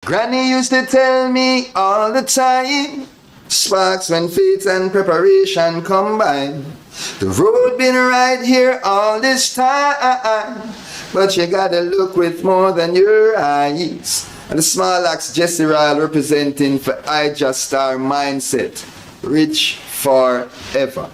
Granny used to tell me all the time, sparks when faith and preparation combine. The road been right here all this time, but you gotta look with more than your eyes. And the small axe Jesse Ryle representing for Ijahstar mindset, rich forever.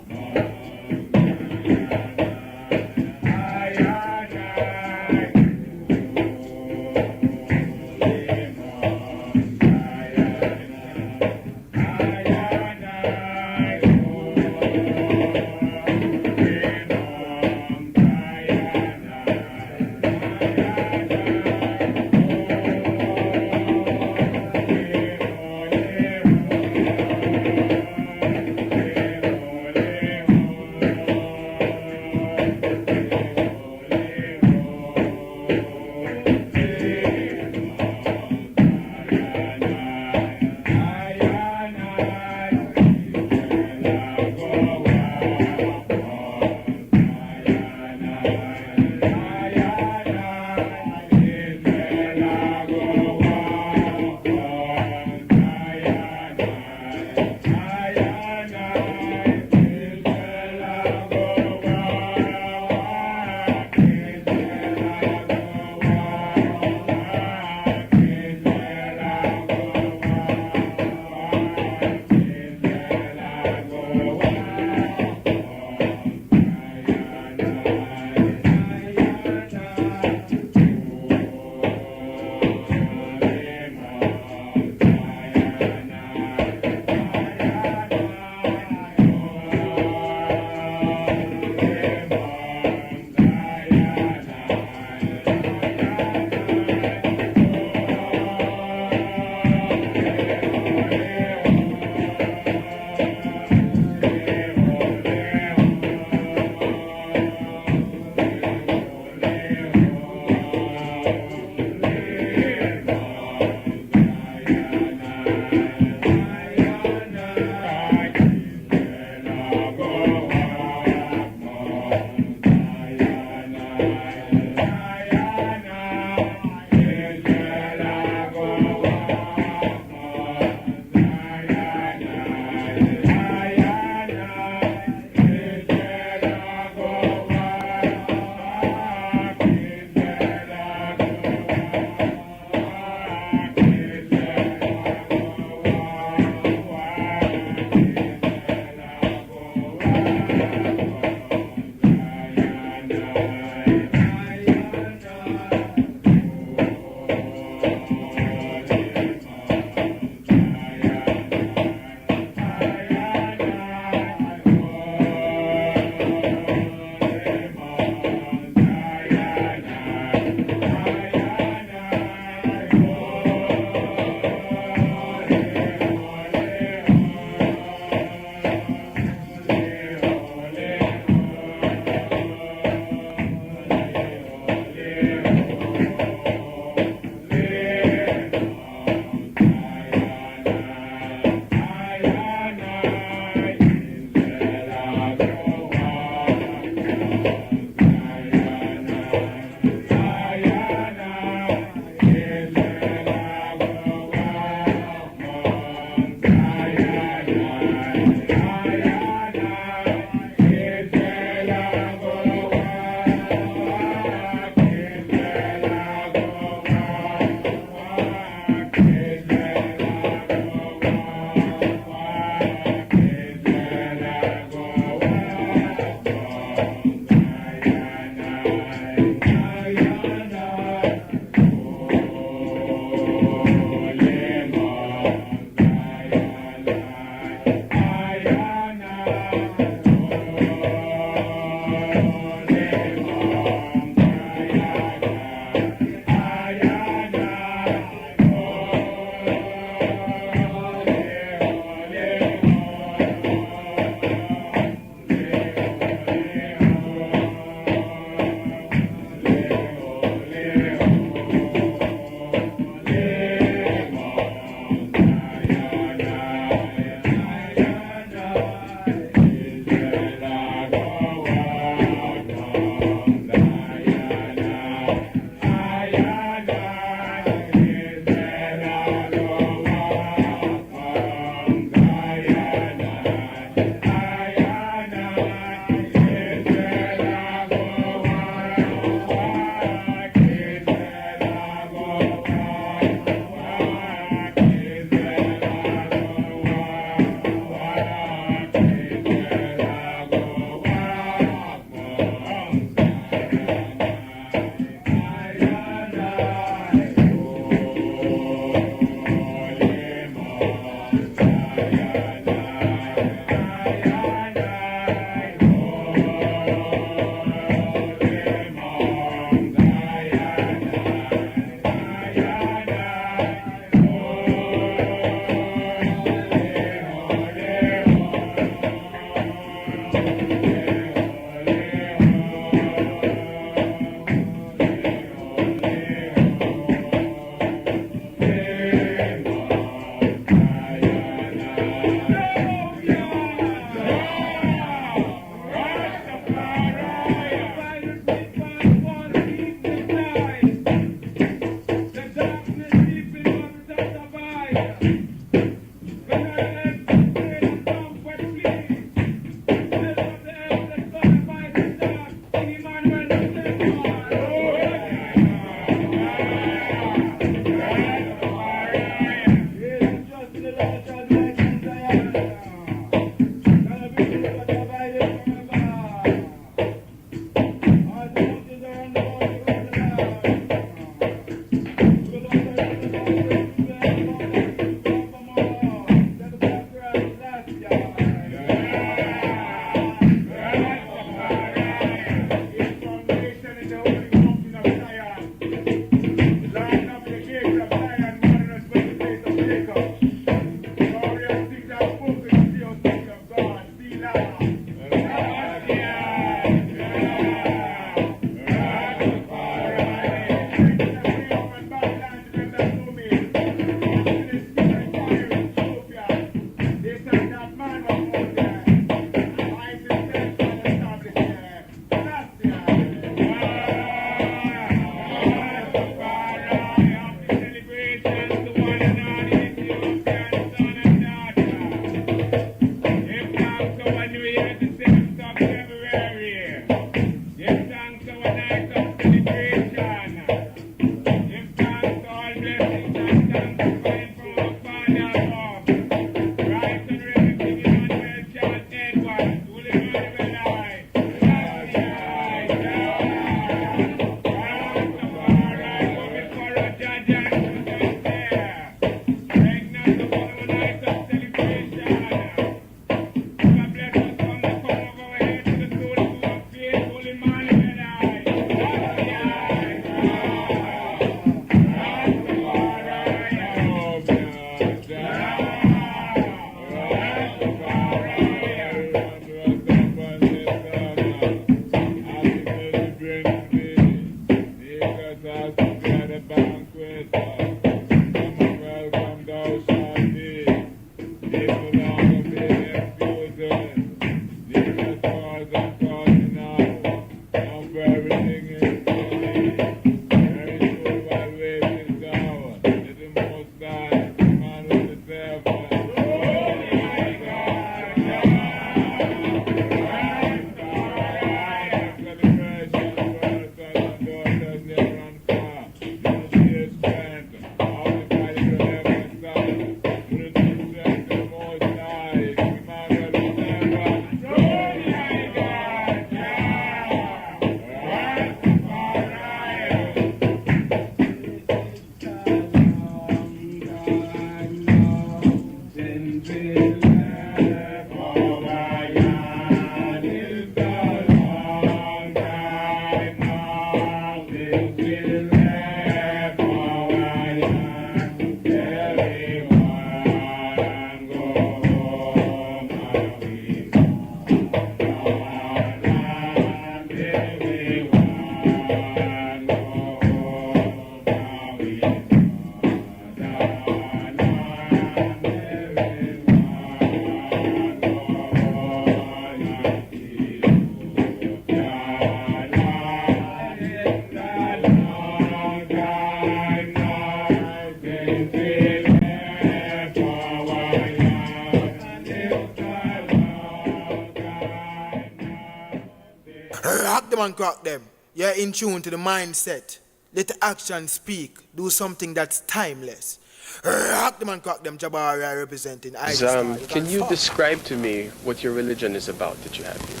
Rock them and crack them. You're in tune to the mindset. Let the action speak. Do something that's timeless. Rock them and crack them. Jabari representing Ijahstars. Can you describe to me what your religion is about that you have here?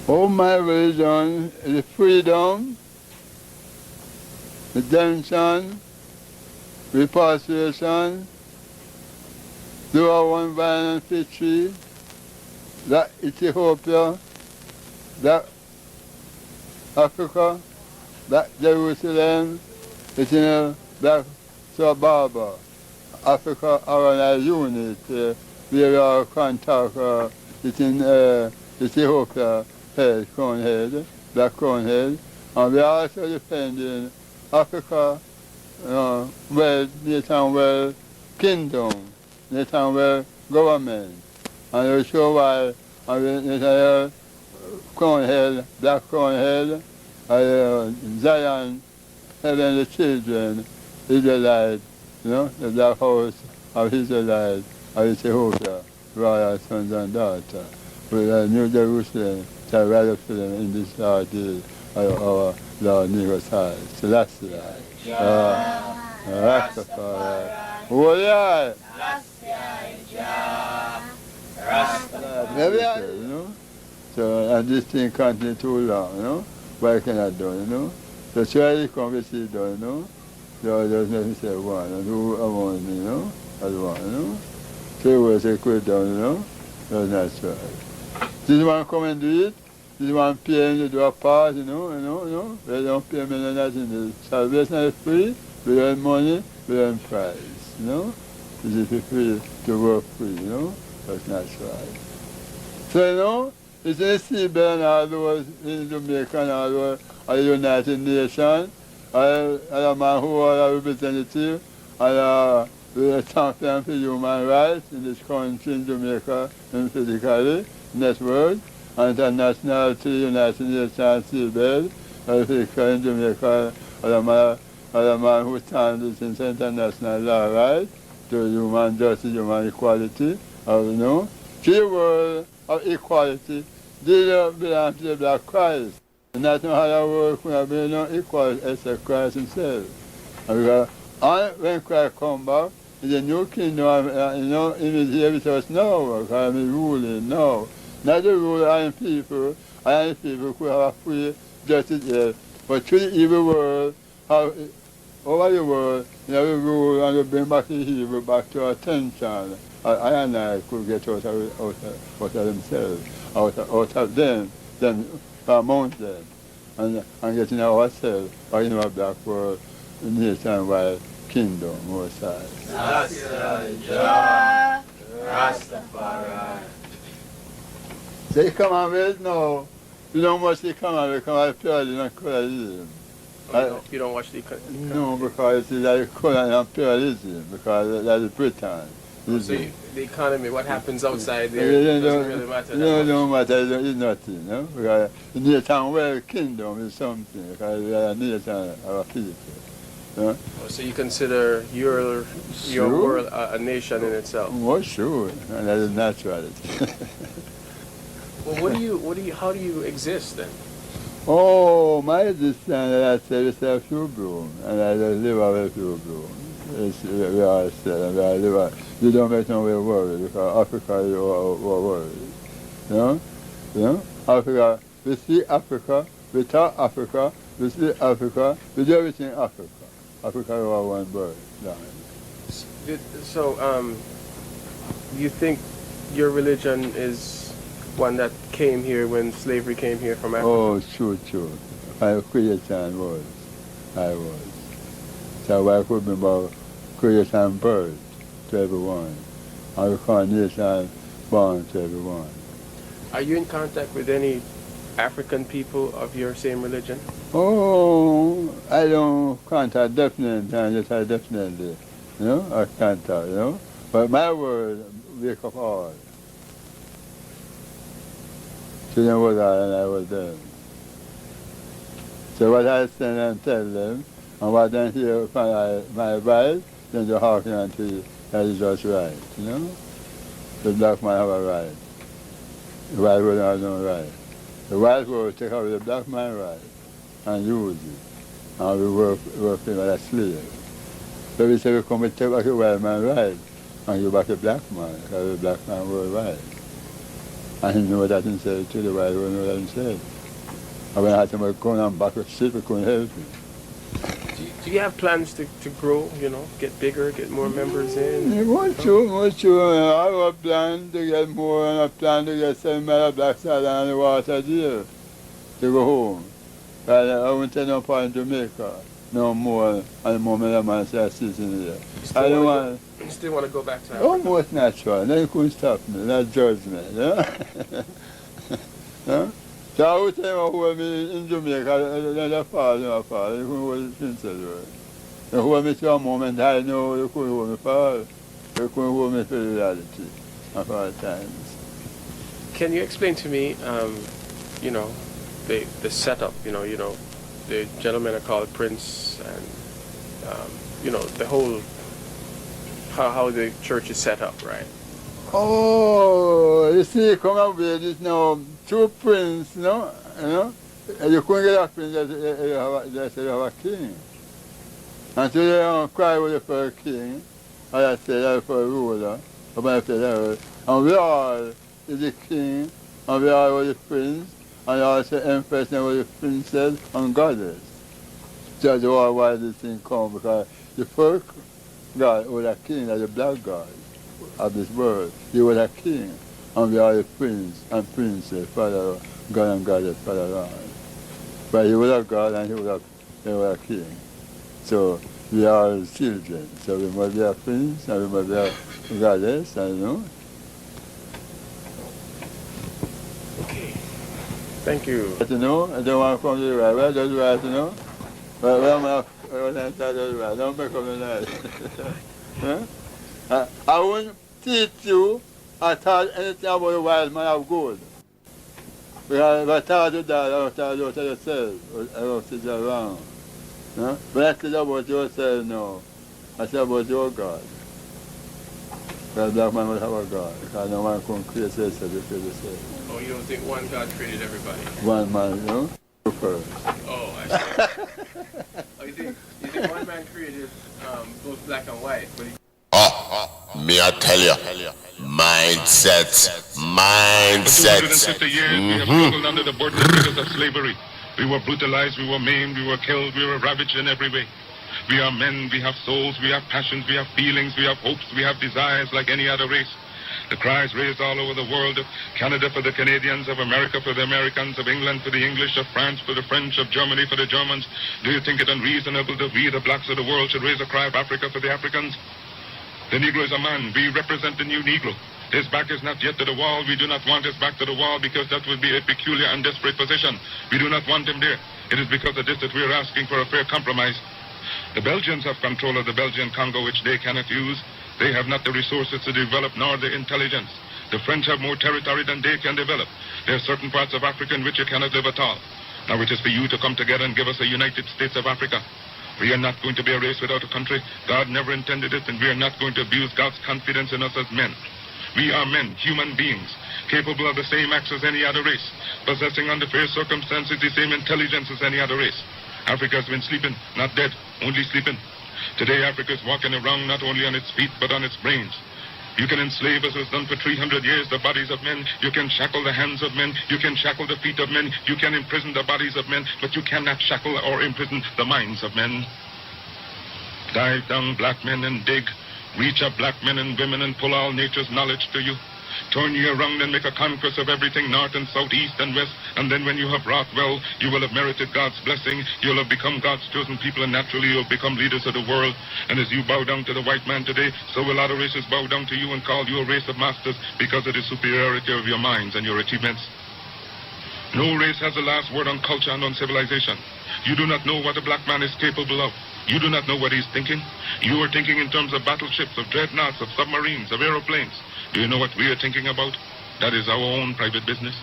Oh, my religion is freedom, redemption, repatriation, do our one violent victory, that Ethiopia, that Africa, that Jerusalem, it's in that Sababa, Africa, our unit, we are contact, it's in Ethiopia, head, crown head, black crown head, and we are also defending Africa, nation well kingdom, nation well government, and we show why, and we crown head, black crown head, Zion, heavenly children, Israelites, the black house of Israelites, of Ethiopia, royal sons and daughters, with New Jerusalem, shall rise up to them in this last day of our Lord Niceness, Selassie, Rastafari, Warrior, Rastafari, So, and this thing continues too long, why can I do, So, try to come and sit down, So, there's nothing to say one, and who I want, as one, So, you will say quit down, That's not right. This one come and do it, this one pay to do a part, They don't pay me nothing. The salvation is free, we earn money, we earn prize, This is free to work free, That's not right. So, it's in Seabed and all those in Jamaica and all those are the United Nations. I am a man who is a representative and the champion for human rights in this country, in Jamaica, and physically, in this world, and international to the United Nations Seabed, physically in Jamaica. I am a man who stands in international law rights to human justice, human equality, to the world of equality. They belong to the Black Christ. And that's not how that world could have been equal except Christ himself. And when Christ comes back, in the new kingdom, he is here with us now, because he's ruling now. Not the rule of people, and people who have a free justice here, but through the evil world, over the world, we rule and we bring back the evil back to our attention. I and I could get out of themselves, out of them among them, and getting ourselves out in our black world, nationwide kingdom, more side. Rastafari. They come on with no, you don't watch they come on with, come on purely and pluralism. You don't watch the... No, because it's like colonial and pluralism, because that's Britain. So the economy, what happens outside It there doesn't really matter that much. don't matter, it's nothing, no? Because the nation world kingdom is something, because we are a nation of a people. No? Oh, so you consider your Sure. world a nation in itself? Well, sure, and that is naturality. Well, how do you exist then? Oh, my existence, I said, it's a few bloom, and I just live with a few bloom. We are still, and we are live. You don't make no way worry, because Africa is worried. You know? Africa, we see Africa, we talk Africa, we see Africa, we do everything Africa. Africa is our one bird. So, you think your religion is one that came here when slavery came here from Africa? Oh, true. My creation was. I was. So I could remember creation birth to everyone. And reincarnation born to everyone. Are you in contact with any African people of your same religion? Oh, I don't contact definitely, and yes, I definitely, I contact, But my word wake up all. Children was I and I was them. So what I send and tell them, and what they hear from my advice, then they hearken unto you, that is just right, The black man have a right. The white world has no right. The white world take away the black man right and use it. And we work him as a slave. So we say we come and take back the white man right and give back the black man, because the black man was right. And he knew that himself too, the white world knew that himself. And when I had to go on back to ship, we couldn't help him. Do you have plans to grow, get bigger, get more members in? Want to. I have a plan to get more, and a plan to get 7 miles black side on the water there to go home. But I won't take no part in Jamaica no more, and the moment I'm going to see here. I don't want. You still want to go back to Africa? Almost natural. Then you couldn't stop me. That's judgment. So I would say hold me in Jamaica, then they fall. You couldn't hold the princess. You hold me to a moment I know you couldn't hold me for. You couldn't hold me for reality of all times. Can you explain to me, the setup, the gentlemen are called Prince, and, the whole, how the church is set up, right? Oh, you see, come up with this now, 2 prince, and you couldn't get a prince, they say you have a king. And so they don't cry with you for a king, and I say that for a ruler, and we all is the king, and we all was the prince, and also empress and was the princess and goddess. That's why this thing come, because the first God was a king, like the black God of this world. He was a king, and we are a prince and princess, Father God and Goddess, Father Lord. But he was a God and he was a king. So we are his children. So we must be a prince and we must be a goddess, Okay. Thank you. But I don't want to come to the right. Where does the right, But where am I? When I start the right, don't make up the right. I won't teach you or taught anything about the wild man of gold. Because if I taught you that, I will taught you to yourself. I will teach you wrong. But I teach about yourself now. I say about your God. Because black man will have a God. Because no one can create yourself before yourself. Oh, you don't think one God created everybody? One man, First. Oh, I see. Oh, you think one man created both black and white, but he... Me I tell you, mindset. 250 years we have struggled under the borders of slavery. We were brutalized, we were maimed, we were killed, we were ravaged in every way. We are men, we have souls, we have passions, we have feelings, we have hopes, we have desires like any other race. The cries raised all over the world, of Canada for the Canadians, of America for the Americans, of England for the English, of France for the French, of Germany for the Germans. Do you think it unreasonable that we, the blacks of the world, should raise a cry of Africa for the Africans? The Negro is a man. We represent the new Negro. His back is not yet to the wall. We do not want his back to the wall because that would be a peculiar and desperate position. We do not want him there. It is because of this that we are asking for a fair compromise. The Belgians have control of the Belgian Congo, which they cannot use. They have not the resources to develop nor the intelligence. The French have more territory than they can develop. There are certain parts of Africa in which you cannot live at all. Now it is for you to come together and give us a United States of Africa. We are not going to be a race without a country. God never intended it, and we are not going to abuse God's confidence in us as men. We are men, human beings, capable of the same acts as any other race, possessing under fair circumstances the same intelligence as any other race. Africa has been sleeping, not dead, only sleeping. Today Africa is walking around not only on its feet, but on its brains. You can enslave, as was done for 300 years, the bodies of men. You can shackle the hands of men. You can shackle the feet of men. You can imprison the bodies of men, but you cannot shackle or imprison the minds of men. Dive down, black men, and dig. Reach up, black men and women, and pull all nature's knowledge to you. Turn ye around and make a conquest of everything, north and south, east and west. And then when you have wrought well, you will have merited God's blessing. You'll have become God's chosen people, and naturally you'll become leaders of the world. And as you bow down to the white man today, so will other races bow down to you and call you a race of masters because of the superiority of your minds and your achievements. No race has the last word on culture and on civilization. You do not know what a black man is capable of. You do not know what he's thinking. You are thinking in terms of battleships, of dreadnoughts, of submarines, of aeroplanes. Do you know what we are thinking about? That is our own private business.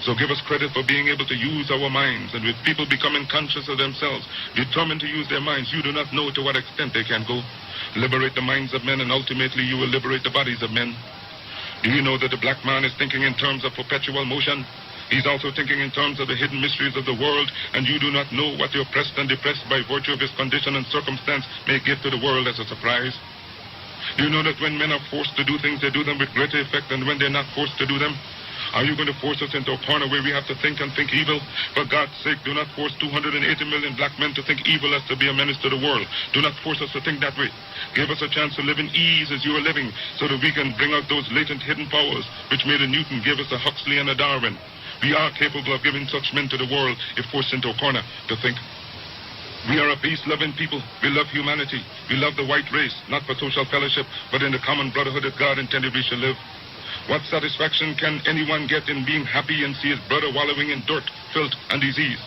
So give us credit for being able to use our minds, and with people becoming conscious of themselves, determined to use their minds, you do not know to what extent they can go. Liberate the minds of men, and ultimately you will liberate the bodies of men. Do you know that the black man is thinking in terms of perpetual motion? He's also thinking in terms of the hidden mysteries of the world, and you do not know what the oppressed and depressed by virtue of his condition and circumstance may give to the world as a surprise. Do you know that when men are forced to do things, they do them with greater effect than when they're not forced to do them? Are you going to force us into a corner where we have to think and think evil? For God's sake, do not force 280 million black men to think evil as to be a menace to the world. Do not force us to think that way. Give us a chance to live in ease as you are living, so that we can bring out those latent hidden powers which made a Newton, give us a Huxley and a Darwin. We are capable of giving such men to the world if forced into a corner to think. We are a peace-loving people. We love humanity. We love the white race, not for social fellowship, but in the common brotherhood that God intended we should live. What satisfaction can anyone get in being happy and see his brother wallowing in dirt, filth, and disease?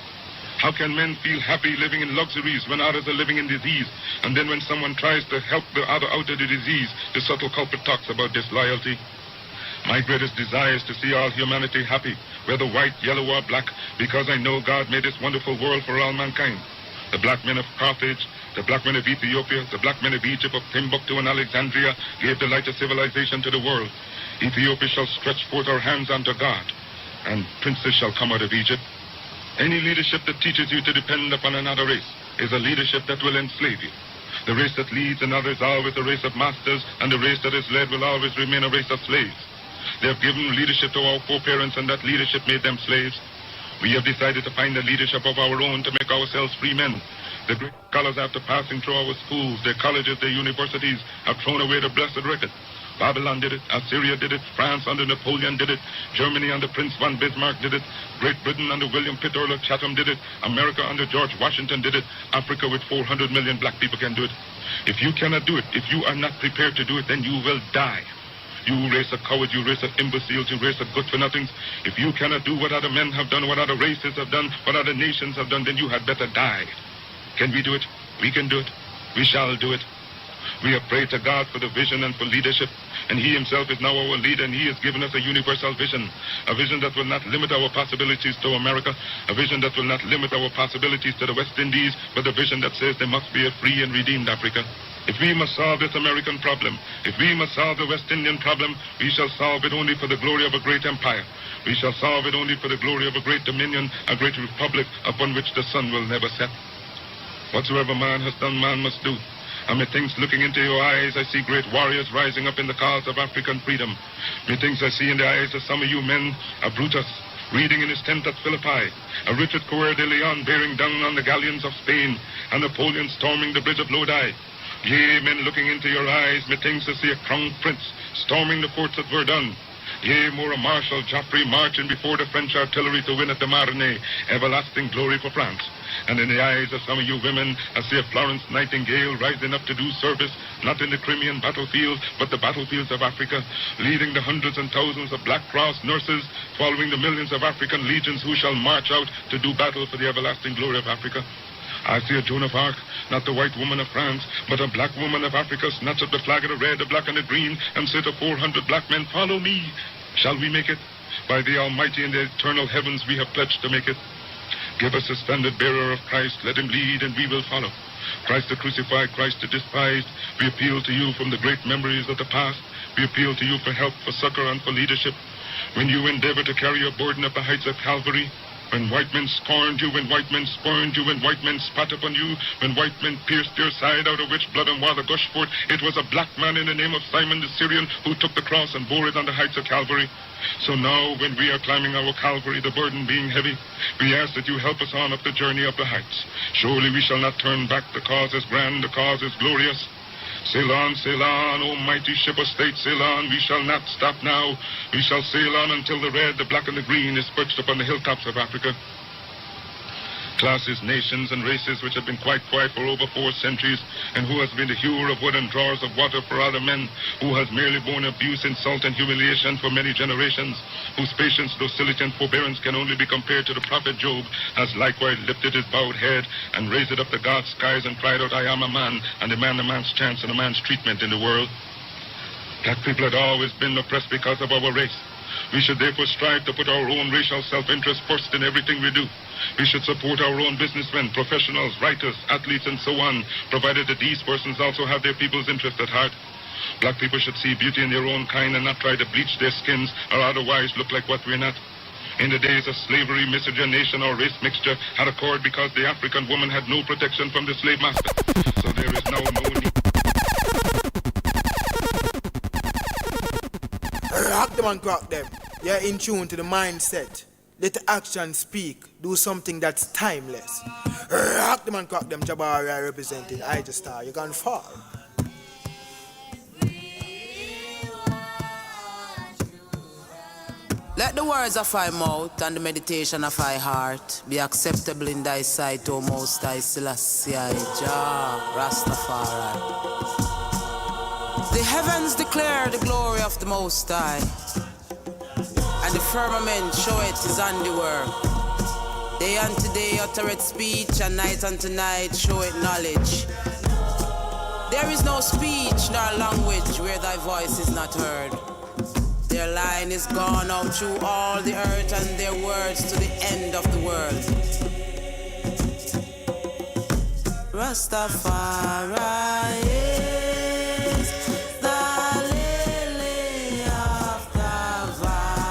How can men feel happy living in luxuries when others are living in disease? And then when someone tries to help the other out of the disease, the subtle culprit talks about disloyalty. My greatest desire is to see all humanity happy, whether white, yellow, or black, because I know God made this wonderful world for all mankind. The black men of Carthage, the black men of Ethiopia, the black men of Egypt, of Timbuktu and Alexandria gave the light of civilization to the world. Ethiopia shall stretch forth her hands unto God, and princes shall come out of Egypt. Any leadership that teaches you to depend upon another race is a leadership that will enslave you. The race that leads another is always a race of masters, and the race that is led will always remain a race of slaves. They have given leadership to our foreparents, and that leadership made them slaves. We have decided to find a leadership of our own to make ourselves free men. The great scholars, after passing through our schools, their colleges, their universities, have thrown away the blessed record. Babylon did it, Assyria did it, France under Napoleon did it, Germany under Prince von Bismarck did it, Great Britain under William Pitt Earl of Chatham did it, America under George Washington did it, Africa with 400 million black people can do it. If you cannot do it, if you are not prepared to do it, then you will die. You race of cowards, you race of imbeciles, you race of good-for-nothings. If you cannot do what other men have done, what other races have done, what other nations have done, then you had better die. Can we do it? We can do it. We shall do it. We have prayed to God for the vision and for leadership, and He Himself is now our leader, and He has given us a universal vision, a vision that will not limit our possibilities to America, a vision that will not limit our possibilities to the West Indies, but a vision that says there must be a free and redeemed Africa. If we must solve this American problem, if we must solve the West Indian problem, we shall solve it only for the glory of a great empire. We shall solve it only for the glory of a great dominion, a great republic upon which the sun will never set. Whatsoever man has done, man must do. And methinks, looking into your eyes, I see great warriors rising up in the cause of African freedom. Methinks I see in the eyes of some of you men a Brutus reading in his tent at Philippi, a Richard Coeur de Leon bearing down on the galleons of Spain, and Napoleon storming the bridge of Lodi. Yea, men, looking into your eyes, methinks I see a crowned prince storming the forts at Verdun. Yea, more a Marshal Joffre marching before the French artillery to win at the Marne, everlasting glory for France. And in the eyes of some of you women, I see a Florence Nightingale rising up to do service, not in the Crimean battlefields, but the battlefields of Africa, leading the hundreds and thousands of Black Cross nurses, following the millions of African legions who shall march out to do battle for the everlasting glory of Africa. I see a Joan of Arc not the white woman of France, but a black woman of Africa, snatch up the flag of the red, the black, and the green, and say to 400 black men, follow me. Shall we make it? By the Almighty and the eternal heavens, we have pledged to make it. Give us a standard bearer of Christ, let him lead, and we will follow. Christ the crucified, Christ the despised, we appeal to you from the great memories of the past. We appeal to you for help, for succor, and for leadership. When you endeavor to carry your burden up the heights of Calvary, when white men scorned you, when white men spurned you, when white men spat upon you, when white men pierced your side, out of which blood and water gushed forth, it was a black man in the name of Simon the Syrian who took the cross and bore it on the heights of Calvary. So now, when we are climbing our Calvary, the burden being heavy, we ask that you help us on up the journey of the heights. Surely we shall not turn back. The cause is grand, the cause is glorious. Sail on, O mighty ship of state, sail on. We shall not stop now. We shall sail on until the red, the black, and the green is perched upon the hilltops of Africa. Classes, nations, and races which have been quite quiet for over 4 centuries, and who has been the hewer of wood and drawers of water for other men, who has merely borne abuse, insult, and humiliation for many generations, whose patience, docility, and forbearance can only be compared to the prophet Job, has likewise lifted his bowed head and raised it up to God's skies and cried out, I am a man, and demand a man's chance and a man's treatment in the world. Black people had always been oppressed because of our race. We should therefore strive to put our own racial self-interest first in everything we do. We should support our own businessmen, professionals, writers, athletes, and so on, provided that these persons also have their people's interest at heart. Black people should see beauty in their own kind and not try to bleach their skins or otherwise look like what we're not. In the days of slavery, miscegenation, or race mixture had occurred because the African woman had no protection from the slave master. So there is now no need. Rock them and crack them. You're in tune to the mindset. Let the action speak. Do something that's timeless. Rock them and crack them. Jabari representing Ijahstars. You can fall. Let the words of thy mouth and the meditation of thy heart be acceptable in thy sight, O Most High Selassie, Jah, Rastafari. The heavens declare the glory of the Most High, and the firmament showeth his handiwork. Day unto day uttereth speech, and night unto night showeth knowledge. There is no speech nor language where thy voice is not heard. Their line is gone out through all the earth, and their words to the end of the world. Rastafari is the lily of the valley.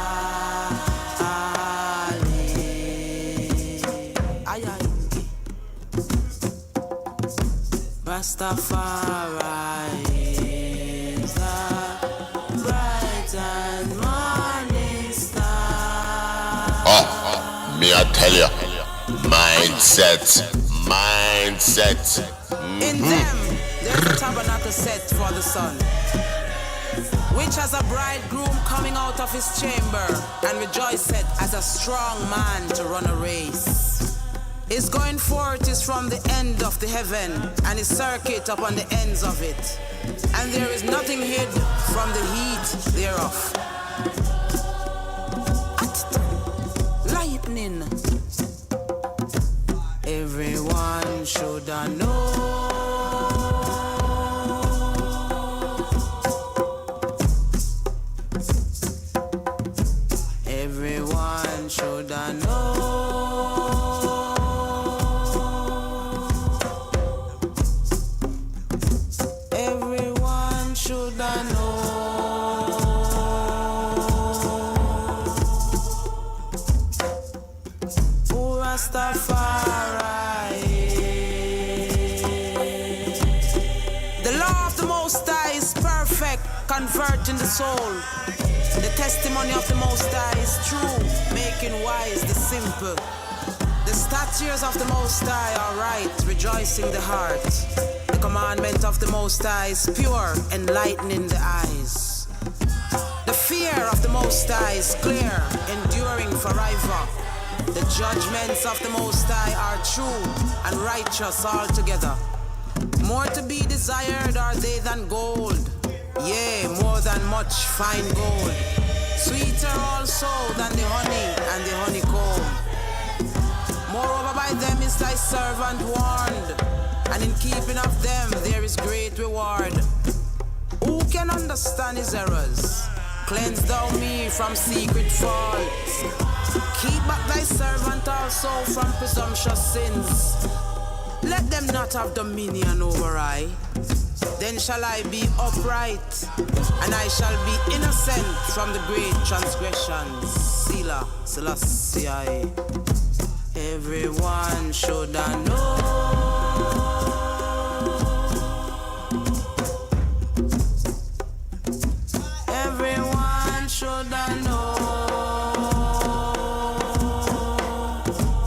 Rastafari is the bright and morning star. Me I tell ya, mindset. In them, there's a tabernacle set for the sun, which has a bridegroom coming out of his chamber, and rejoiceth as a strong man to run a race. His going forth is from the end of the heaven, and his circuit upon the ends of it, and there is nothing hid from the heat thereof. Lightning. Everyone should know. Everyone should know. Everyone should know. Oh, Rastafari. Converting the soul. The testimony of the Most High is true, making wise the simple. The statutes of the Most High are right, rejoicing the heart. The commandment of the Most High is pure, enlightening the eyes. The fear of the Most High is clear, enduring forever. The judgments of the Most High are true and righteous altogether. More to be desired are they than gold, yea, more than much fine gold. Sweeter also than the honey and the honeycomb. Moreover, by them is thy servant warned, and in keeping of them there is great reward. Who can understand his errors? Cleanse thou me from secret faults. Keep back thy servant also from presumptuous sins. Let them not have dominion over I. Then shall I be upright, and I shall be innocent from the great transgressions. Selah, Selassie. Everyone should know. Everyone should know.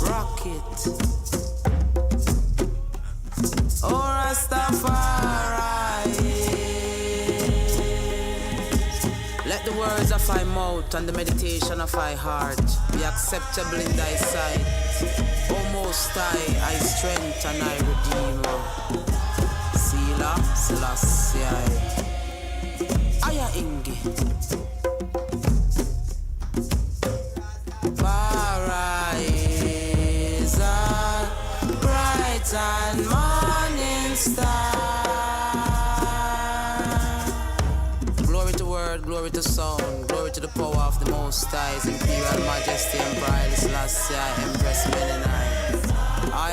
Rock it. Oh, Rastafari. Let the words of thy mouth and the meditation of thy heart be acceptable in thy sight. O Most High, thy strength and thy redeemer. Selah, Selassie. Aya Ingi. Paradise, bright and morning star. Glory to word, glory to sound, glory to the power of the Most High's Imperial Majesty, Emperor Haile Selassie, Empress Menenai. I.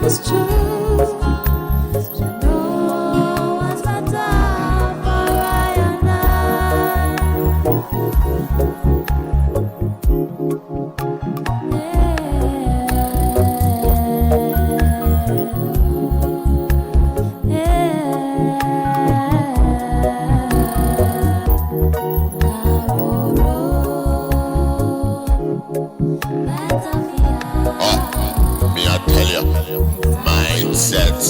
It's true. No one's better. Me I tell you, mindset.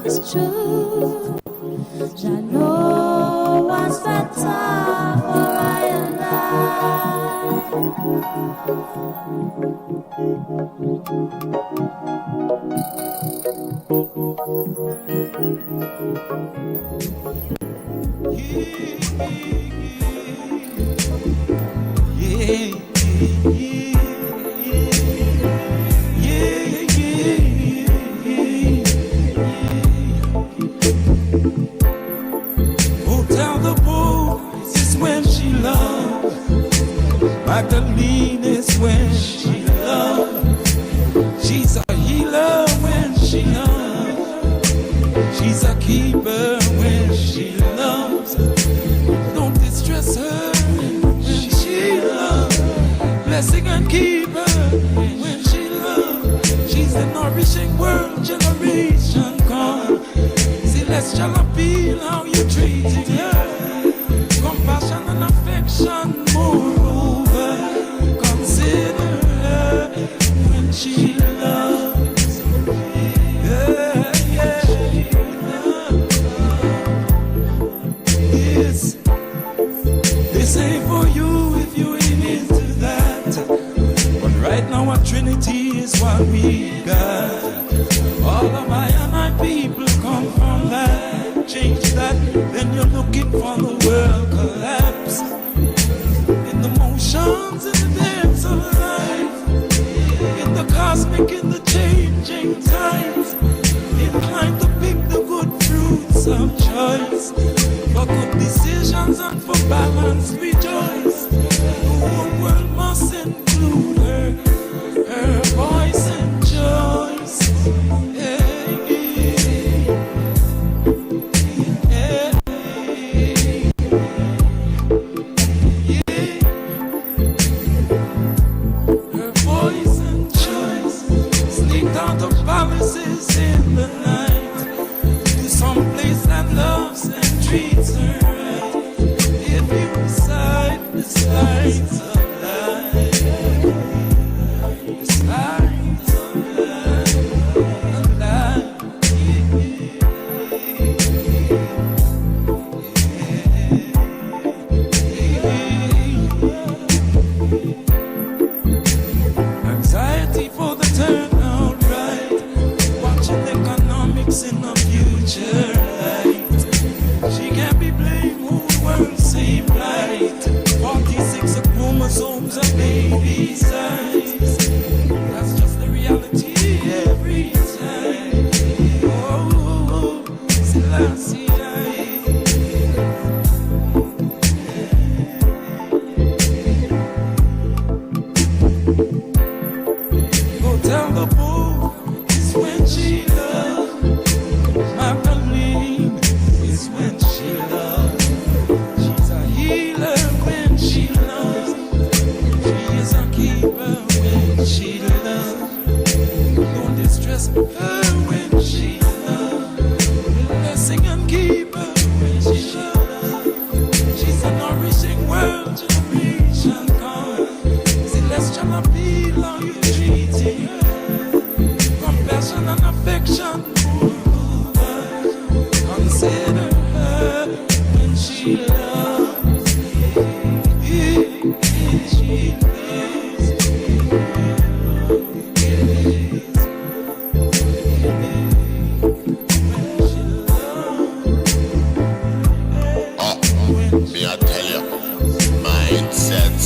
It's true. I know what's better for I and Magdalene is when she loves. She's a healer when she loves. She's a keeper when she loves. Don't distress her when she loves. Blessing and keeper when she loves. She's the nourishing world generation come. Celestial appeal how you treat her. Compassion and affection moreover. Consider her when she loves. This ain't for you if you ain't into that. But right now our Trinity is what we got. All of my and my people come from that. Change that, then you're looking for the world collapse. In the motions, in the dance of life, in the cosmic, in the changing times, inclined to pick the good fruits of choice. For good decisions and for balance, rejoice. The whole world must include her voice and choice. In the night, to some place that loves and treats her right. If you decide the slides of life, the slides of life, anxiety for the turnout right. Economics in the future light. She can't be blamed, who won't seem right. 46 of chromosomes are baby size. That's just the reality every time. Oh, Selassie. Go tell the bull it's when she loves. Magdalene is when she loves. She's a healer when she loves. She is a keeper when she loves. Don't distress her when she loves. Blessing and keeper when she loves. She's a nourishing world generation come. Celestial appeal how you treating her. Compassion and affection. Consider her when she loves. She loves. When she loves. Me I tell you, mindset.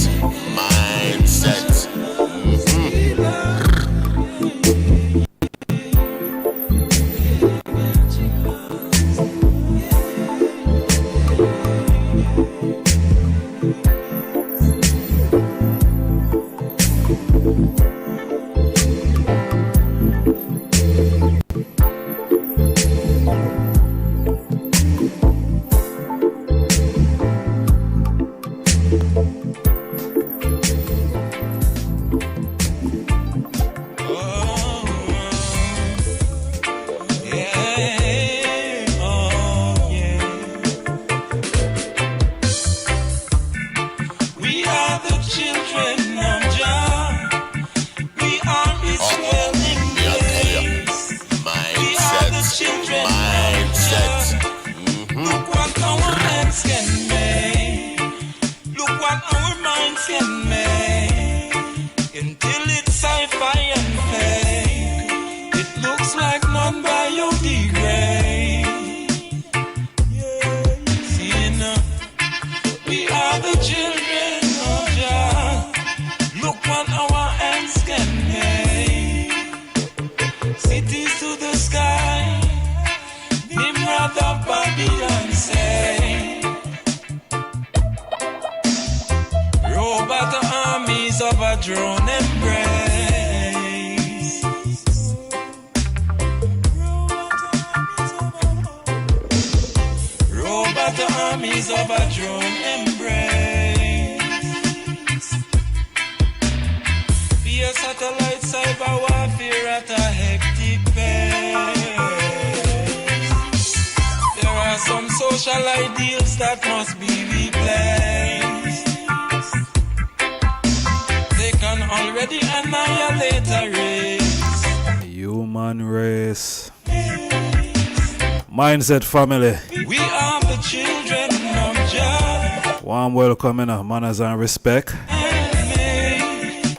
Mindset family. We are the children of Jah. Warm welcome and manners and respect.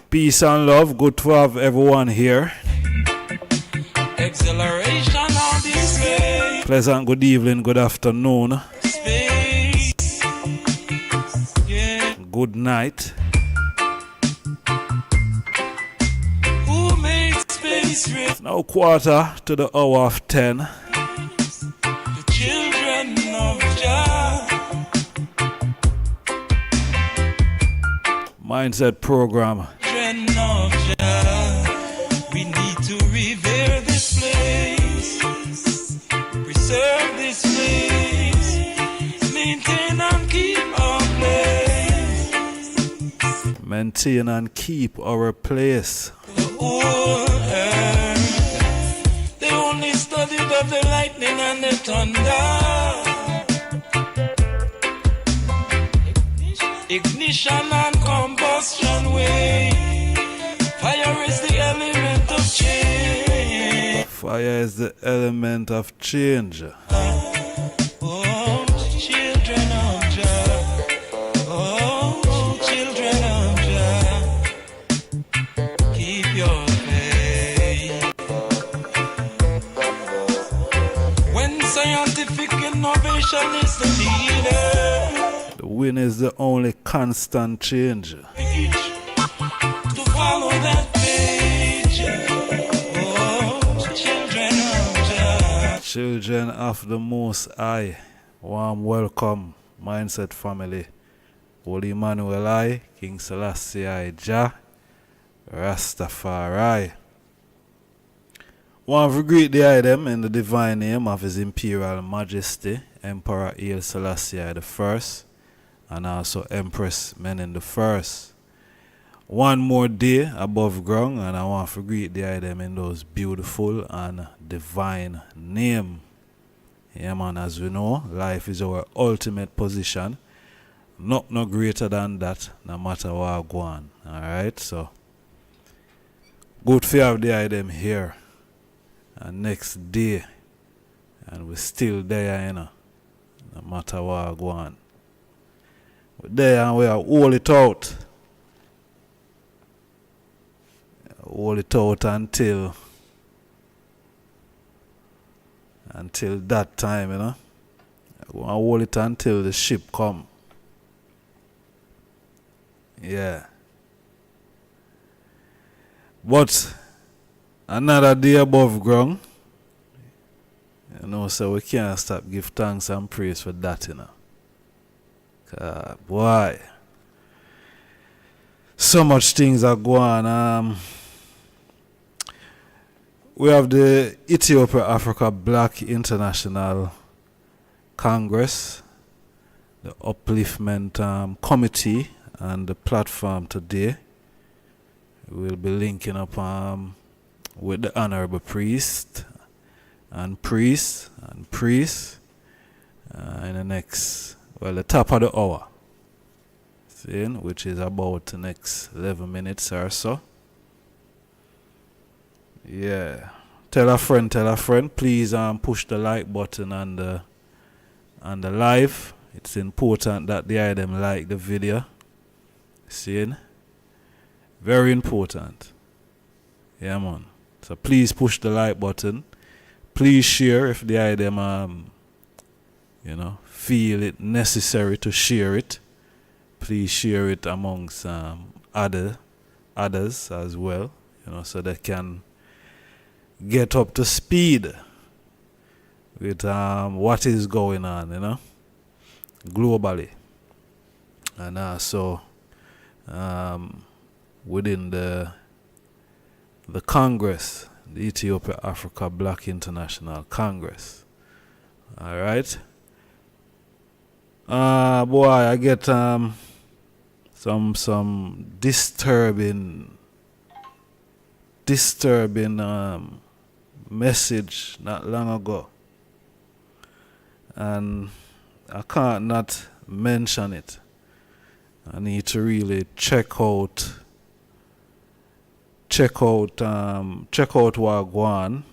Peace and love. Good to have everyone here. Exhilaration on this way. Pleasant good evening, good afternoon. Space. Yeah. Good night. Who made space real? It's now 10:15. Children of Jah. Mindset program. Children of Jah. We need to revere this place, preserve this place, maintain and keep our place. Maintain and keep our place. The whole earth, they only studied of the lightning and the thunder. Ignition and combustion way. Fire is the element of change. Fire is the element of change. Oh, children of Jah. Oh, children of Jah. Keep your faith. When scientific innovation is the leader, the wind is the only constant change. to follow that page. Oh, children of Jah. Children of the Most High. Warm welcome, Mindset family. Holy Emmanuel I, King Selassie I, Jah, Rastafari. Want to greet the item in the divine name of His Imperial Majesty, Emperor Haile Selassie I the First, and also Empress Menen the First. One more day above ground, and I want to greet the item in those beautiful and divine name. Yeah, man, as we know, life is our ultimate position. Not no greater than that, no matter what go on. Alright, so good to have the item here. And next day, and we're still there, you know, no matter what go on. We're there and we are all it out. Hold it out until that time, you know. I go and hold it until the ship come. Yeah. But another day above ground, you know, so we can't stop give thanks and praise for that, you know. Boy, so much things are going on. We have the Ethiopia Africa Black International Congress, the Upliftment Committee, and the platform today. We'll be linking up with the honorable priest in the next, the top of the hour, which is about the next 11 minutes or so. Yeah. Tell a friend. Please push the like button on the live. It's important that they them like the video. Seeing? Very important. Yeah, man. So please push the like button. Please share if they them feel it necessary to share it. Please share it amongst others as well, so they can get up to speed with what is going on, globally, and also within the Congress, the Ethiopia Africa Black International Congress. All right. Boy, I get some disturbing message not long ago, and I can't not mention it. I need to really check out what go on,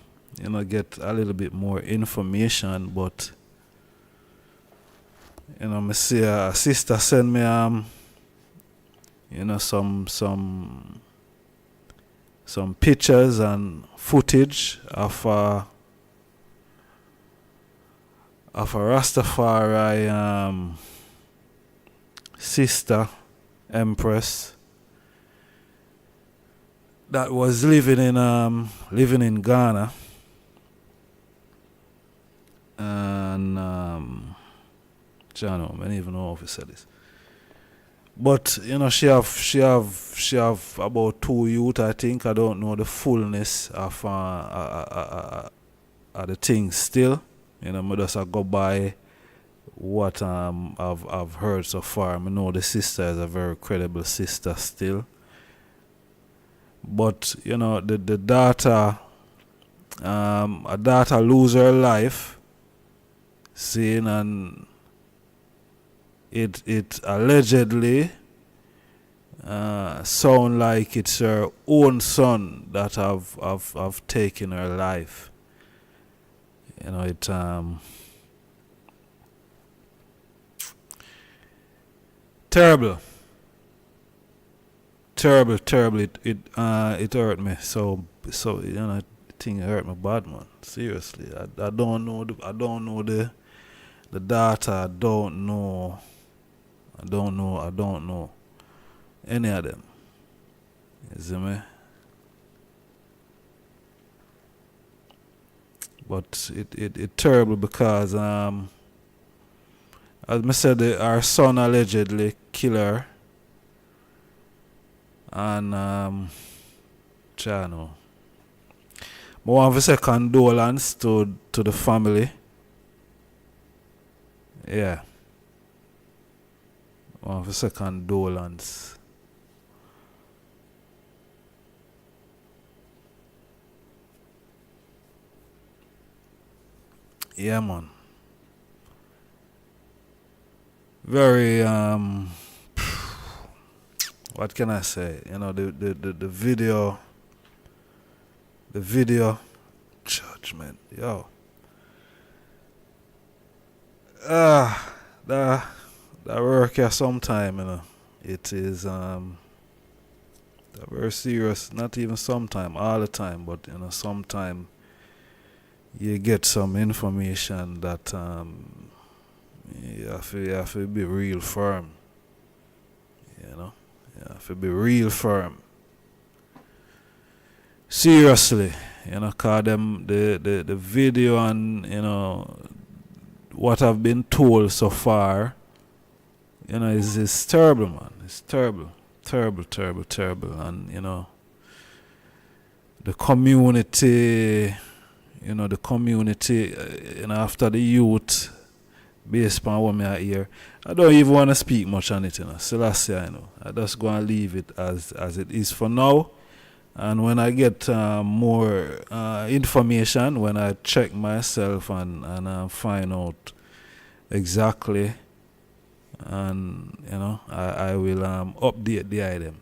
get a little bit more information. But me see a sister send me some pictures and footage of a Rastafari sister empress that was living in Ghana, and I don't even know if I said this. But she have about 2 youth, I think. I don't know the fullness of the things still. I just go by what I've heard so far. I know the sister is a very credible sister still. But the daughter, a daughter lose her life, seeing, and it allegedly sound like it's her own son that have taken her life. Terrible. It hurt me. So I think it hurt me bad, man. Seriously, I don't know the daughter. I don't know any of them. You see me? But it terrible because as I said, our son allegedly killed her. And I want to say condolence to the family. Yeah. I want to say condolence. Yeah, man. Very what can I say? The video judgment, yo. That work here sometime, it is very serious. Not even sometime, all the time, but sometime you get some information that You have to be real firm. You know? You have to be real firm. Seriously, you know, cause them the video and, you know, what I've been told so far, you know, is terrible, man. It's terrible. Terrible. And, you know, the community, you know, after the youth, based upon what I hear, I don't even want to speak much on it, you know. Selassie, you know. I just go and leave it as it is for now. And when I get more information, when I check myself and find out exactly, and, you know, I will update the item.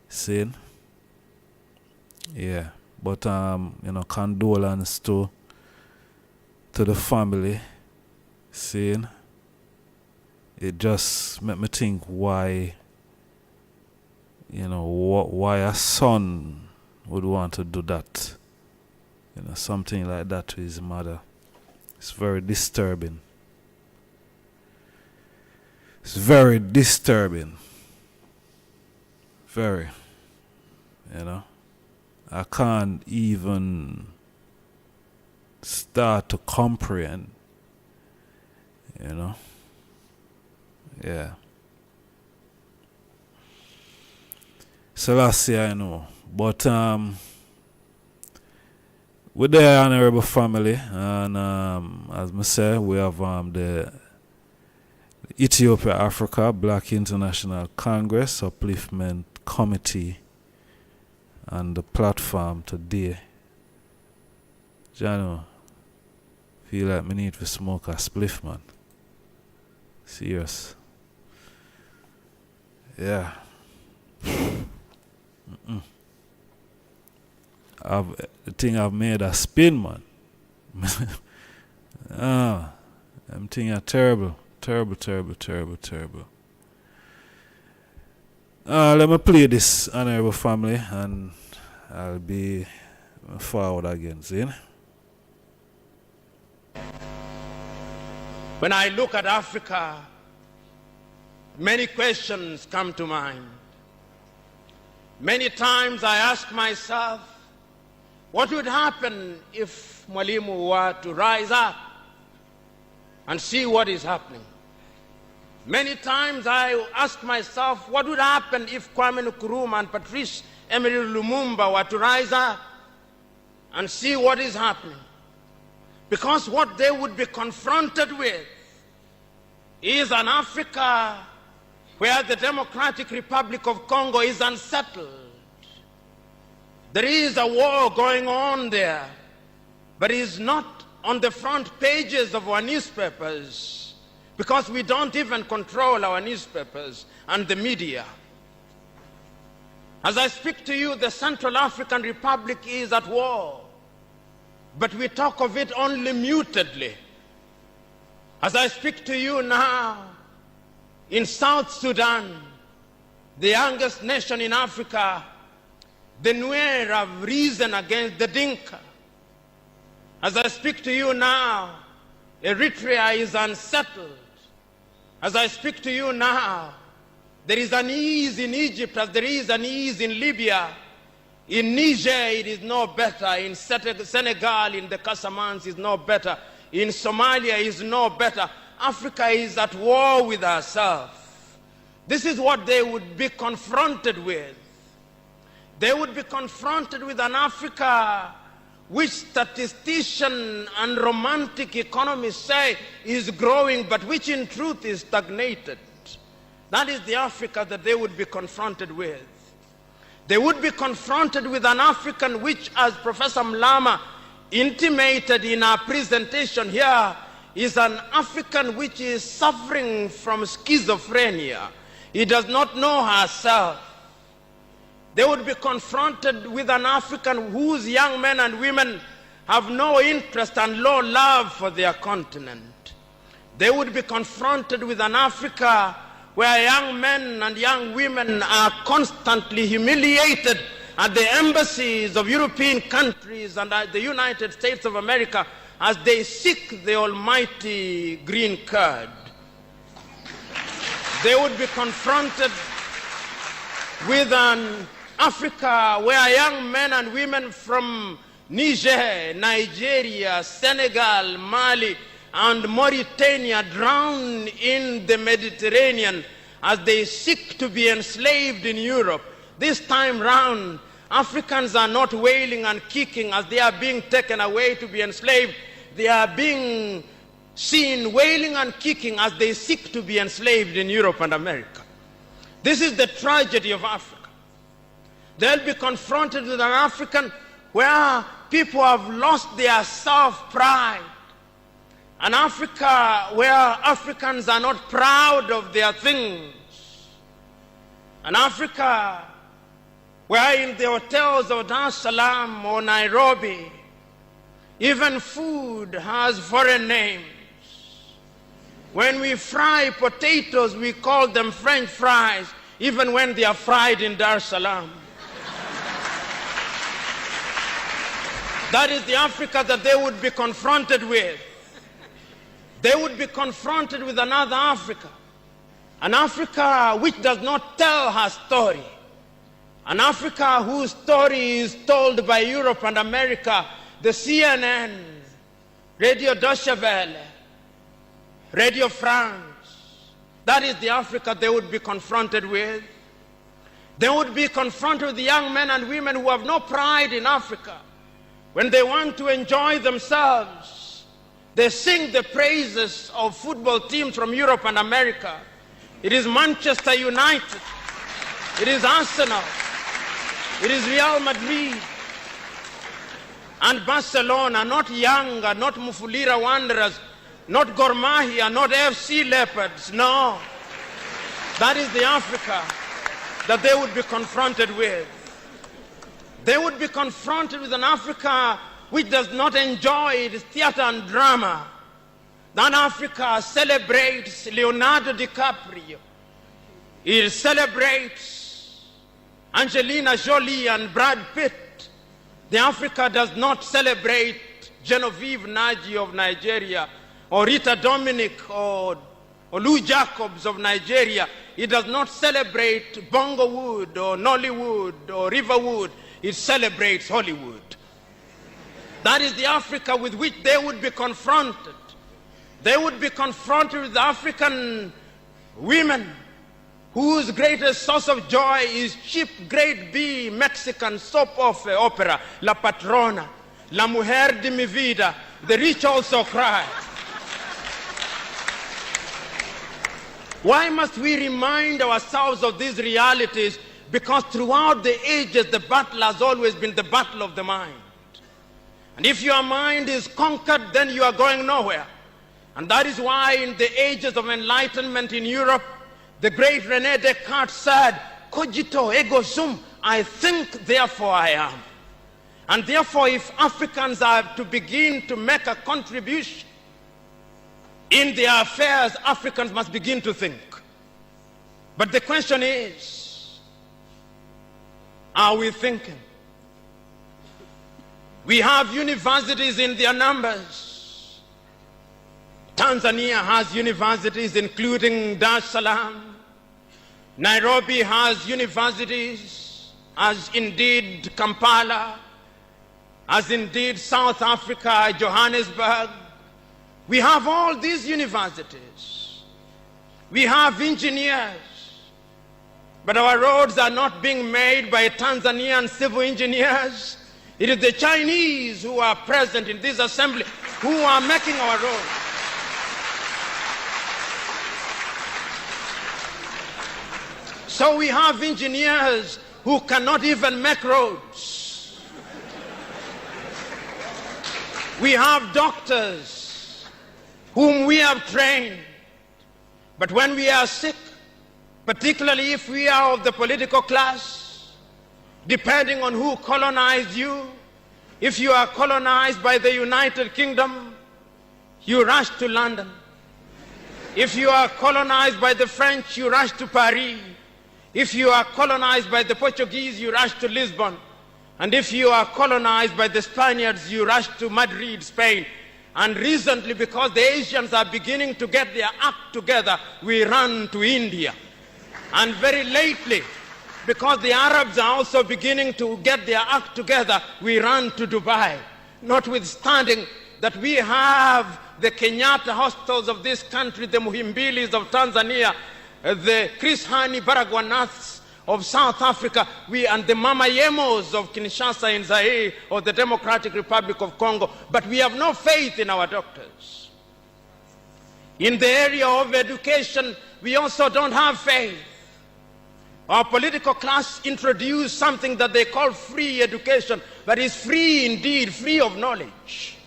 See? Yeah. But, you know, condolence to the family. See? It just made me think why, you know, why a son would want to do that. You know, something like that to his mother. It's very disturbing. It's very disturbing. Very. You know. I can't even start to comprehend. You know. Yeah. Selassie, I know. But with the honorable family, and as I say, we have the Ethiopia Africa Black International Congress Upliftment Committee and the platform today. Jano, feel like me need to smoke a spliff, man. Serious. Yeah. The thing I've made a spin, man. Them thing are terrible. Terrible. Let me play this honorable family and I'll be forward again, see? When I look at Africa, many questions come to mind. Many times I ask myself, what would happen if Mwalimu were to rise up and see what is happening? Many times I ask myself, what would happen if Kwame Nkrumah and Patrice Emery Lumumba were to rise up and see what is happening? Because what they would be confronted with is an Africa where the Democratic Republic of Congo is unsettled. There is a war going on there, but it is not on the front pages of our newspapers because we don't even control our newspapers and the media. As I speak to you, the Central African Republic is at war, but we talk of it only mutedly. As I speak to you now, in South Sudan, the youngest nation in Africa, the Nuer have risen against the Dinka. As I speak to you now, Eritrea is unsettled. As I speak to you now, there is an ease in Egypt as there is an ease in Libya. In Niger, it is no better. In Senegal, in the Casamance, is no better. In Somalia, is no better. Africa is at war with herself. This is what they would be confronted with. They would be confronted with an Africa which statisticians and romantic economists say is growing, but which in truth is stagnated. That is the Africa that they would be confronted with. They would be confronted with an African which, as Professor Mlama intimated in our presentation here, is an African which is suffering from schizophrenia. He does not know herself. They would be confronted with an African whose young men and women have no interest and low love for their continent. They would be confronted with an Africa where young men and young women are constantly humiliated at the embassies of European countries and at the United States of America as they seek the almighty green curd. They would be confronted with an Africa where young men and women from Niger, Nigeria, Senegal, Mali, and Mauritania drown in the Mediterranean as they seek to be enslaved in Europe. This time round, Africans are not wailing and kicking as they are being taken away to be enslaved. They are being seen wailing and kicking as they seek to be enslaved in Europe and America. This is the tragedy of Africa. They'll be confronted with an African where people have lost their self-pride. An Africa where Africans are not proud of their things. An Africa where in the hotels of Dar es Salaam or Nairobi, even food has foreign names. When we fry potatoes, we call them French fries, even when they are fried in Dar es Salaam. That is the Africa that they would be confronted with. They would be confronted with another Africa. An Africa which does not tell her story. An Africa whose story is told by Europe and America, the CNN, Radio Deutsche Welle, Radio France. That is the Africa they would be confronted with. They would be confronted with the young men and women who have no pride in Africa. When they want to enjoy themselves, they sing the praises of football teams from Europe and America. It is Manchester United. It is Arsenal. It is Real Madrid and Barcelona, not Yanga, not Mufulira Wanderers, not Gor Mahia, not FC Leopards. No. That is the Africa that they would be confronted with. They would be confronted with an Africa which does not enjoy its theater and drama. That Africa celebrates Leonardo DiCaprio. It celebrates Angelina Jolie and Brad Pitt. The Africa does not celebrate Genevieve Naji of Nigeria, or Rita Dominic, or Lou Jacobs of Nigeria. It does not celebrate Bongowood or Nollywood or Riverwood. It celebrates Hollywood. That is the Africa with which they would be confronted. They would be confronted with African women whose greatest source of joy is cheap grade B Mexican soap opera, La Patrona, La Mujer de mi Vida, The Rich Also Cry. Why must we remind ourselves of these realities? Because throughout the ages, the battle has always been the battle of the mind. And if your mind is conquered, then you are going nowhere. And that is why in the ages of enlightenment in Europe, the great René Descartes said, cogito ergo sum, I think, therefore I am. And therefore, if Africans are to begin to make a contribution in their affairs, Africans must begin to think. But the question is, are we thinking? We have universities in their numbers. Tanzania has universities including Dar es Salaam. Nairobi has universities, as indeed Kampala, as indeed South Africa, Johannesburg. We have all these universities. We have engineers. But our roads are not being made by Tanzanian civil engineers. It is the Chinese who are present in this assembly who are making our roads. So we have engineers who cannot even make roads. We have doctors whom we have trained. But when we are sick, particularly if we are of the political class, depending on who colonized you, if you are colonized by the United Kingdom, you rush to London. If you are colonized by the French, you rush to Paris. If you are colonized by the Portuguese, you rush to Lisbon. And if you are colonized by the Spaniards, you rush to Madrid, Spain. And recently, because the Asians are beginning to get their act together, we run to India. And very lately, because the Arabs are also beginning to get their act together, we run to Dubai. Notwithstanding that we have the Kenyatta hostels of this country, the Muhimbilis of Tanzania, the Chris Hani Baragwanaths of South Africa, and the Mama Yemos of Kinshasa in Zaire or the Democratic Republic of Congo, but we have no faith in our doctors. In the area of education, we also don't have faith. Our political class introduced something that they call free education, but it's free indeed, free of knowledge.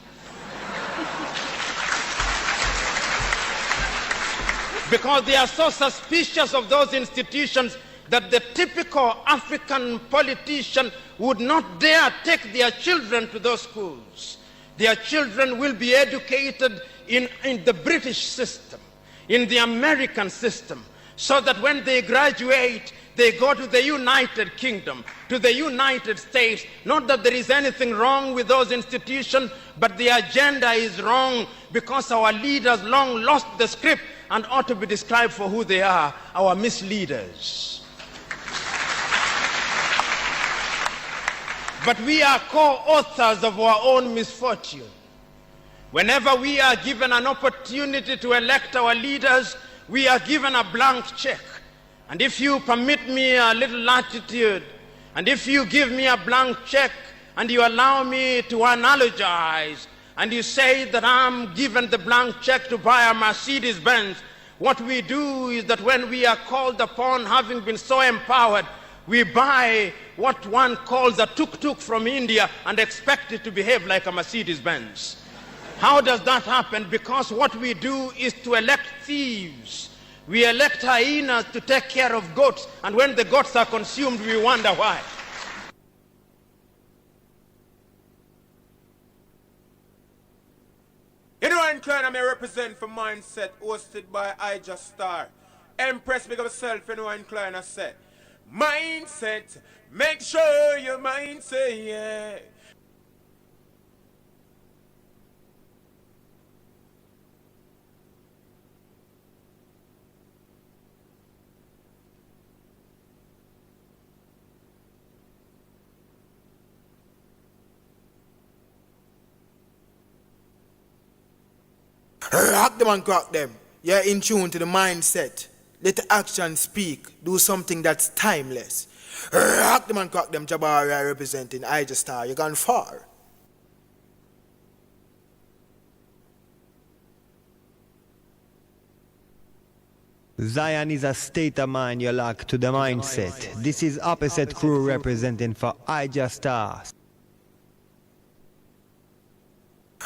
Because they are so suspicious of those institutions that the typical African politician would not dare take their children to those schools. Their children will be educated in the British system, in the American system, so that when they graduate, they go to the United Kingdom, to the United States. Not that there is anything wrong with those institutions, but the agenda is wrong because our leaders long lost the script and ought to be described for who they are, our misleaders. But we are co-authors of our own misfortune. Whenever we are given an opportunity to elect our leaders, we are given a blank check. And if you permit me a little latitude, and if you give me a blank check, and you allow me to analogize, and you say that I'm given the blank check to buy a Mercedes-Benz, what we do is that when we are called upon, having been so empowered, we buy what one calls a tuk-tuk from India and expect it to behave like a Mercedes-Benz. How does that happen? Because what we do is to elect thieves. We elect hyenas to take care of goats, and when the goats are consumed, we wonder why. You know, incline I may represent for Mindset, hosted by Ijahstars. Empress, make up yourself, you know, incline I say. Mindset, make sure your mind say yeah. Rock them and crack them. You're in tune to the mindset. Let the action speak. Do something that's timeless. Rock them and crack them. Jabari representing Ijahstars. You're gone far. Zion is a state of mind you lock to the mindset. This is opposite crew representing for Ijahstars.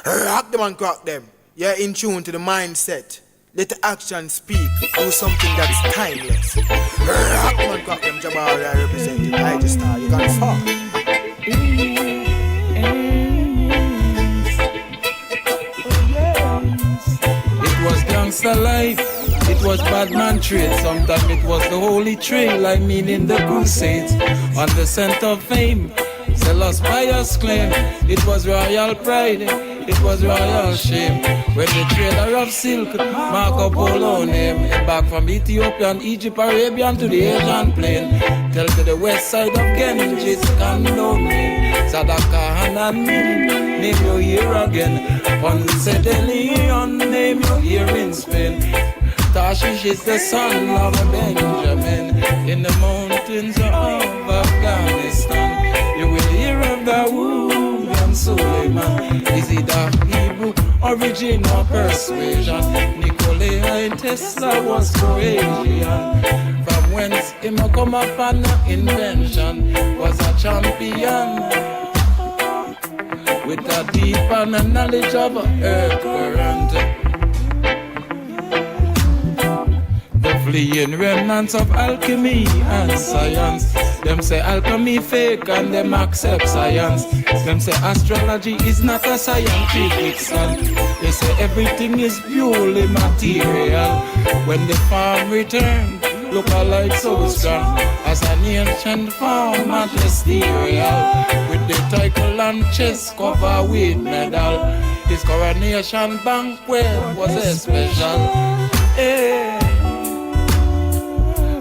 Rock them and crack them. You're in tune to the mindset. Let the action speak. Do something that's timeless. Rock them and crack them. Jabari representing Ijahstars. You're gone far. It was gangster life, it was bad man trade. Sometimes it was the holy trail, I mean in the crusades. On the scent of fame, zealous pious claim. It was royal pride, it was royal shame. When the trader of silk, Marco Polo name, back from Ethiopia and Egypt, Arabian to the Asian plain. Tell to the west side of Genghis, Condomine, Sadaka Hanan, name you here again. Ponce de Leon, name you here in Spain. Tarshish is the son of Benjamin. In the mountains of Afghanistan, you will hear of Dawood and Suleiman. Is it a Hebrew origin or persuasion? Nikola and Tesla was Croatian. From whence him come up an invention, was a champion with a deep and a knowledge of earth current. The fleeing remnants of alchemy and science. Them say alchemy fake and them accept science. Them say astrology is not a scientific science. They say everything is purely material. When the farm returned, look alike so strong as an ancient form magisterial, with the title and chest cover with medal. His coronation banquet was a special.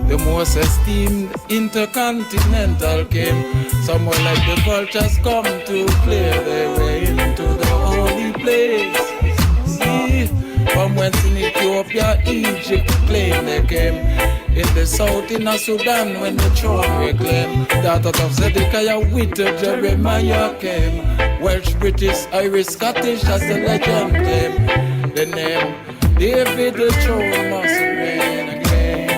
The most esteemed intercontinental came. Somewhere like the vultures come to clear their way into the holy place. See, from whence in Ethiopia, Egypt claimed they came. In the south, in Sudan, when the throne reclaimed. Daughter of Zedekiah with Jeremiah came. Welsh, British, Irish, Scottish, as the legend came. The name David, the throne must reign again.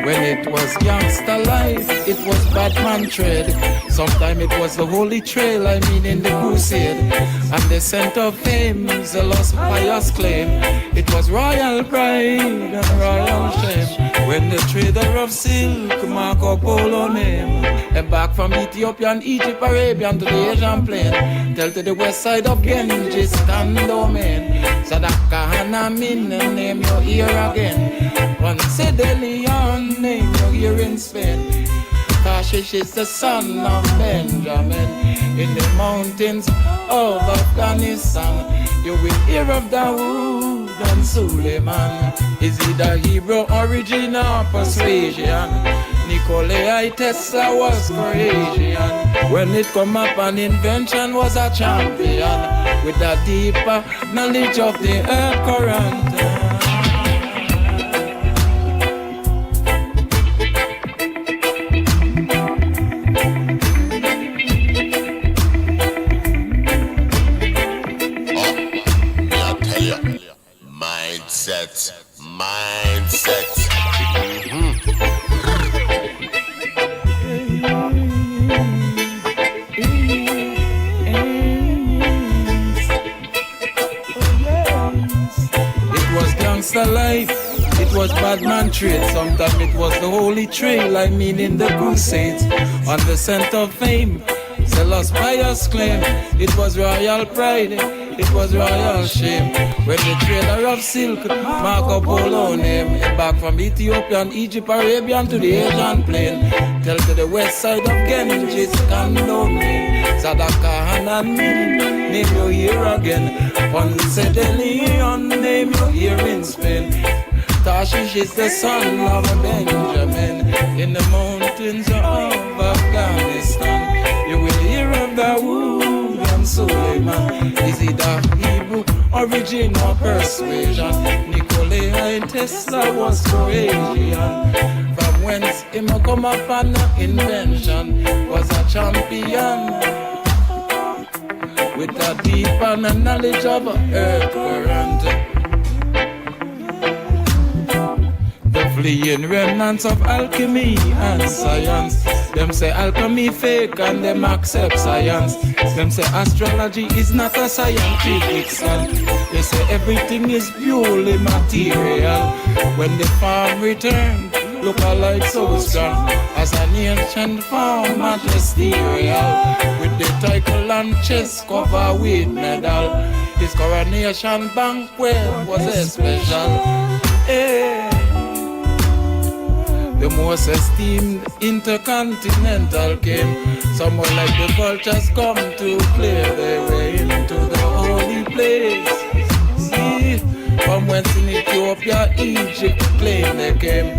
When it was youngster life, it was bad man trade. Sometime it was the holy trail, I mean in the crusade. And the scent of fame, zealous pious claim. It was royal pride and royal shame. When the trader of silk, Marco Polo name, and back from Ethiopia and Egypt, Arabian to the Asian plain. Tell to the west side of Genghis, stand domain. Sadaka Hanamin, name your ear again. Once a Leon, name your ear in Spain. Tashish is the son of Benjamin. In the mountains of Afghanistan, you will hear of Dawood and Suleiman. Is he the Hebrew origin or persuasion? Nikolai Tesla was Croatian. When it come up, an invention was a champion with a deeper knowledge of the earth current. Mindset. It was gangster life, it was bad man trade. Sometimes it was the holy trail, I mean in the crusades. On the scent of fame, zealous pious claim. It was royal pride, it was royal shame. When the trader of silk, Marco Polo name, and back from Ethiopia and Egypt, Arabian to the Asian plain. Tell to the west side of Genghis, Candomin, Sadaka Hananin, name your ear again. Once a Leon, name your ear in Spain. Tashish is the son of Benjamin. In the mountains of Afghanistan, you will hear of Dawood and Suleiman. Is he the Hebrew origin or persuasion? Nikolai Tesla was Croatian. From whence him come up an invention, was a champion with a deeper knowledge of earth current. The fleeing remnants of alchemy and science. Them say alchemy fake and them accept science. Them say astrology is not a scientific science. They say everything is purely material. When the farm returned, look alike so strong as an ancient form magisterial, with the title and chest cover with medal. His coronation banquet was a special. The most esteemed intercontinental came. Somewhere like the vultures come to clear their way into the holy place. See, from whence in Ethiopia, Egypt claimed they came.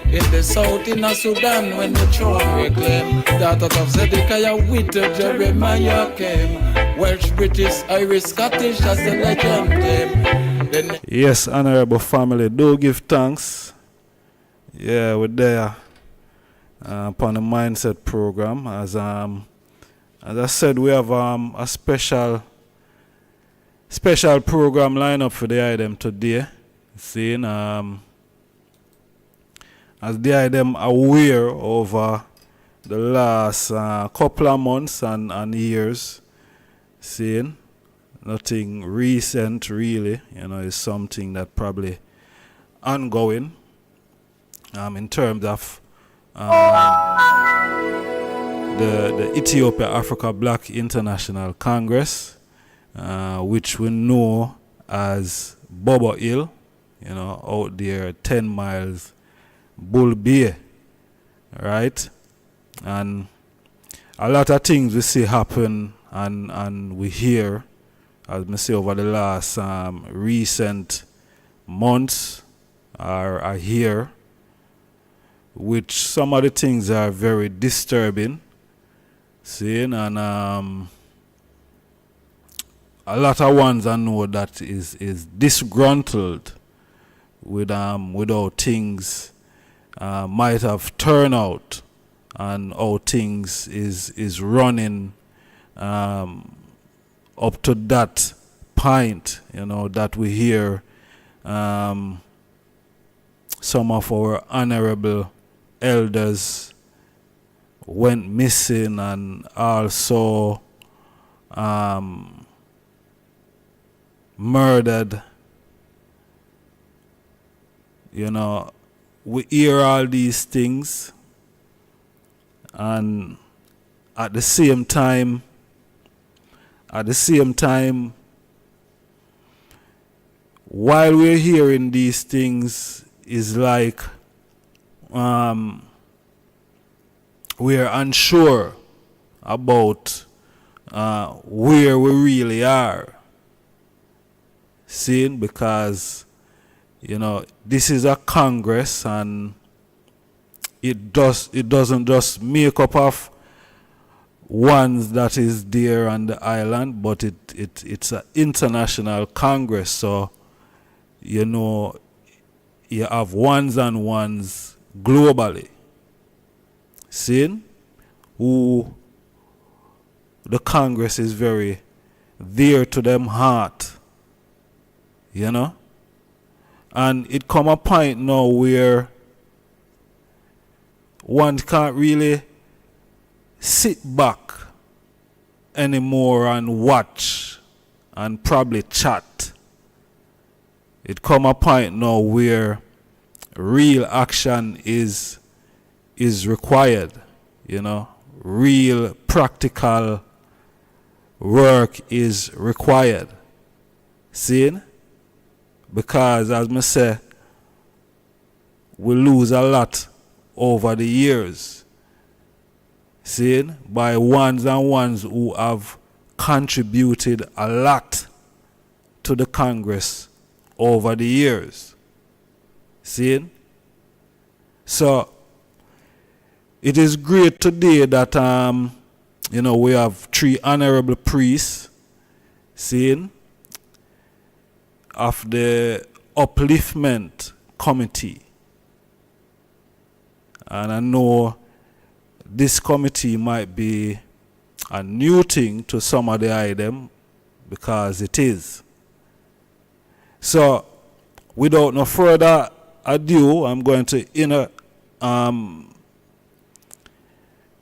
In the south, in Sudan, when the throne reclaimed. Daughter of Zedekiah with Jeremiah came. Welsh, British, Irish, Scottish, as the legend came. Yes, honorable family, do give thanks. Yeah, we're there upon the mindset program. As I said, we have a special program lineup for the item today. Seeing as the item aware over the last couple of months and years, seeing nothing recent really. You know, it's something that probably ongoing. In terms of the Ethiopia Africa Black International Congress, which we know as Bobo Hill, you know, out there 10 miles Bull Bay, right? And a lot of things we see happen and we hear, as I say, over the last recent months are here, which some of the things are very disturbing, seeing, and a lot of ones I know that is disgruntled with how things might have turned out and how things is running up to that point, that we hear some of our honorable elders went missing and also murdered. We hear all these things, and at the same time, while we're hearing these things, is like we're unsure about where we really are. Seeing, because this is a Congress, and it doesn't just make up of ones that is there on the island, but it's an international Congress. So you have ones and ones globally. Seeing who the Congress is very dear to them heart. And it come a point now where one can't really sit back anymore and watch and probably chat. It come a point now where real action is required, real practical work is required. Seeing? Because, as I say, we lose a lot over the years. Seeing? By ones and ones who have contributed a lot to the Congress over the years. Seeing? So, it is great today that, we have 3 honorable priests, seeing, of the Upliftment Committee. And I know this committee might be a new thing to some of the item, because it is. So, without no further ado, I'm going to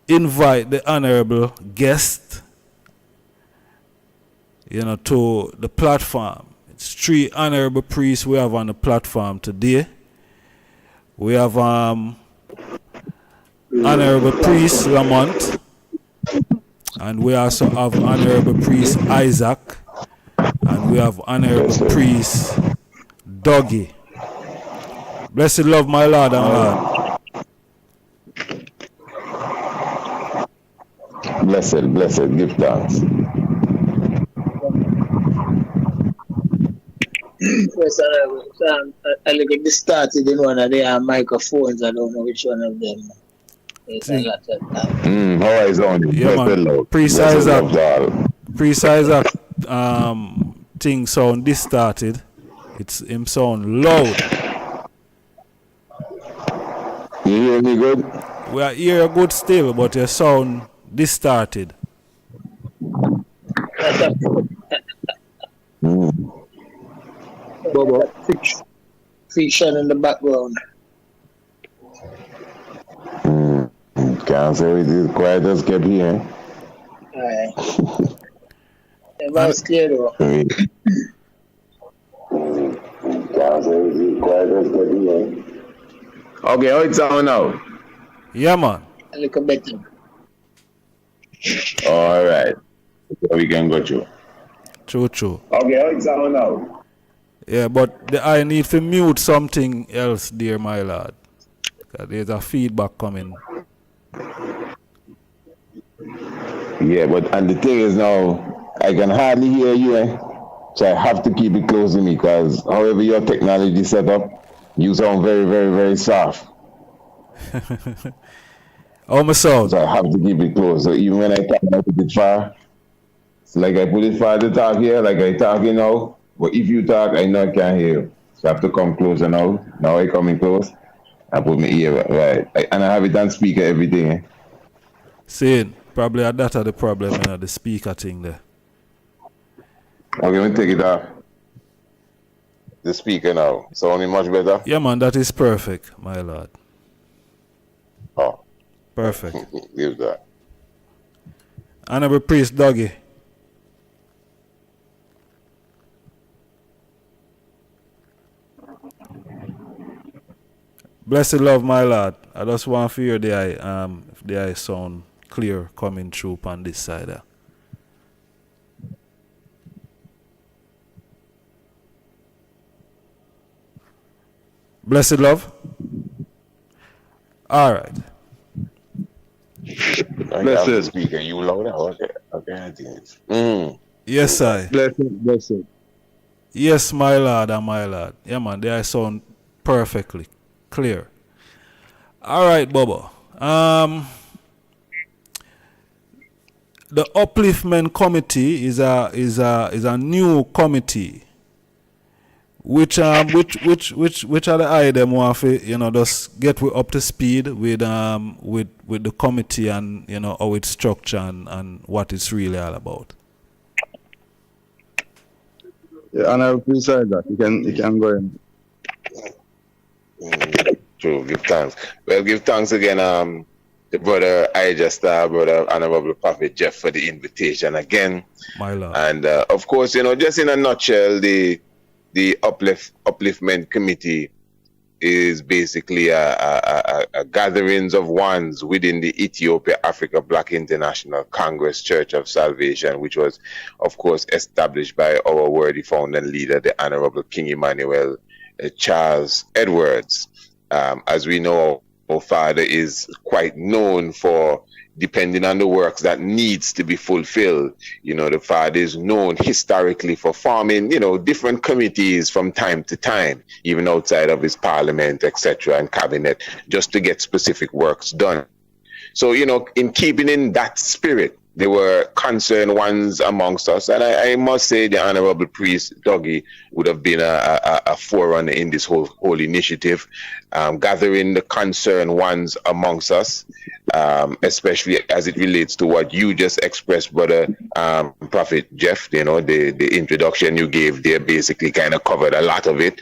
invite the honorable guest, to the platform. It's 3 honorable priests we have on the platform today. We have Honorable Priest Lamont, and we also have Honorable Priest Isaac, and we have Honorable Priest Dougie. Blessed love, my Lord and Lord. Blessed, give thanks. First, I look at this started in one of their microphones. I don't know which one of them. It's a lot of time. How is on? Yeah, man. Precise that thing sound distorted. It's him sound loud. You hear me good? We are hear good still, but your sound distorted. Bobo, fiction in the background. Can't say it is quiet as kept here. Alright. The voice clear though. Can't say it is quiet as kept here. Okay, how it sound now? Yeah, man. A little better. Alright. So we can go through. True. Okay, how it sound now? Yeah, but I need to mute something else, dear my lord. There's a feedback coming. Yeah, but and the thing is now, I can hardly hear you, so I have to keep it close to me because however your technology set up, you sound very, very, very soft. Oh, my sound. So I have to keep it close. So even when I talk, I put it far. It's like I put it far to talk here, like I talk now. But if you talk, I know I can't hear you. So I have to come closer now. Now I come in close. I put my ear right. And I have it on speaker, everything. See, probably that's the problem, the speaker thing there. Okay, let me take it off. The speaker now. Sounding much better? Yeah, man, that is perfect, my lord. Oh. Perfect. Give that. Honorable Priest Dougie. Blessed love, my lord. I just want to hear if the eye sound clear coming through on this side there. Blessed love. All right. Blessed speaker, you loud out. Okay, I think. Yes, I. Blessed. Yes, my lord and my lord. Yeah, man, the eye sound perfectly clear. All right, Bobo. The Upliftment Committee is a new committee. Which are the item want to just get we up to speed with the committee and how it's structured and what it's really all about. Yeah, and I appreciate that. You can go in. True, give thanks. Well, give thanks again, the brother Ijahstars, brother Honorable Prophet Jeff for the invitation again. My lord. And of course, just in a nutshell, the Upliftment Committee is basically a gatherings of ones within the Ethiopia Africa Black International Congress Church of Salvation, which was, of course, established by our worthy founder and leader, the Honorable King Emmanuel Charles Edwards. As we know, our father is quite known for, depending on the works that needs to be fulfilled. The father is known historically for forming, different committees from time to time, even outside of his parliament, etc., and cabinet, just to get specific works done. So, in keeping in that spirit, there were concerned ones amongst us. And I must say the Honorable Priest Dougie would have been a forerunner in this whole initiative, gathering the concerned ones amongst us, especially as it relates to what you just expressed, Brother Prophet Jeff. The introduction you gave there basically kind of covered a lot of it,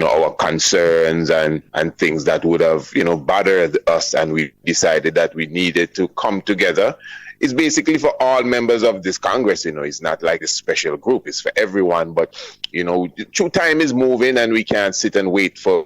our concerns and things that would have, bothered us. And we decided that we needed to come together. It's basically for all members of this Congress, it's not like a special group, it's for everyone. But, true time is moving and we can't sit and wait for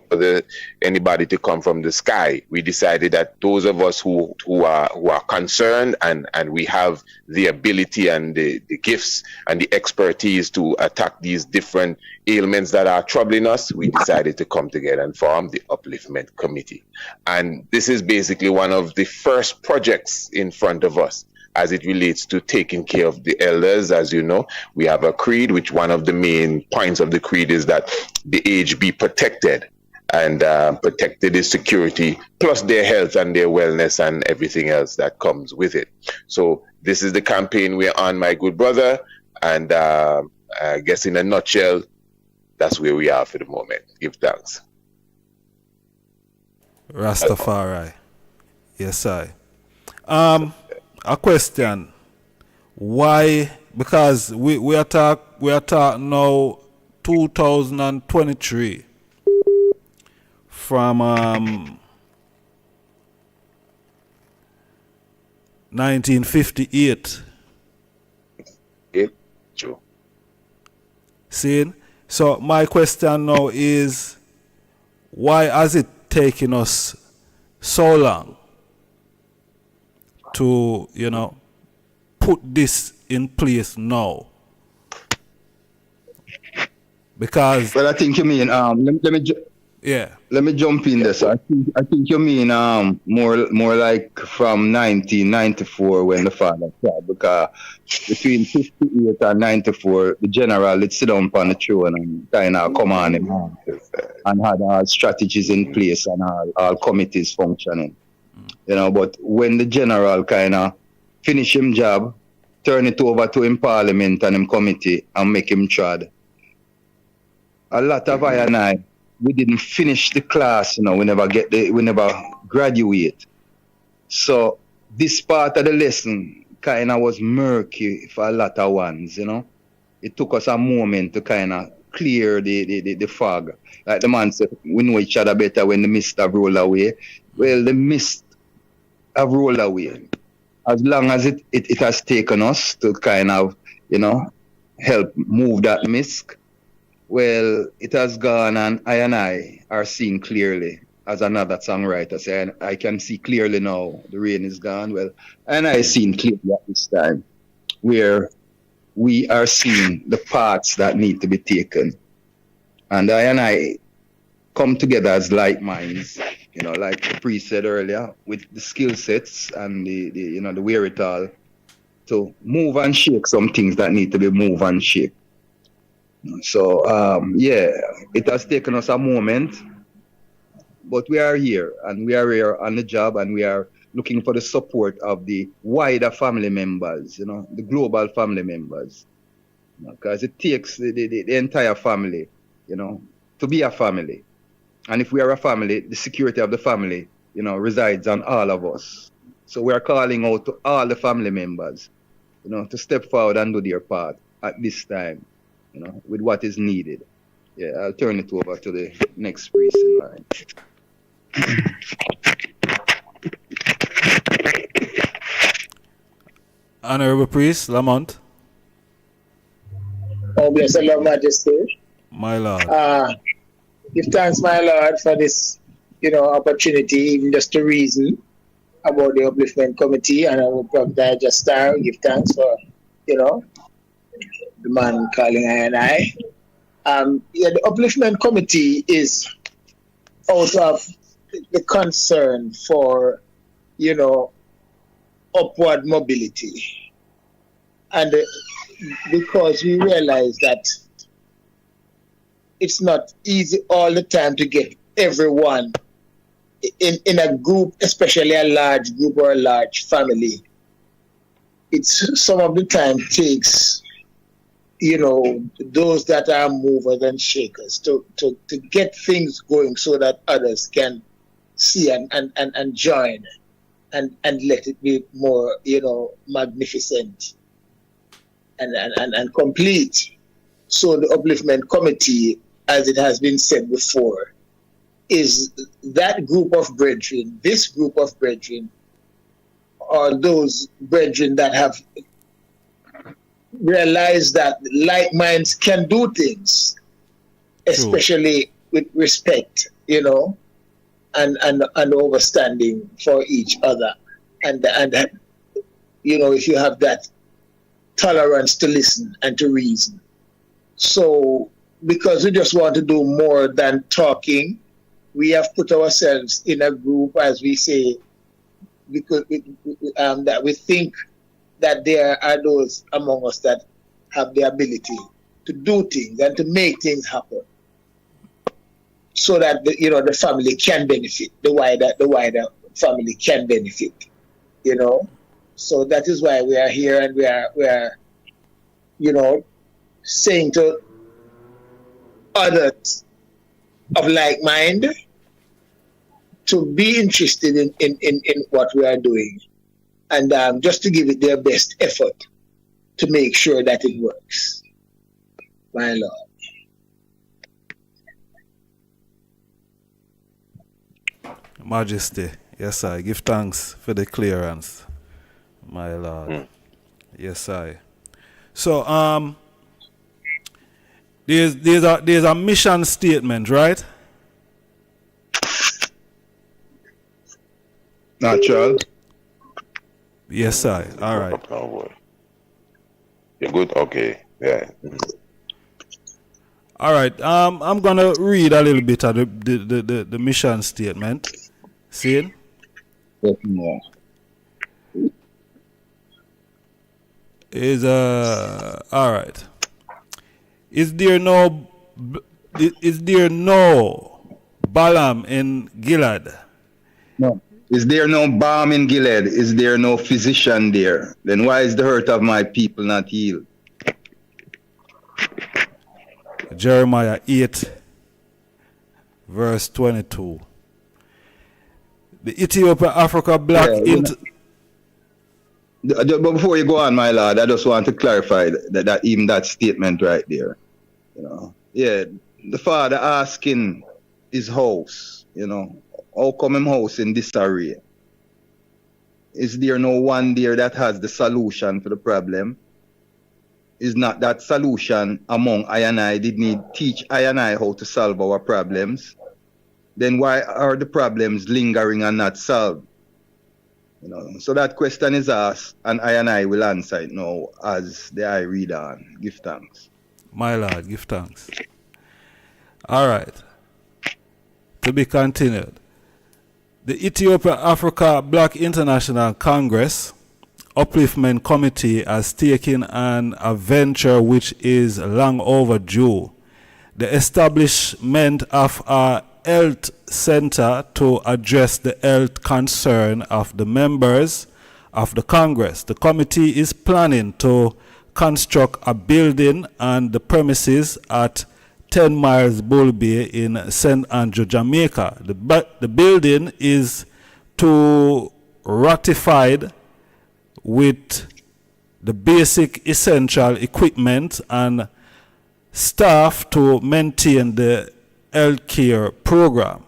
anybody to come from the sky. We decided that those of us who are concerned and we have the ability and the gifts and the expertise to attack these different ailments that are troubling us, we decided to come together and form the Upliftment Committee. And this is basically one of the first projects in front of us as it relates to taking care of the elders. As you know, we have a creed, which one of the main points of the creed is that the aged be protected, and protected is security, plus their health and their wellness and everything else that comes with it. So this is the campaign we're on, my good brother, and I guess in a nutshell, that's where we are for the moment. Give thanks. Rastafari. Yes, I. A question. Why? Because we are talking now 2023 from 1958. Yeah, true. See? So my question now is, why has it taken us so long to, put this in place now? Because... Well, I think you mean, let me Yeah. Let me jump in there. So I think you mean more like from 1994 when the father died, because between 58 and 94 the general did sit down on the throne and kind of command him and had all strategies in place and all committees functioning. You know, but when the general kind of finish him job, turn it over to him parliament and him committee and make him trod, a lot of I and I, we didn't finish the class, you know, we never graduate. So this part of the lesson kind of was murky for a lot of ones, you know. It took us a moment to kind of clear the fog. Like the man said, we know each other better when the mist have rolled away. Well, the mist have rolled away. As long as it has taken us to kind of, you know, help move that mist, well, it has gone, and I are seeing clearly, as another songwriter said, I can see clearly now the rain is gone. Well, and I seen clearly at this time where we are seeing the paths that need to be taken. And I come together as like minds, you know, like the priest said earlier, with the skill sets and the you know, the wherewithal to move and shake some things that need to be moved and shake. So, yeah, it has taken us a moment, but we are here, and we are here on the job, and we are looking for the support of the wider family members, you know, the global family members, because it takes the entire family, you know, to be a family. And if we are a family, the security of the family, you know, resides on all of us. So we are calling out to all the family members, you know, to step forward and do their part at this time, you know, with what is needed. Yeah, I'll turn it over to the next priest in line. Honorable Priest Lamont. Oh, bless the Lord, Majesty. My Lord. Give thanks, my Lord, for this, you know, opportunity, even just to reason about the Upliftment Committee, and I will probably just give thanks for, you know, the man calling I. Yeah, the Upliftment Committee is out of the concern for, you know, upward mobility. And because we realize that it's not easy all the time to get everyone in a group, especially a large group or a large family. It's some of the time takes, you know, those that are movers and shakers to get things going so that others can see and join and let it be more, you know, magnificent and complete. So the Upliftment Committee, as it has been said before, is that group of brethren, this group of brethren, or those brethren that have realized that like minds can do things, especially with respect, you know, and understanding for each other. And you know, if you have that tolerance to listen and to reason. So, because we just want to do more than talking, we have put ourselves in a group, as we say, because that we think that there are those among us that have the ability to do things and to make things happen, so that the family can benefit, the wider family can benefit, you know. So that is why we are here, and we are you know, saying to others of like mind to be interested in what we are doing, and just to give it their best effort to make sure that it works. My Lord. Majesty, yes I give thanks for the clearance, my Lord. Yes I. So there's a mission statement, right? Natural. Yes sir. All right. You're good. Okay. Yeah. All right. I'm gonna read a little bit of the mission statement. See it? Is all right. Is there no Balaam in Gilead? No. Is there no balm in Gilead? Is there no physician there? Then why is the hurt of my people not healed? Jeremiah 8, verse 22. The Ethiopia Africa Black But before you go on, my lord, I just want to clarify that even that statement right there. You know, yeah, the father asking his house, you know, how come him house in disarray? Is there no one there that has the solution for the problem? Is not that solution among I and I? Did need teach I and I how to solve our problems? Then why are the problems lingering and not solved? You know, so that question is asked, and I will answer it now as the I read on. Give thanks. My Lord, give thanks. All right. To be continued. The Ethiopia Africa Black International Congress Upliftment Committee has taken on a venture which is long overdue. The establishment of a health center to address the health concern of the members of the Congress. The committee is planning to construct a building on the premises at 10 miles Bull Bay in St. Andrew, Jamaica. The building is to ratified with the basic essential equipment and staff to maintain the healthcare program.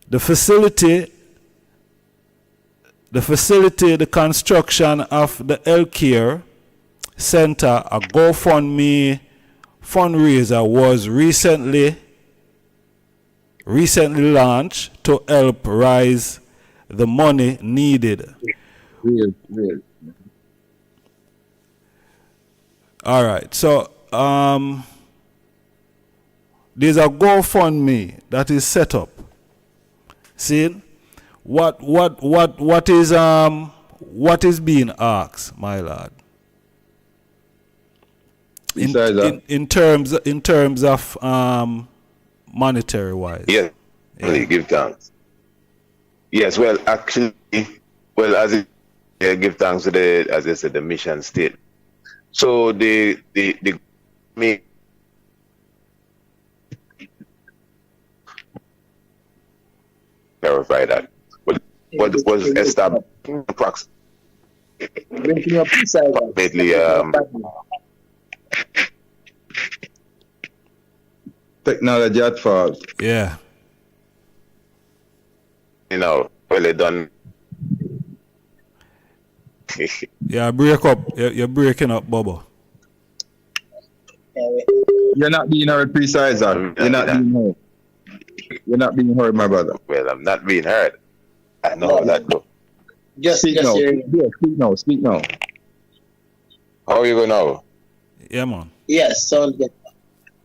The construction of the healthcare center, a GoFundMe fundraiser was recently launched to help raise the money needed. Real. All right, so there's a GoFundMe that is set up. See, what is being asked, my lord? In terms of monetary wise. Yes, yeah. Give thanks. Yes, well, actually, give thanks to as I said, the mission state. So the clarify that. What was established approximately technology at fault. Yeah. You know, well done. Yeah, break up. You're breaking up, Bobo. You're not being heard, precise. You're not being heard. You're not being heard, my brother. Well, I'm not being heard. I know how that goes. Speak now. How are you going now? Yeah, man. Yes, sound good.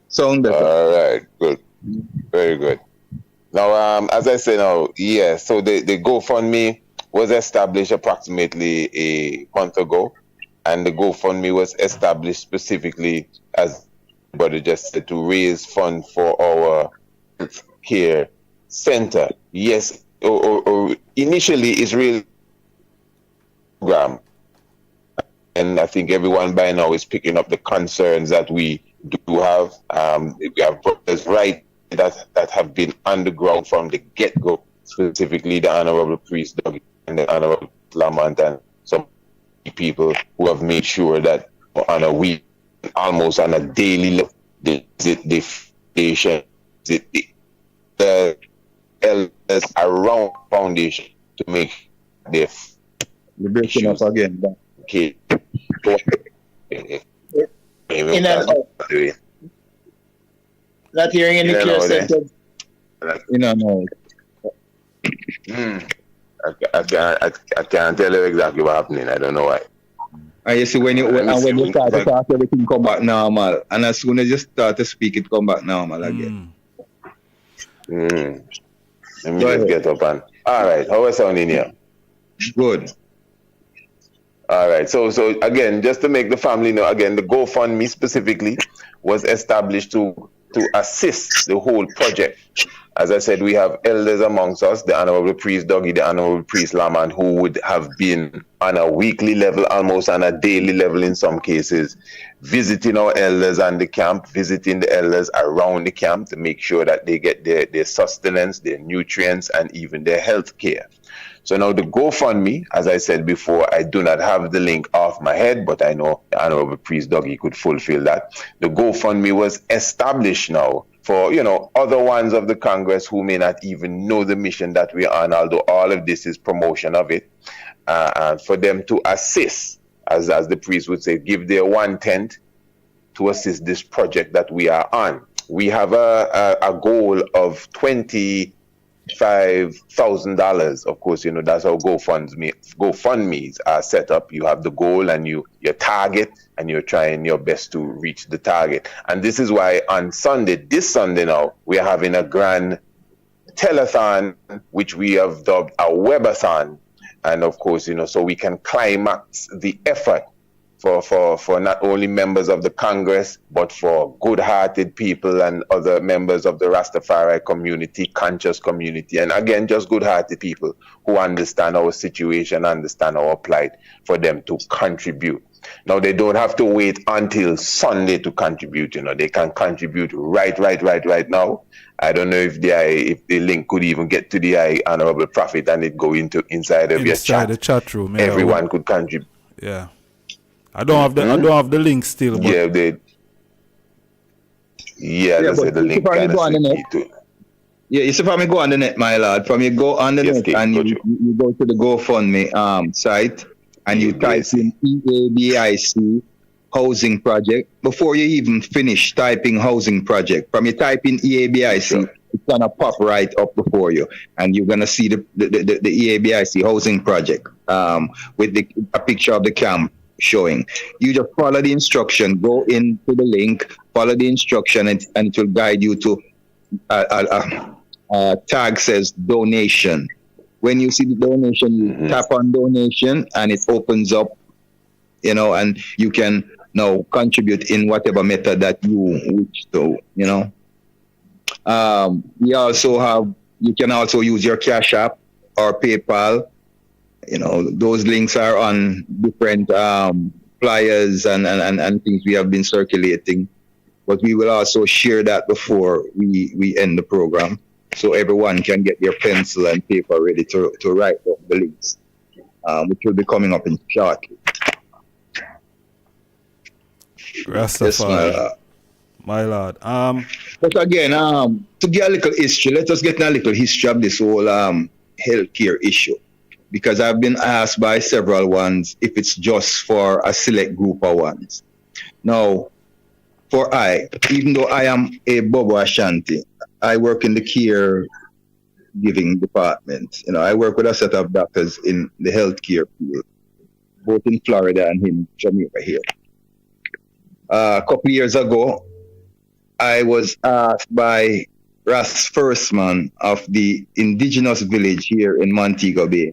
Sound better. All right, good. Very good. Now, as I say now, yes, so the GoFundMe was established approximately a month ago, and the GoFundMe was established specifically, as everybody just said, to raise funds for our care center. Yes, or initially it's really program, and I think everyone by now is picking up the concerns that we do have. We have brothers right that have been underground from the get-go, specifically the Honorable Priest Doug and the Honorable Lamont and some people who have made sure that on a week, almost on a daily level, the foundation, the elders around foundation to make their you're breaking up again. Okay. In and out. Not hearing any clear sentence. In and out. I can't tell you exactly what's happening. I don't know why. And you see when you start to talk, everything come back normal. And as soon as you start to speak, it come back normal again. Let me just get up and. All right, how are sounding here? Good. All right, so again, just to make the family know, again, the GoFundMe specifically was established to assist the whole project. As I said, we have elders amongst us, the Honorable Priest Dougie, the Honorable Priest Laman, who would have been on a weekly level, almost on a daily level in some cases, visiting our elders on the camp, visiting the elders around the camp to make sure that they get their sustenance, their nutrients, and even their health care. So now the GoFundMe, as I said before, I do not have the link off my head, but I know the Honorable Priest Dougie could fulfill that. The GoFundMe was established now for, other ones of the Congress who may not even know the mission that we're on, although all of this is promotion of it, and for them to assist, as the priest would say, give their 1/10 to assist this project that we are on. We have a goal of $25,000. Of course, that's how GoFundMes are set up. You have the goal and your target, and you're trying your best to reach the target. And this is why on this Sunday now, we're having a grand telethon, which we have dubbed a webathon. And of course, so we can climax the effort for not only members of the Congress, but for good-hearted people and other members of the Rastafari community, conscious community, and again, just good-hearted people who understand our situation, understand our plight, for them to contribute. Now, they don't have to wait until Sunday to contribute, they can contribute right now. I don't know if the link could even get to the Honorable Prophet and it go inside of your chat. The chat room. Yeah, everyone could contribute. Yeah. I don't have the link still. But... Yeah, I said the link kind of to it. Yeah, you see, from you go on the net, my lord. From you go on the net and you go to the GoFundMe site and you type in E.A.B.I.C housing project. Before you even finish typing housing project, from you type in E.A.B.I.C, it's gonna pop right up before you, and you're gonna see the E.A.B.I.C housing project with a picture of the camp showing. You just follow the instruction, go into the link, follow the instruction, and it will guide you to a tag says donation. When you see the donation, you tap on donation and it opens up, and you can now contribute in whatever method that you wish to, you can also use your Cash App or PayPal. Those links are on different flyers and things we have been circulating, but we will also share that before we end the program, so everyone can get their pencil and paper ready to write down the links, which will be coming up in shortly. Rastafari, yes, my lord. But again, to get a little history, let us get a little history of this whole healthcare issue, because I've been asked by several ones if it's just for a select group of ones. Now, even though I am a Bobo Ashanti, I work in the care giving department. I work with a set of doctors in the healthcare field, both in Florida and in Jamaica here. A couple of years ago, I was asked by Ras Firstman of the indigenous village here in Montego Bay.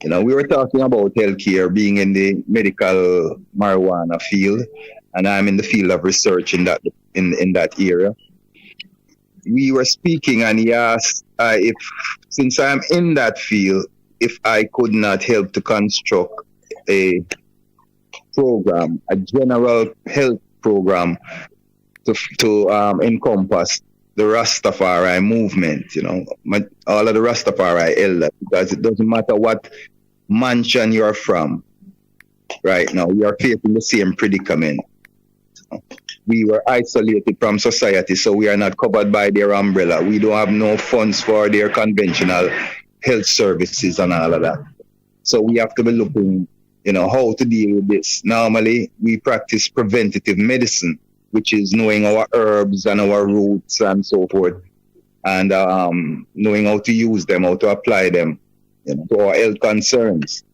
We were talking about healthcare, being in the medical marijuana field, and I'm in the field of research in that area. We were speaking, and he asked if, since I'm in that field, if I could not help to construct a program, a general health program to encompass the Rastafari movement, all of the Rastafari elders, because it doesn't matter what mansion you're from right now, we are facing the same predicament. We were isolated from society, so we are not covered by their umbrella. We don't have no funds for their conventional health services and all of that. So we have to be looking, how to deal with this. Normally, we practice preventative medicine, which is knowing our herbs and our roots and so forth, and knowing how to use them, how to apply them to our health concerns.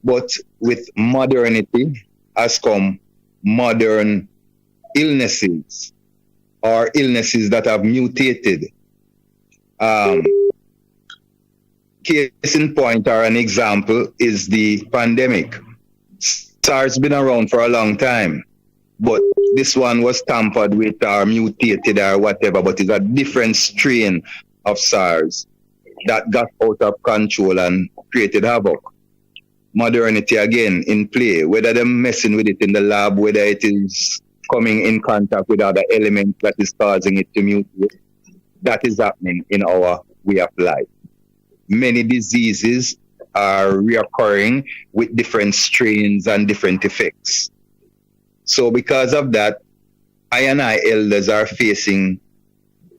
But with modernity has come modern illnesses or illnesses that have mutated. Case in point or an example is the pandemic. SARS been around for a long time, but this one was tampered with or mutated or whatever, but it's a different strain of SARS that got out of control and created havoc. Modernity again in play, whether they're messing with it in the lab, whether it is coming in contact with other elements that is causing it to mutate, that is happening in our way of life. Many diseases are reoccurring with different strains and different effects. So because of that, I and I elders are facing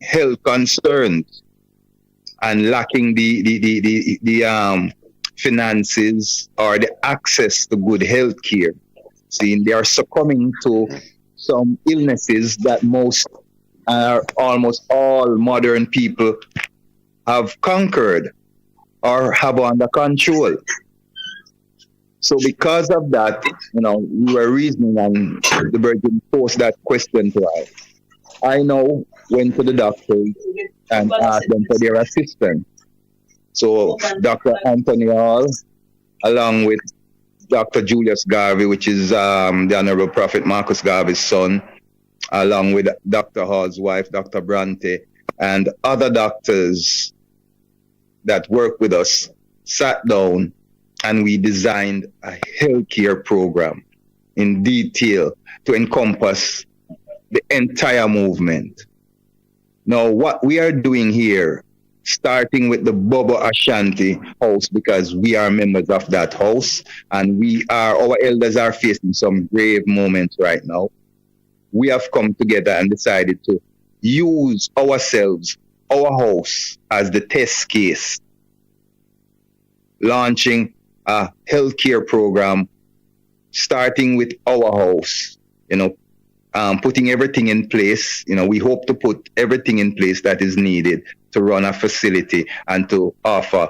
health concerns and lacking the finances or the access to good health care. See, they are succumbing to some illnesses that almost all modern people have conquered or have under control. So because of that, we were reasoning and the Virgin posed that question to us. I now went to the doctors and asked them for their assistance. So Dr. Anthony Hall, along with Dr. Julius Garvey, which is the Honorable Prophet Marcus Garvey's son, along with Dr. Hall's wife, Dr. Bronte, and other doctors that work with us, sat down and we designed a healthcare program in detail to encompass the entire movement. Now, what we are doing here, starting with the Bobo Ashanti house, because we are members of that house, and our elders are facing some grave moments right now. We have come together and decided to use ourselves, our house, as the test case, launching a healthcare program, starting with our house, putting everything in place. We hope to put everything in place that is needed to run a facility and to offer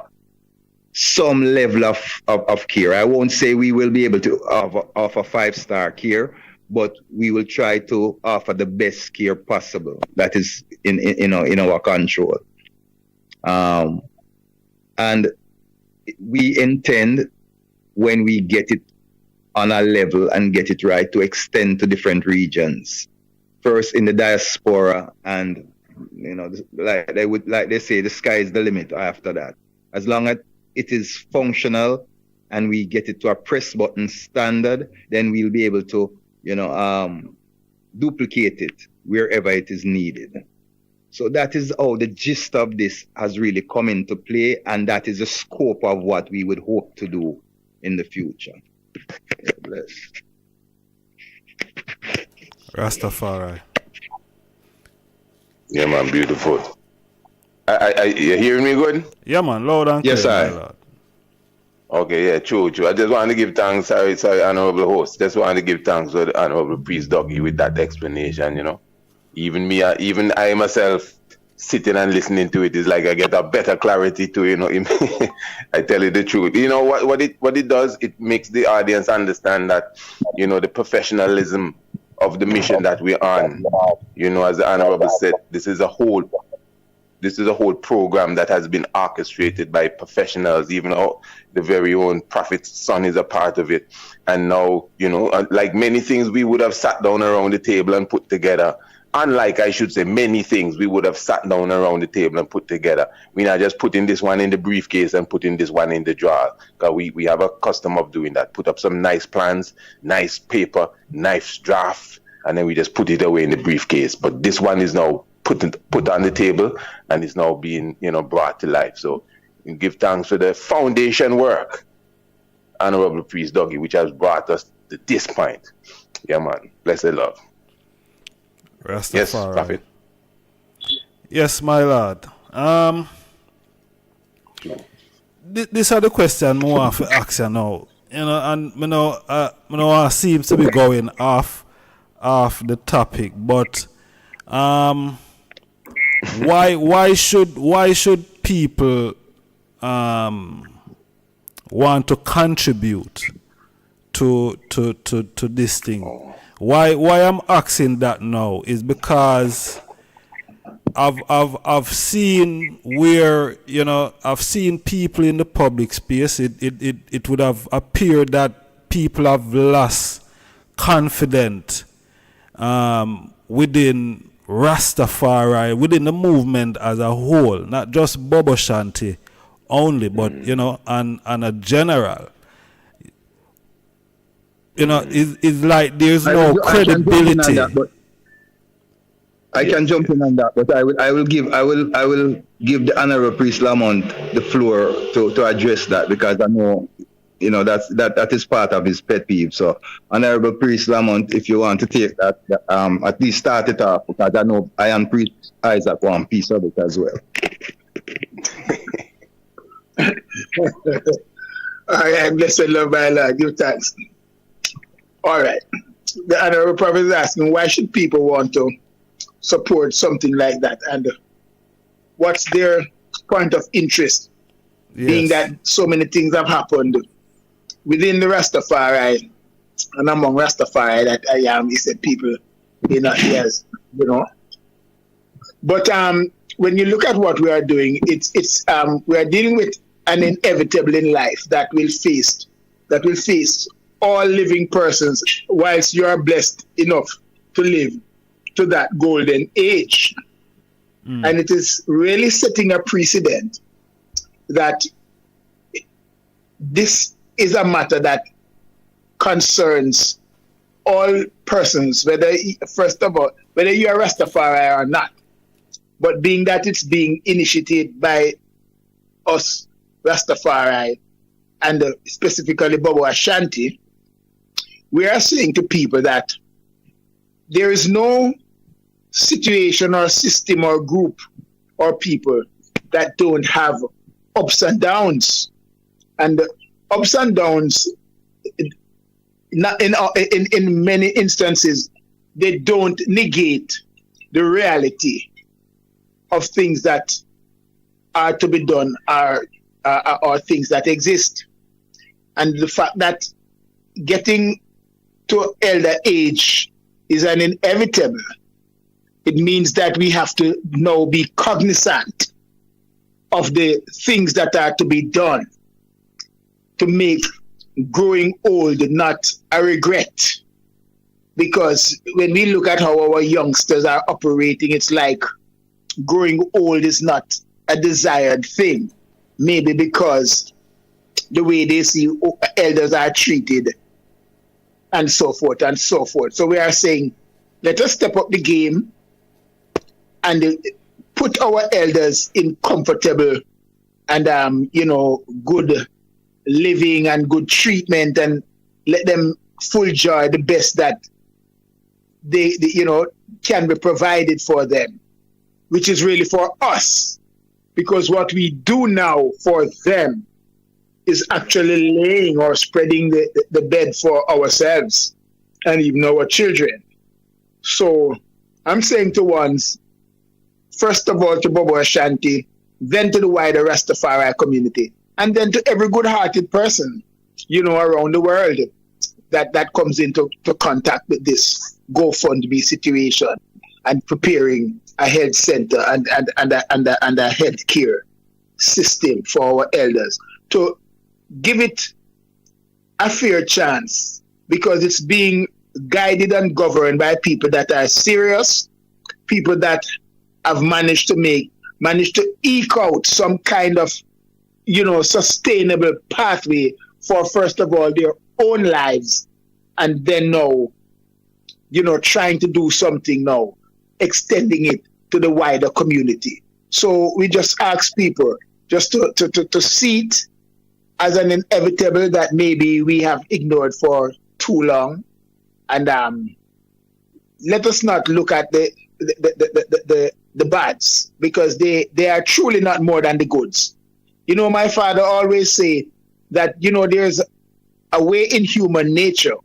some level of care. I won't say we will be able to offer 5-star care, but we will try to offer the best care possible that is in our control. And we intend, when we get it on a level and get it right, to extend to different regions. First in the diaspora, and like they say, the sky is the limit after that. As long as it is functional and we get it to a press button standard, then we'll be able to duplicate it wherever it is needed. So that is how the gist of this has really come into play, and that is the scope of what we would hope to do in the future. God bless. Rastafari. Yeah, man, beautiful. You hearing me good? Yeah, man, loud and clear. Yes, sir. Okay, yeah, true. I just want to give thanks, sorry, honorable host. Just want to give thanks to the honorable priest Dougie with that explanation, Even I myself sitting and listening to it is like I get a better clarity to, I tell you the truth. What it does, it makes the audience understand that, the professionalism of the mission that we're on. As the honorable said, this is a whole program that has been orchestrated by professionals. Even the very own prophet's son is a part of it. And now, like many things we would have sat down around the table and put together. Unlike, I should say, many things we would have sat down around the table and put together. We're not just putting this one in the briefcase and putting this one in the drawer. Because we have a custom of doing that. Put up some nice plans, nice paper, nice draft, and then we just put it away in the briefcase. But this one is now put on the table and is now being, brought to life. So we give thanks for the foundation work, Honorable Priest Dougie, which has brought us to this point. Yeah, man. Blessed love. Rastafari. Yes, Prophet. Yes, my lord. This are the question I want to ask you now. And I seems to be going off the topic, but why should people want to contribute to this thing. Why I'm asking that now is because I've seen where, you know, I've seen people in the public space. It would have appeared that people have lost confidence within Rastafari, within the movement as a whole, not just Bobo Shanti only, but you know, and a general. You know, it's like there's no credibility. I can jump in on that, but I will give the Honorable Priest Lamont the floor to address that, because I know, you know, that is part of his pet peeve. So, Honorable Priest Lamont, if you want to take that, at least start it off, because I know Iron Priest Isaac want a piece of it as well. All right, blessed love by Lord, give thanks. All right, the Honorable Prophet is asking, why should people want to support something like that, and what's their point of interest? Yes. Being that so many things have happened within the Rastafari and among Rastafari that he said people, you know, yes, you know. But when you look at what we are doing, it's we are dealing with an inevitable in life that will face all living persons, whilst you are blessed enough to live to that golden age. And it is really setting a precedent that this is a matter that concerns all persons, whether first of all, whether you are Rastafari or not. But being that it's being initiated by us Rastafari and specifically Bobo Ashanti, we are saying to people that there is no situation or system or group or people that don't have ups and downs. And ups and downs, in many instances, they don't negate the reality of things that are to be done or things that exist. And the fact that getting to elder age is an inevitable, it means that we have to now be cognizant of the things that are to be done to make growing old not a regret. Because when we look at how our youngsters are operating, it's like growing old is not a desired thing. Maybe because the way they see elders are treated and so forth and so forth. So we are saying, let us step up the game and put our elders in comfortable and good living and good treatment, and let them fuljoy the best that they can be provided for them, which is really for us, because what we do now for them is actually laying or spreading the bed for ourselves and even our children. So I'm saying to ones, first of all to Bobo Ashanti, then to the wider Rastafari community, and then to every good-hearted person, around the world that comes into contact with this GoFundMe situation and preparing a health center and a health care system for our elders, to give it a fair chance, because it's being guided and governed by people that are serious, people that have managed to eke out some kind of sustainable pathway for, first of all, their own lives, and then now trying to do something now, extending it to the wider community. So we just ask people just to see it as an inevitable that maybe we have ignored for too long, and let us not look at the bads, because they are truly not more than the goods. My father always say that there's a way in human nature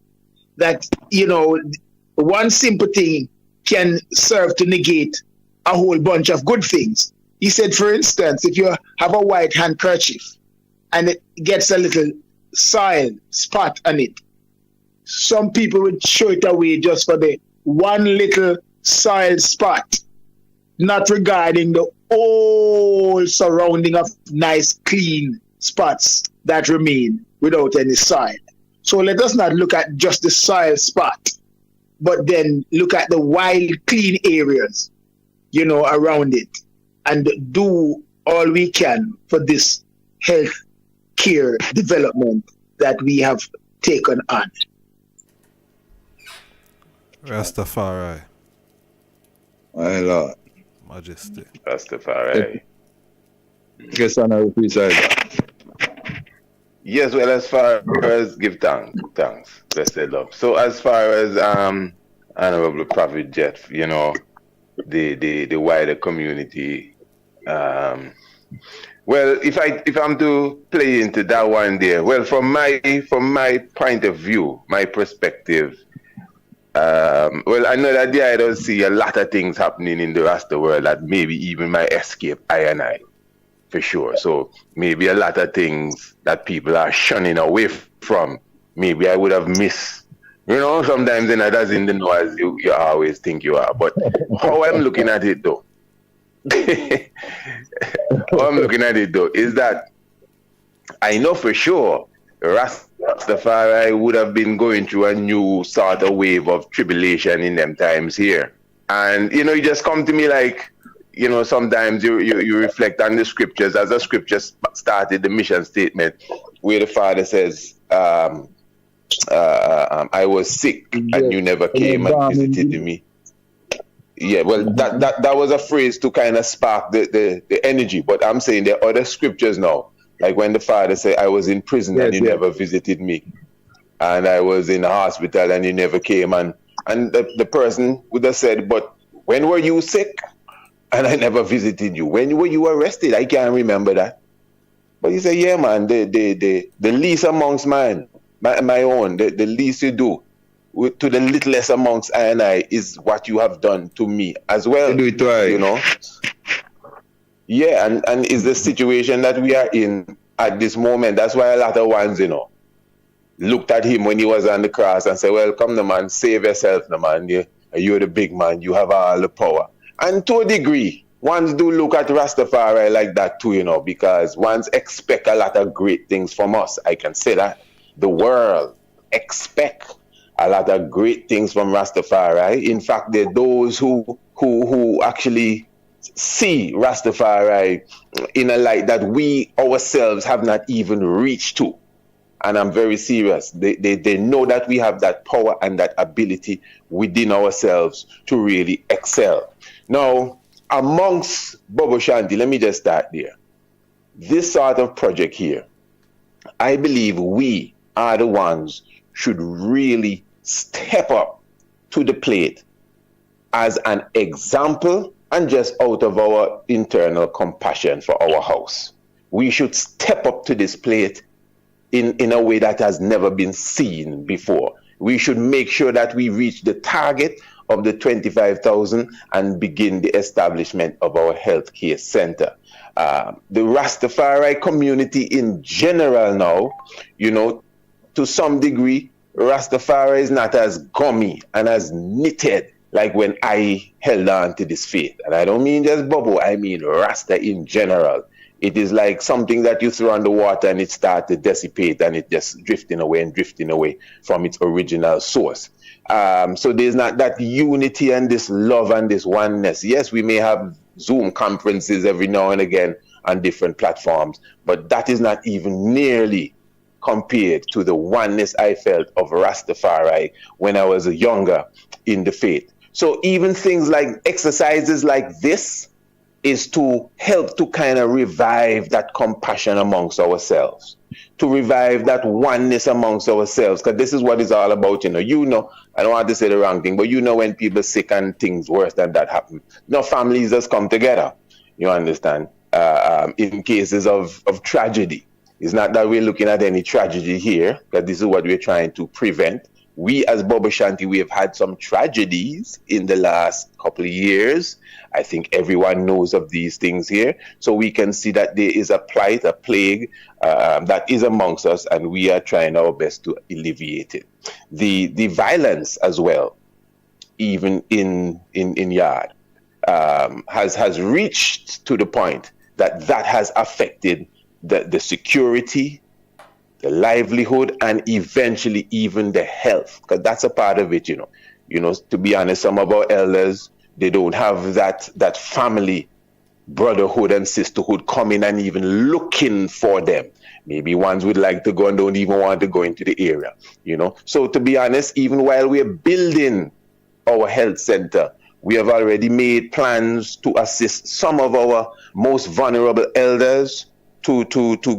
that one simple thing can serve to negate a whole bunch of good things. He said, for instance, if you have a white handkerchief and it gets a little soil spot on it. Some people would throw it away just for the one little soil spot, not regarding the whole surrounding of nice, clean spots that remain without any soil. So let us not look at just the soil spot, but then look at the wild, clean areas, around it, and do all we can for this health care development that we have taken on. Rastafari. My Lord. Majesty. Rastafari. Guess I know Yes, well, as far as give thanks, blessed love. So as far as Honorable Prophet Jeff, the wider community, well, if I'm to play into that one there, well, from my point of view, my perspective, well, I know that I don't see a lot of things happening in the rest of the world that maybe even might escape I, for sure. So maybe a lot of things that people are shunning away from, maybe I would have missed. Sometimes that doesn't know as you always think you are. But how I'm looking at it though, is that I know for sure Rastafari would have been going through a new sort of wave of tribulation in them times here. And, you just come to me like, sometimes you reflect on the scriptures, as the scriptures started the mission statement, where the Father says, I was sick and you never came and visited me. Yeah, well, that was a phrase to kind of spark the energy. But I'm saying there are other scriptures now, like when the Father said, I was in prison and you never visited me, and I was in the hospital and you never came, and the person would have said, but when were you sick? And I never visited you. When were you arrested? I can't remember that. But he said, yeah, man, the least amongst my own, the least you do to the littlest amongst I and I is what you have done to me as well. You do it twice. Yeah, and it's the situation that we are in at this moment. That's why a lot of ones, looked at him when he was on the cross and said, well, come, the man, save yourself, the man. You're the big man. You have all the power. And to a degree, ones do look at Rastafari like that too, because ones expect a lot of great things from us. I can say that. The world expect a lot of great things from Rastafari. In fact, there are those who actually see Rastafari in a light that we ourselves have not even reached to. And I'm very serious. They know that we have that power and that ability within ourselves to really excel. Now, amongst Bobo Shanti, let me just start there. This sort of project here, I believe we are the ones should really step up to the plate as an example and just out of our internal compassion for our house. We should step up to this plate in a way that has never been seen before. We should make sure that we reach the target of the 25,000 and begin the establishment of our healthcare center. The Rastafari community in general now, to some degree, Rastafari is not as gummy and as knitted like when I held on to this faith. And I don't mean just Bobo, I mean Rasta in general. It is like something that you throw on the water and it starts to dissipate and it just drifting away from its original source. So there's not that unity and this love and this oneness. Yes, we may have Zoom conferences every now and again on different platforms, but that is not even nearly compared to the oneness I felt of Rastafari when I was younger in the faith. So even things like exercises like this is to help to kind of revive that compassion amongst ourselves, to revive that oneness amongst ourselves, because this is what it's all about. I don't want to say the wrong thing, but when people sick and things worse than that happen, families just come together, you understand, in cases of tragedy. It's not that we're looking at any tragedy here, because this is what we're trying to prevent. We as Bobo Shanti, we have had some tragedies in the last couple of years. I think everyone knows of these things here. So we can see that there is a plight, a plague that is amongst us, and we are trying our best to alleviate it. The violence as well, even in Yard, has reached to the point that has affected the security, the livelihood, and eventually even the health, because that's a part of it. To be honest, some of our elders, they don't have that family brotherhood and sisterhood coming and even looking for them. Maybe ones would like to go and don't even want to go into the area. So to be honest, even while we're building our health center, we have already made plans to assist some of our most vulnerable elders to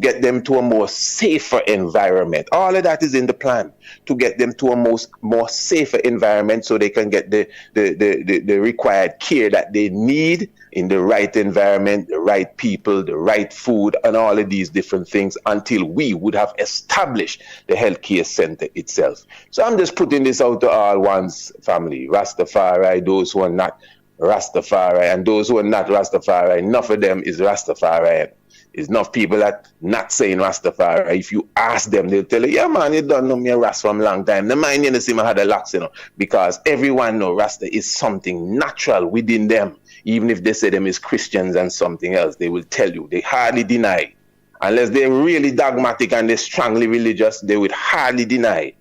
get them to a more safer environment. All of that is in the plan, to get them to a more safer environment so they can get the required care that they need in the right environment, the right people, the right food, and all of these different things until we would have established the healthcare center itself. So I'm just putting this out to all one's family, Rastafari, those who are not Rastafari, and those who are not Rastafari, enough of them is Rastafari. There's enough people that not saying Rastafari. If you ask them, they'll tell you, yeah, man, you don't know me a Rast from a long time. The mind, you see, I had a locks, because everyone know Rasta is something natural within them. Even if they say them is Christians and something else, they will tell you. They hardly deny. Unless they're really dogmatic and they're strongly religious, they would hardly deny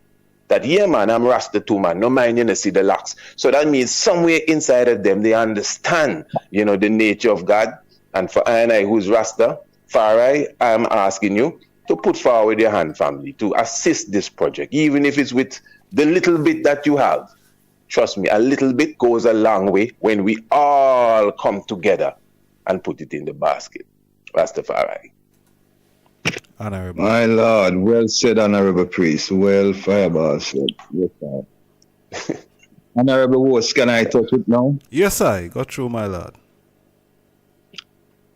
that, yeah, man, I'm Rasta too, man. No mind, you see the locks. So that means somewhere inside of them, they understand, the nature of God. And for I who's Rasta, Farai, I'm asking you to put forward your hand, family, to assist this project, even if it's with the little bit that you have. Trust me, a little bit goes a long way when we all come together and put it in the basket. Rastafari. Honorable. My Lord, well said, Honorable Priest. Well, Fireball said. Yes, sir. Honorable Host, can I touch it now? Yes, I got through, my Lord.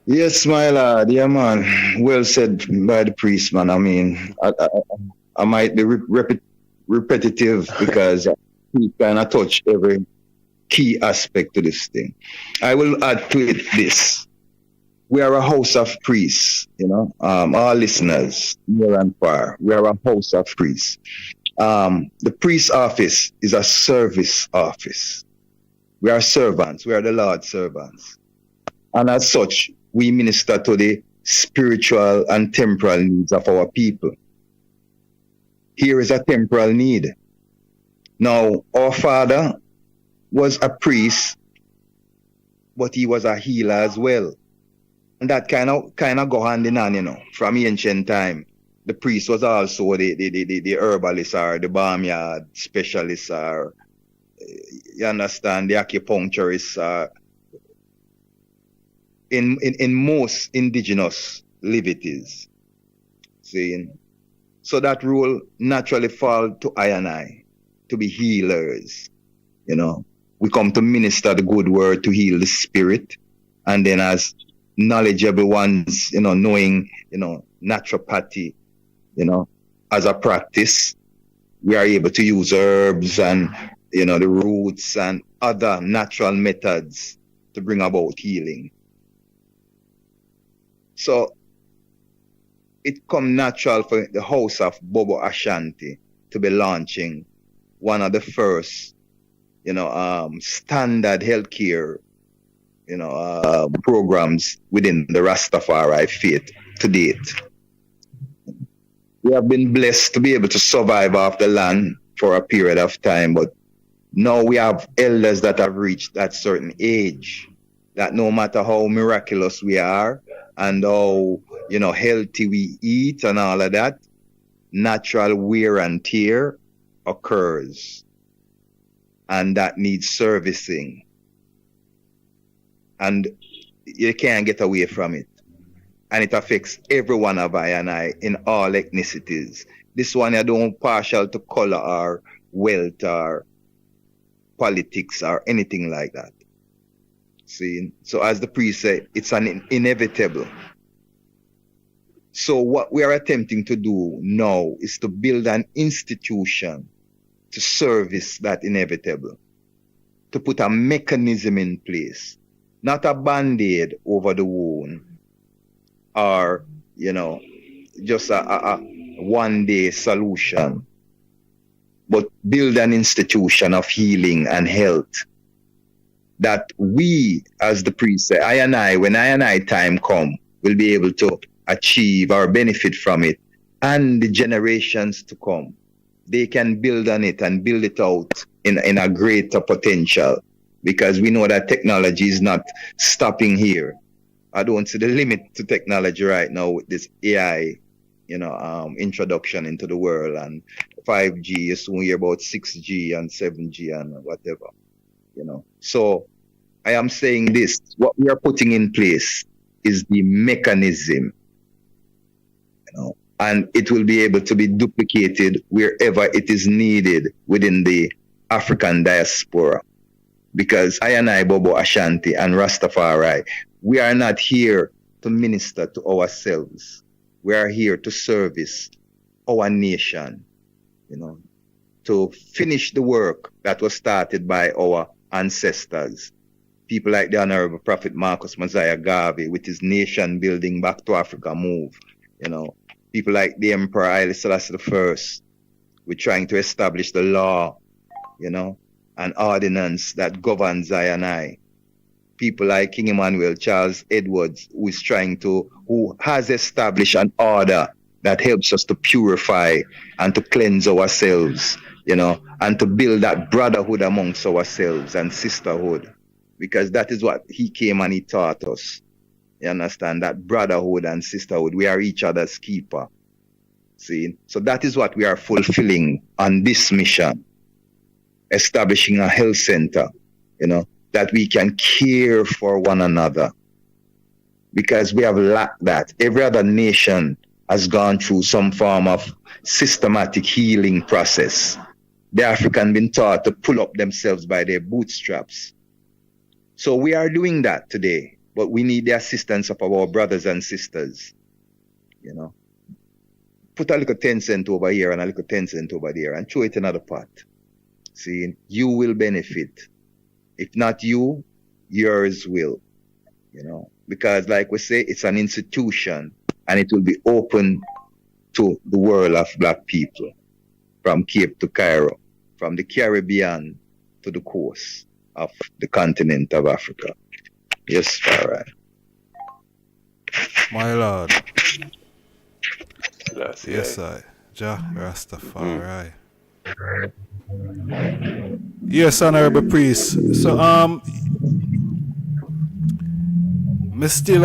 Yes, my lord. Yeah, man. Well said by the priest, man. I mean, I might be repetitive because he kind of touch every key aspect to this thing. I will add to it this. We are a house of priests, our listeners, near and far. We are a house of priests. The priest's office is a service office. We are servants. We are the Lord's servants. And as such, we minister to the spiritual and temporal needs of our people. Here is a temporal need. Now, our father was a priest, but he was a healer as well. And that kind of go hand in hand, from ancient time. The priest was also the herbalist or the barnyard specialist, or you understand, the acupuncturist, in most indigenous livities. Seeing? So that role naturally fall to I and I, to be healers. We come to minister the good word to heal the spirit. And then as knowledgeable ones, knowing, naturopathy, as a practice, we are able to use herbs and, the roots and other natural methods to bring about healing. So it come natural for the house of Bobo Ashanti to be launching one of the first, standard healthcare, programs within the Rastafari faith to date. We have been blessed to be able to survive off the land for a period of time, but now we have elders that have reached that certain age that no matter how miraculous we are and how, healthy we eat and all of that, natural wear and tear occurs. And that needs servicing. And you can't get away from it. And it affects every one of I and I in all ethnicities. This one I don't partial to color or wealth or politics or anything like that. See? So as the priest said, it's an inevitable. So what we are attempting to do now is to build an institution to service that inevitable, to put a mechanism in place, not a band-aid over the wound or, just a one-day solution, but build an institution of healing and health that we, as the priest say, when I and I time come, will be able to achieve or benefit from it, and the generations to come. They can build on it and build it out in a greater potential, because we know that technology is not stopping here. I don't see the limit to technology right now with this AI, introduction into the world, and 5G. You soon hear about 6G and 7G and whatever, So I am saying this: what we are putting in place is the mechanism, and it will be able to be duplicated wherever it is needed within the African diaspora. Because I, Bobo Ashanti, and Rastafari, we are not here to minister to ourselves. We are here to service our nation, to finish the work that was started by our ancestors. People like the Honorable Prophet Marcus Mosiah Garvey with his nation building back to Africa move, People like the Emperor Haile Selassie I, we're trying to establish the law, an ordinance that governs I and I. People like King Emmanuel Charles Edwards, who has established an order that helps us to purify and to cleanse ourselves, and to build that brotherhood amongst ourselves and sisterhood, because that is what he came and he taught us. You understand? That brotherhood and sisterhood. We are each other's keeper. See? So that is what we are fulfilling on this mission. Establishing a health center, that we can care for one another. Because we have lacked that. Every other nation has gone through some form of systematic healing process. The African been taught to pull up themselves by their bootstraps. So we are doing that today. But we need the assistance of our brothers and sisters, Put a little 10 cent over here and a little 10 cent over there and throw it in another pot. See, you will benefit. If not you, yours will, Because like we say, it's an institution and it will be open to the world of black people, from Cape to Cairo, from the Caribbean to the coast of the continent of Africa. Yes, all right. My Lord. Yes, I. Rastafari. Yes, Honorable Priest. So, me still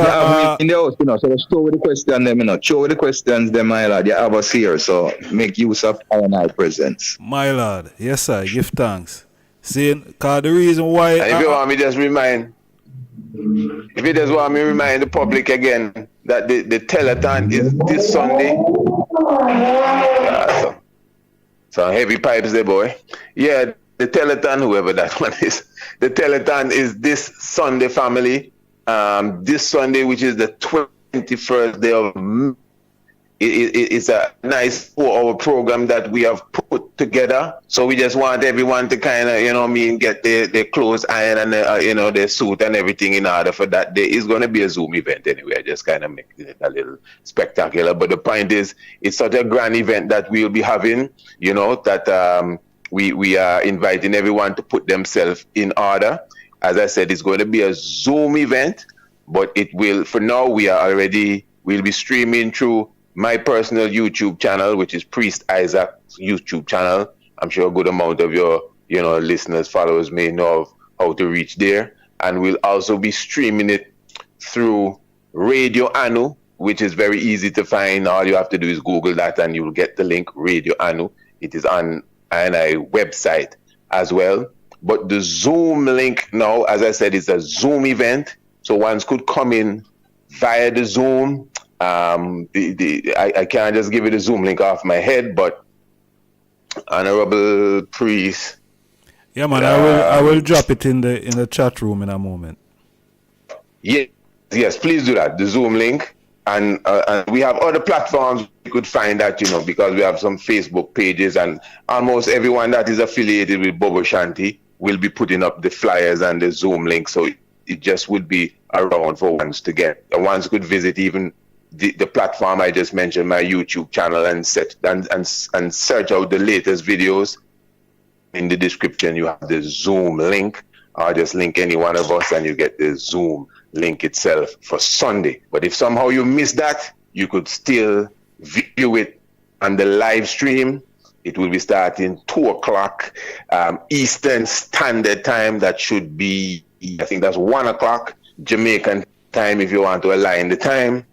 in the house, so let's show with the question them, show with the questions them, my lord. You have us here, so make use of our presence. My Lord. Yes, sir. Give thanks. See, cause the reason why... And if you want me just remind... If you just want me to remind the public again that the telethon is this Sunday. Some heavy pipes there, boy. Yeah, the telethon, whoever that one is. The telethon is this Sunday, family. This Sunday, which is the 21st day of May. It's a nice 4-hour program that we have put together. So we just want everyone to kind of, get their clothes iron and their suit and everything in order for that day. It's going to be a Zoom event anyway. I just kind of make it a little spectacular. But the point is, it's such a grand event that we'll be having, that we are inviting everyone to put themselves in order. As I said, it's going to be a Zoom event, but it will, for now, we'll be streaming through my personal YouTube channel, which is Priest Isaac's YouTube channel. I'm sure a good amount of your, listeners, followers may know of how to reach there. And we'll also be streaming it through Radio Anu, which is very easy to find. All you have to do is Google that and you'll get the link, Radio Anu. It is on INI website as well. But the Zoom link now, as I said, is a Zoom event. So ones could come in via the Zoom. I can't just give you the Zoom link off my head, but Honorable Priest. Yeah, man, I will drop it in the chat room in a moment. Yes, please do that. The Zoom link, and we have other platforms you could find that, because we have some Facebook pages, and almost everyone that is affiliated with Bobo Shanti will be putting up the flyers and the Zoom link. So it just would be around for ones to get. And ones could visit even the platform I just mentioned, my YouTube channel, and search out the latest videos. In the description, you have the Zoom link, or just link any one of us and you get the Zoom link itself for Sunday. But if somehow you miss that, you could still view it on the live stream. It will be starting 2 o'clock Eastern Standard Time. That should be, I think that's 1 o'clock Jamaican time if you want to align the time.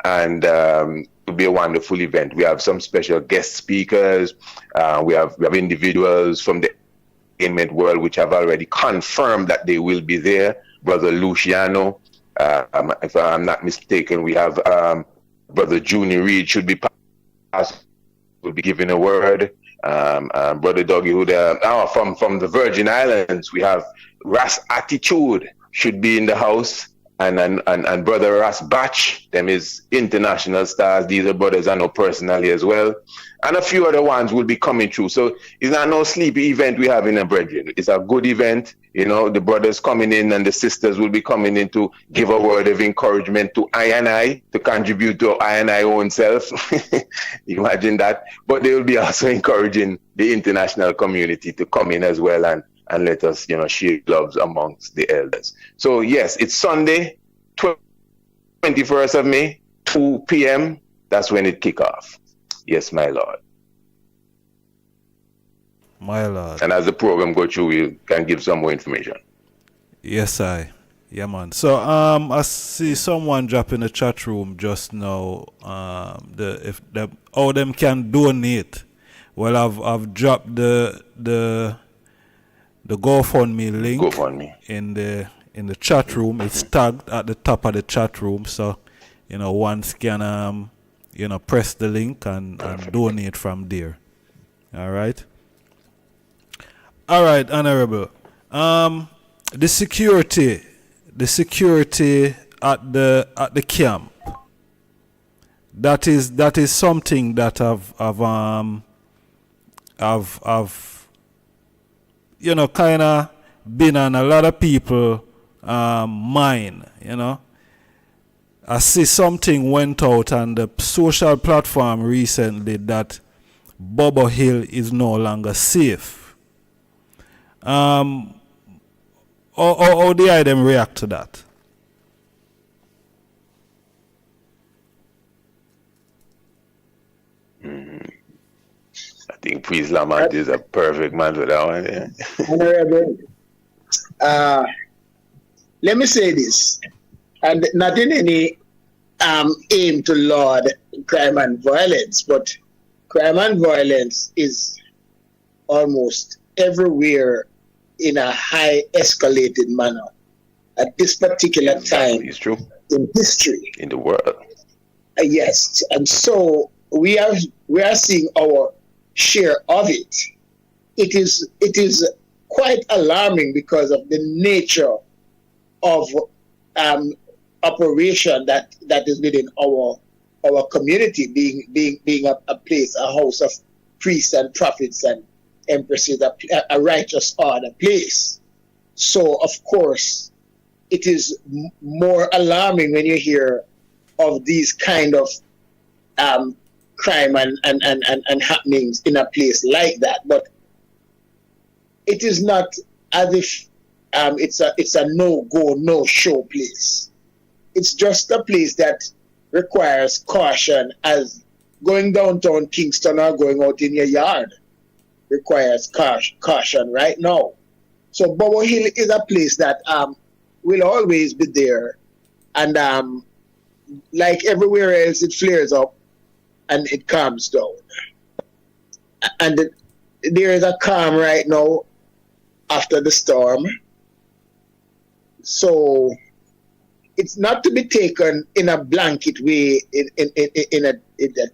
And it will be a wonderful event. We have some special guest speakers. We have individuals from the entertainment world which have already confirmed that they will be there. Brother Luciano, if I'm not mistaken, we have Brother Junior Reed should be will be giving a word. Brother Doggy, from the Virgin Islands, we have Ras Attitude should be in the house. And Brother Ras Batch, them is international stars. These are brothers I know personally as well. And a few other ones will be coming through. So it's not no sleepy event we have in a brethren. It's a good event. The brothers coming in and the sisters will be coming in to give a word of encouragement to I, to contribute to I own self. Imagine that. But they will be also encouraging the international community to come in as well and let us, share gloves amongst the elders. So yes, it's Sunday, 21st of May, 2 p.m. That's when it kick off. Yes, my Lord. My Lord. And as the program go through, we can give some more information. Yes, yeah, man. So I see someone drop in the chat room just now. How them can donate. Well, I've dropped the GoFundMe link in the chat room. It's tagged at the top of the chat room, so ones can press the link and donate from there. All right, Honorable. The security at the camp. That is something that I've kind of been on a lot of people mind, I see something went out on the social platform recently that Bobo Hill is no longer safe. How do I them react to that? I think Priest Lamont is a perfect man for that one. Yeah. Honorable, let me say this, and not in any aim to laud crime and violence, but crime and violence is almost everywhere in a high escalated manner at this particular time in history. In the world. Yes, and so we are seeing our share of it. It is quite alarming because of the nature of operation that is within our community, being a place, a house of priests and prophets and empresses, a righteous order place. So of course it is more alarming when you hear of these kind of crime and happenings in a place like that. But it is not as if it's a no-go, no-show place. It's just a place that requires caution, as going downtown Kingston or going out in your yard requires caution right now. So Bobo Hill is a place that will always be there, and like everywhere else, it flares up and it calms down. And there is a calm right now after the storm. So it's not to be taken in a blanket way, in a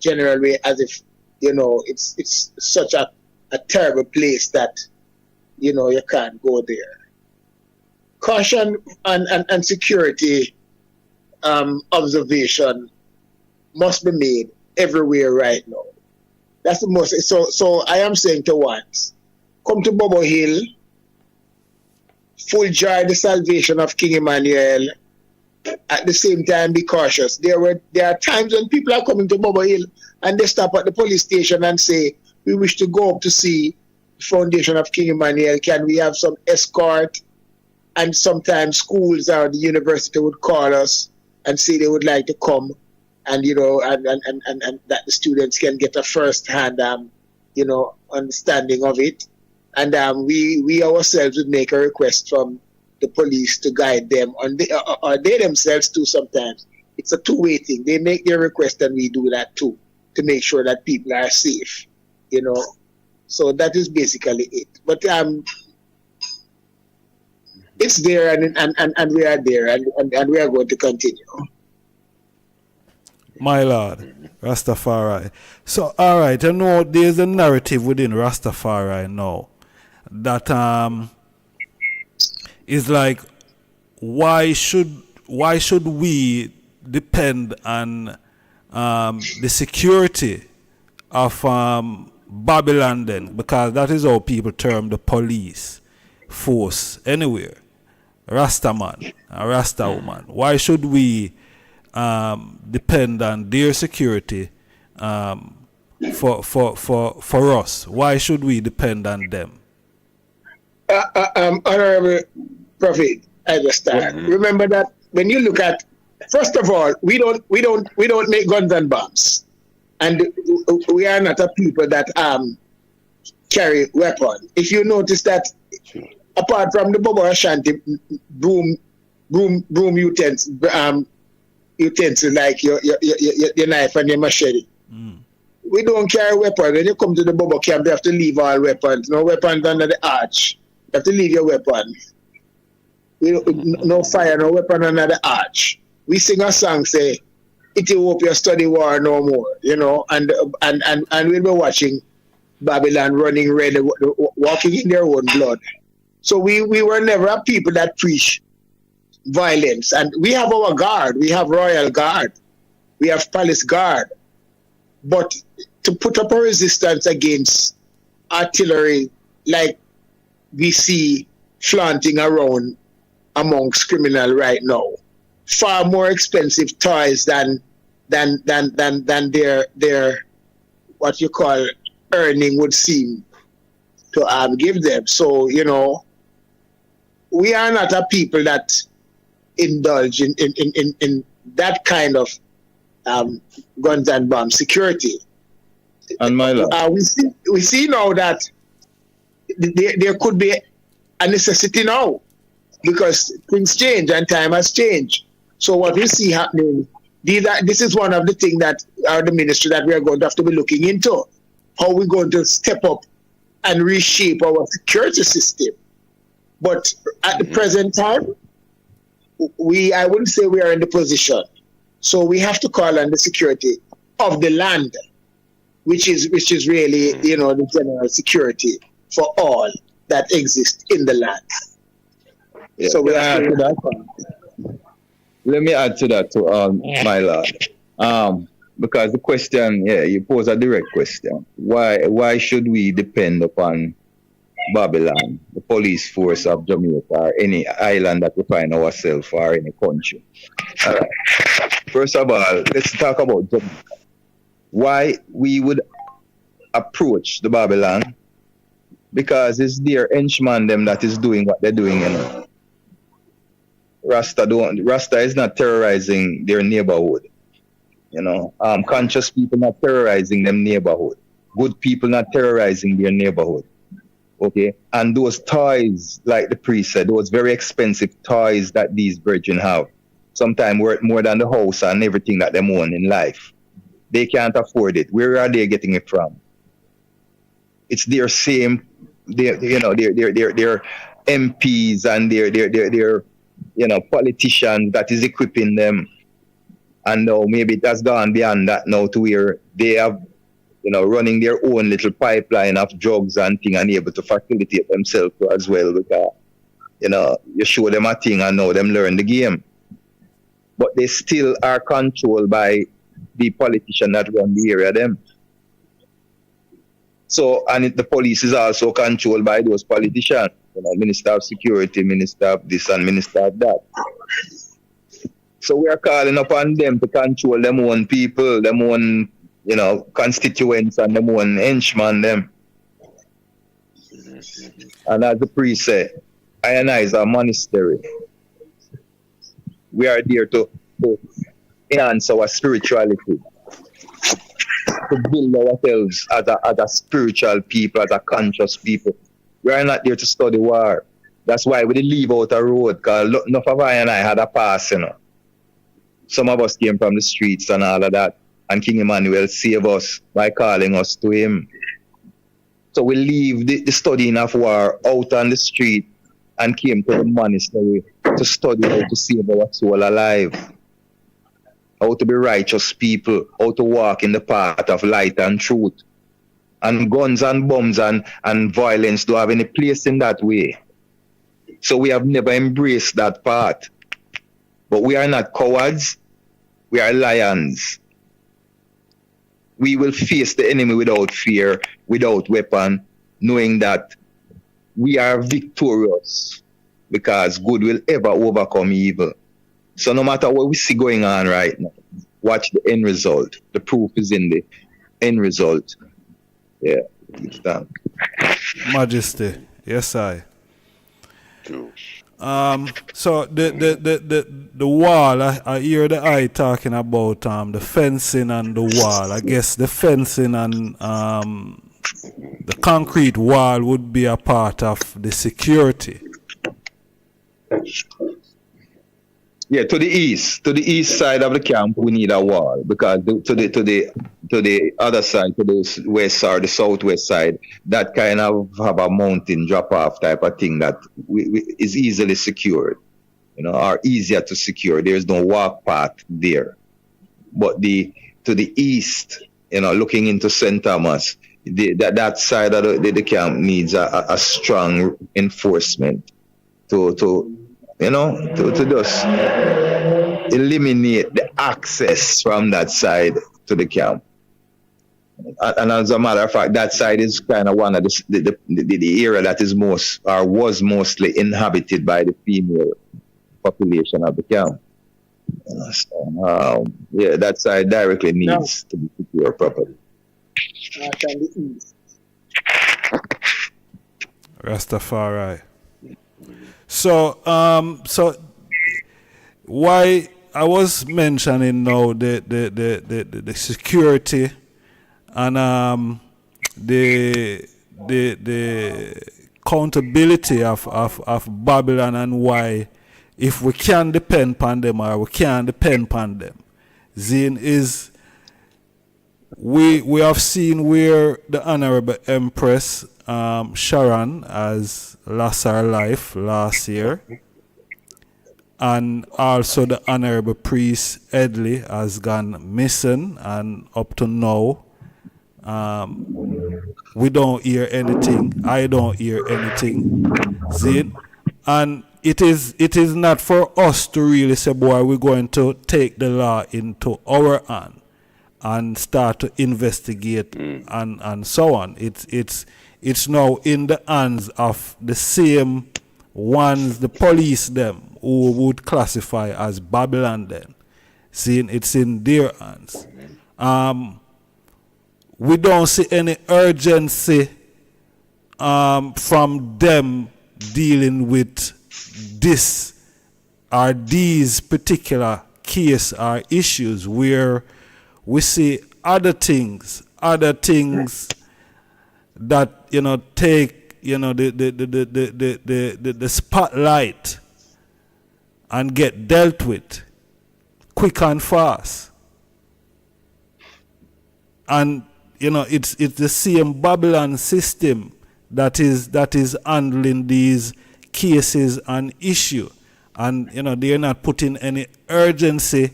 general way, as if it's such a terrible place that you can't go there. Caution and security observation must be made everywhere right now. That's the most. So I am saying to ones, come to Bobo Hill, fuljoy the salvation of King Emmanuel. At the same time, be cautious. There are times when people are coming to Bobo Hill and they stop at the police station and say, we wish to go up to see the foundation of King Emmanuel. Can we have some escort? And sometimes schools or the university would call us and say they would like to come, and and that the students can get a first-hand understanding of it. And we ourselves would make a request from the police to guide them, or they themselves too. Sometimes it's a two-way thing. They make their request and we do that too, to make sure that people are safe. So that is basically it. But it's there, and we are there, and we are going to continue. My Lord, Rastafari. So, all right, there's a narrative within Rastafari now that is like, why should we depend on the security of Babylon then? Because that is how people term the police force anywhere. Rasta man, a Rasta woman. Why should we depend on their security for us? Why should we depend on them? Honorable Prophet Ijahstars, remember that when you look at, first of all, we don't make guns and bombs, and we are not a people that carry weapons. If you notice that, apart from the Bobo Ashanti broom utensils like your knife and your machete, we don't carry weapons. When you come to the Bobo camp, you have to leave all weapons. No weapons under the arch. You have to leave your weapons. No fire, no weapon under the arch. We sing a song, say, Ethiopia study war no more, and we'll be watching Babylon running red, walking in their own blood. So we were never a people that preach violence. And we have our guard. We have royal guard. We have palace guard. But to put up a resistance against artillery like we see flaunting around amongst criminals right now, far more expensive toys than their what you call earning would seem to give them. So, we are not a people that indulge in that kind of guns and bomb security. And my lord, we see now that there could be a necessity now, because things change and time has changed. So what we see happening, this is one of the things that are the ministry that we are going to have to be looking into. How we're going to step up and reshape our security system. But at the present time, I wouldn't say we are in the position. So we have to call on the security of the land, which is really, the general security for all that exists in the land. Yeah. So we have to let me add to that to my lord. Because the question, you pose a direct question. Why should we depend upon Babylon, the police force of Jamaica, or any island that we find ourselves, or any country? First of all, let's talk about Jamaica. Why we would approach the Babylon? Because it's their henchman them that is doing what they're doing, Rasta is not terrorizing their neighborhood. Conscious people not terrorizing them neighborhood. Good people not terrorizing their neighborhood. Okay? And those toys, like the priest said, those very expensive toys that these brethren have, sometimes worth more than the house and everything that they own in life. They can't afford it. Where are they getting it from? It's their same, their MPs and their politicians that is equipping them. And now maybe it has gone beyond that now to where they have, running their own little pipeline of drugs and thing and able to facilitate themselves as well. Because, you show them a thing and now them learn the game. But they still are controlled by the politician that run the area them. So, and the police is also controlled by those politicians. You know, Minister of Security, Minister of this and Minister of that. So we are calling upon them to control them own people, them own, you know, constituents and them own henchmen them. And as the priest said, is a monastery. We are there to enhance our spirituality, to build ourselves as a spiritual people, as a conscious people. We are not there to study war. That's why we didn't leave out a road, because enough of I had a pass, you know. Some of us came from the streets and all of that, and King Emmanuel saved us by calling us to him. So we leave the studying of war out on the street and came to the monastery to study how to save our soul alive, how to be righteous people, how to walk in the path of light and truth. And guns and bombs and violence don't have any place in that way. So we have never embraced that path. But we are not cowards, we are lions. We will face the enemy without fear, without weapon, knowing that we are victorious because good will ever overcome evil. So no matter what we see going on right now, watch the end result. The proof is in the end result. Yeah, it's done. Majesty, yes I. So the wall, I hear the eye talking about the fencing and the wall. I guess the fencing and the concrete wall would be a part of the security. Yeah, to the east side of the camp, we need a wall, because to the other side, to the west or the southwest side, that kind of have a mountain drop off type of thing that is easily secured, you know, or easier to secure. There's no walk path there. But to the east, you know, looking into St. Thomas, that side of the camp needs a strong enforcement to just eliminate the access from that side to the camp. And as a matter of fact, that side is kind of one of the area that is was mostly inhabited by the female population of the camp. So, yeah, that side directly needs to be secure properly. Rastafari. So why I was mentioning now the security and the accountability of Babylon, and why, if we can depend upon them or we can't depend upon them. Zine is we have seen where the Honorable Empress Sharon has lost her life last year, and also the Honorable Priest Edley has gone missing, and up to now we don't hear anything. I don't hear anything. Zine, and it is not for us to really say, boy, we're going to take the law into our hand and start to investigate and so on. It's now in the hands of the same ones, the police them, who would classify as Babylon then. Seeing it's in their hands. We don't see any urgency from them dealing with this or these particular case or issues, where we see other things that, you know, take, you know, the spotlight and get dealt with quick and fast. And, you know, it's the same Babylon system that is handling these cases and issue. And, you know, they're not putting any urgency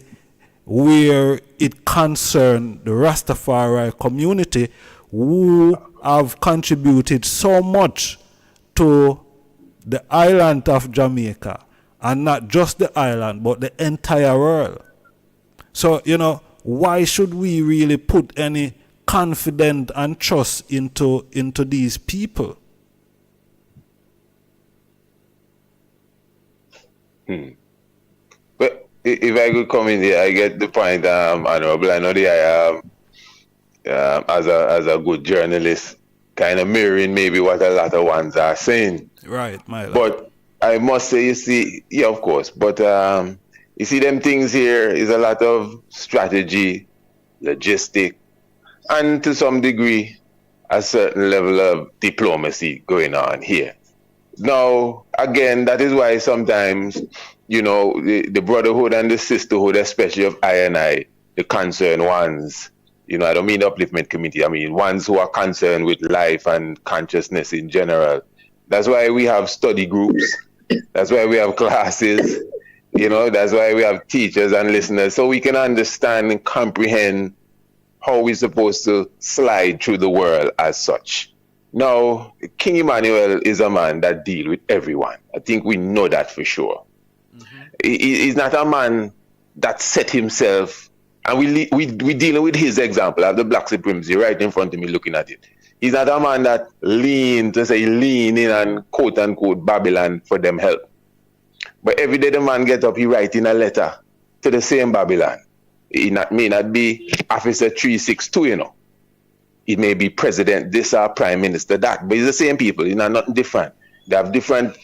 where it concerns the Rastafari community, who have contributed so much to the island of Jamaica, and not just the island, but the entire world. So, you know, why should we really put any confidence and trust into these people? But if I could come in here, I get the point, Honorable. I know as a good journalist, kind of mirroring maybe what a lot of ones are saying. Right, my lord. But I must say, you see, yeah, of course, but you see them things here is a lot of strategy, logistic, and to some degree, a certain level of diplomacy going on here. Now, again, that is why sometimes, you know, the brotherhood and the sisterhood, especially of I, the concerned ones, you know, I don't mean the upliftment committee, I mean ones who are concerned with life and consciousness in general. That's why we have study groups. That's why we have classes. You know, that's why we have teachers and listeners, so we can understand and comprehend how we're supposed to slide through the world as such. Now, King Emmanuel is a man that deals with everyone. I think we know that for sure. He's not a man that set himself, and we dealing with his example. I have the Black Supremacy right in front of me looking at it. He's not a man that lean in and quote unquote Babylon for them help. But every day the man get up, he writing a letter to the same Babylon. It may not be Officer 362, you know. It may be President this or Prime Minister that, but it's the same people. It's not nothing different. They have different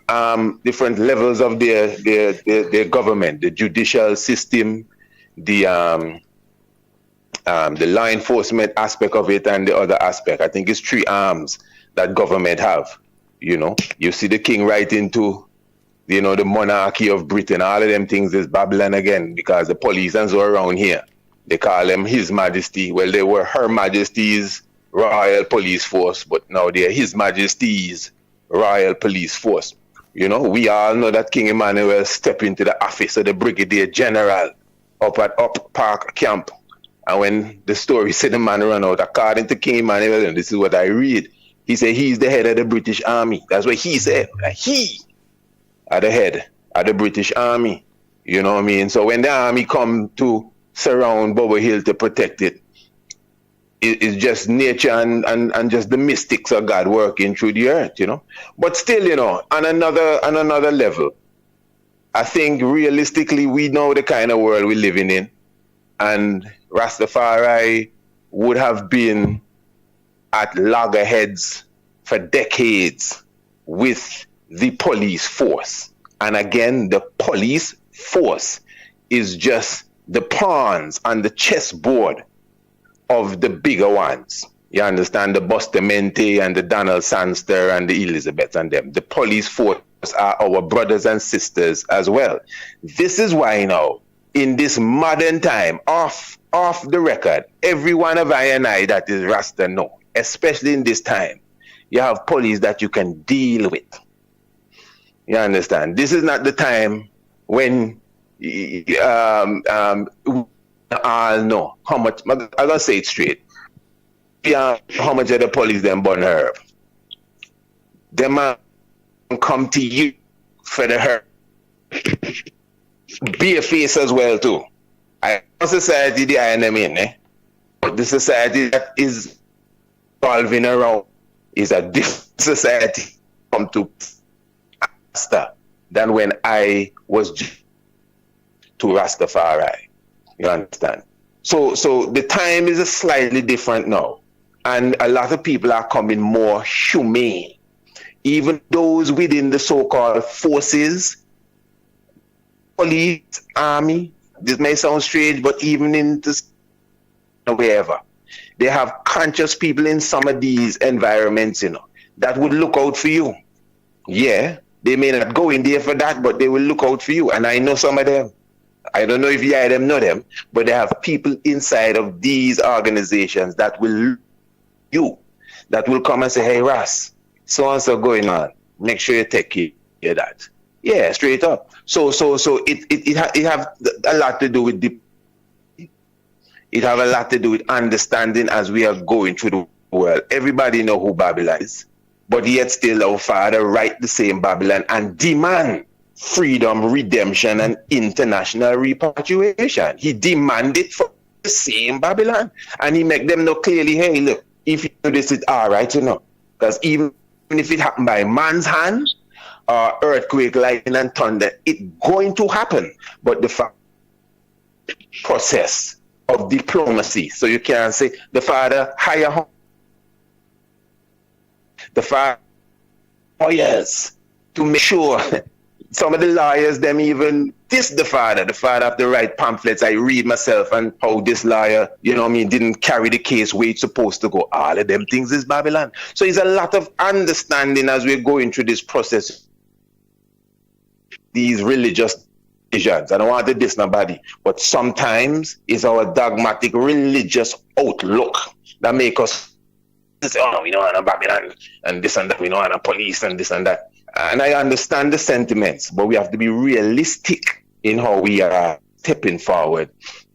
levels of their government, the judicial system, the law enforcement aspect of it, and the other aspect. I think it's 3 arms that government have. You know, you see the king right into, you know, the monarchy of Britain. All of them things is Babylon again, because the police and so around here, they call them His Majesty. Well, they were Her Majesty's Royal Police Force, but now they're His Majesty's Royal Police Force. You know, we all know that King Emmanuel stepped into the office of the Brigadier General up at Up Park Camp. And when the story said the man ran out, according to King Emmanuel, and this is what I read, he said he's the head of the British Army. That's what he said. He are the head of the British Army. You know what I mean? So when the army come to surround Bobo Hill to protect it, it's just nature and just the mystics of God working through the earth, you know. But still, you know, on another level, I think realistically we know the kind of world we're living in, and Rastafari would have been at loggerheads for decades with the police force. And again, the police force is just the pawns on the chessboard of the bigger ones. You understand? The Bustamante and the Donald Sangster and the Elizabeth and them. The police force are our brothers and sisters as well. This is why now, in this modern time, off the record, every one of I and I that is Rasta know, especially in this time, you have police that you can deal with. You understand? This is not the time when all know how much, I'm gonna say it straight. How much of the police them burn herb. Them come to you for the herb. Be a face as well too. I know society the enemy, but the society that is evolving around is a different society come to faster than when I was to Rastafari. You understand? So the time is slightly different now, and a lot of people are coming more humane. Even those within the so-called forces, police, army, this may sound strange, but even in this, wherever, they have conscious people in some of these environments, you know, that would look out for you. Yeah, they may not go in there for that, but they will look out for you. And I know some of them. I don't know if you them know them, but they have people inside of these organizations that will come and say, hey, Ras, so and so going on. Make sure you take care of that. Yeah, straight up. So it have a lot to do with it have a lot to do with understanding as we are going through the world. Everybody know who Babylon is, but yet still our Father write the same Babylon and demand freedom, redemption, and international repatriation. He demanded for the same Babylon. And he make them know clearly, hey, look, if you do this, it's all right, you know. Because even if it happened by man's hand, earthquake, lightning, and thunder, it's going to happen. But the process of diplomacy, so you can't say the father hire the father lawyers to make sure. Some of the lawyers, them even diss the father have to write pamphlets. I read myself and how this lawyer, you know what I mean, didn't carry the case where it's supposed to go. All of them things is Babylon. So it's a lot of understanding as we're going through this process. These religious decisions. I don't want to diss nobody, but sometimes it's our dogmatic religious outlook that make us say, oh, we don't want a Babylon and this and that, we don't want a police and this and that. And I understand the sentiments, but we have to be realistic in how we are stepping forward,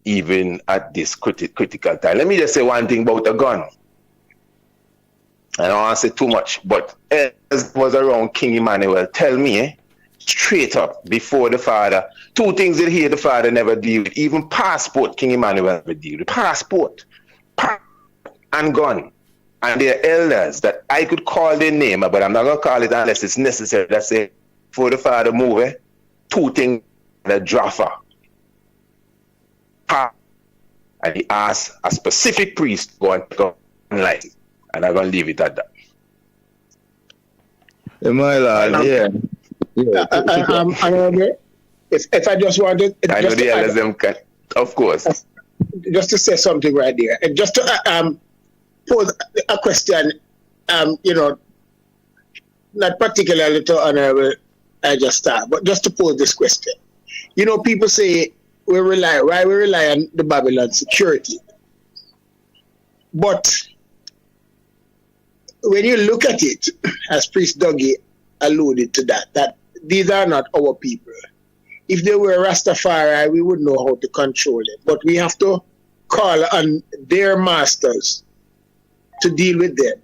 even at this critical time. Let me just say one thing about a gun. I don't want to say too much, but as was around King Emmanuel, tell me, straight up, before the father, two things that the father never deal with. Even passport, King Emmanuel never deal with. Passport and gun. And there are elders that I could call their name, but I'm not going to call it unless it's necessary. That say, for the father move, two things that draffer. And he asked a specific priest to go and go online. And I'm going to leave it at that. My lord, yeah. If I just wanted... I know the elders them can, of course. Just to say something right there. And just to... pose a question, you know, not particularly to Honorable Ijahstars, but just to pose this question. You know, people say why we rely on the Babylon security. But when you look at it, as Priest Dougie alluded to that these are not our people. If they were Rastafari, we would know how to control it. But we have to call on their masters to deal with them.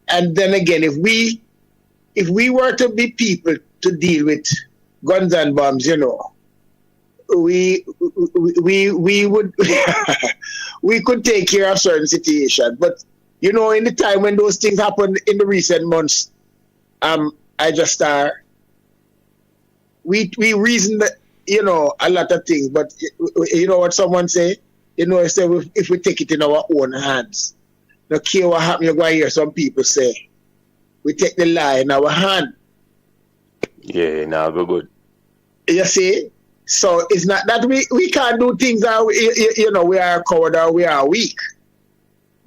And then again, if we were to be people to deal with guns and bombs, you know, we would we could take care of certain situations. But you know, in the time when those things happened in the recent months, Ijahstars, we reasoned that, you know, a lot of things. But you know what someone say? You know, if we take it in our own hands. No care what happened, you're going to hear some people say, we take the law in our hand. Yeah, now go good. You see? So it's not that we can't do things that, you know, we are coward or we are weak.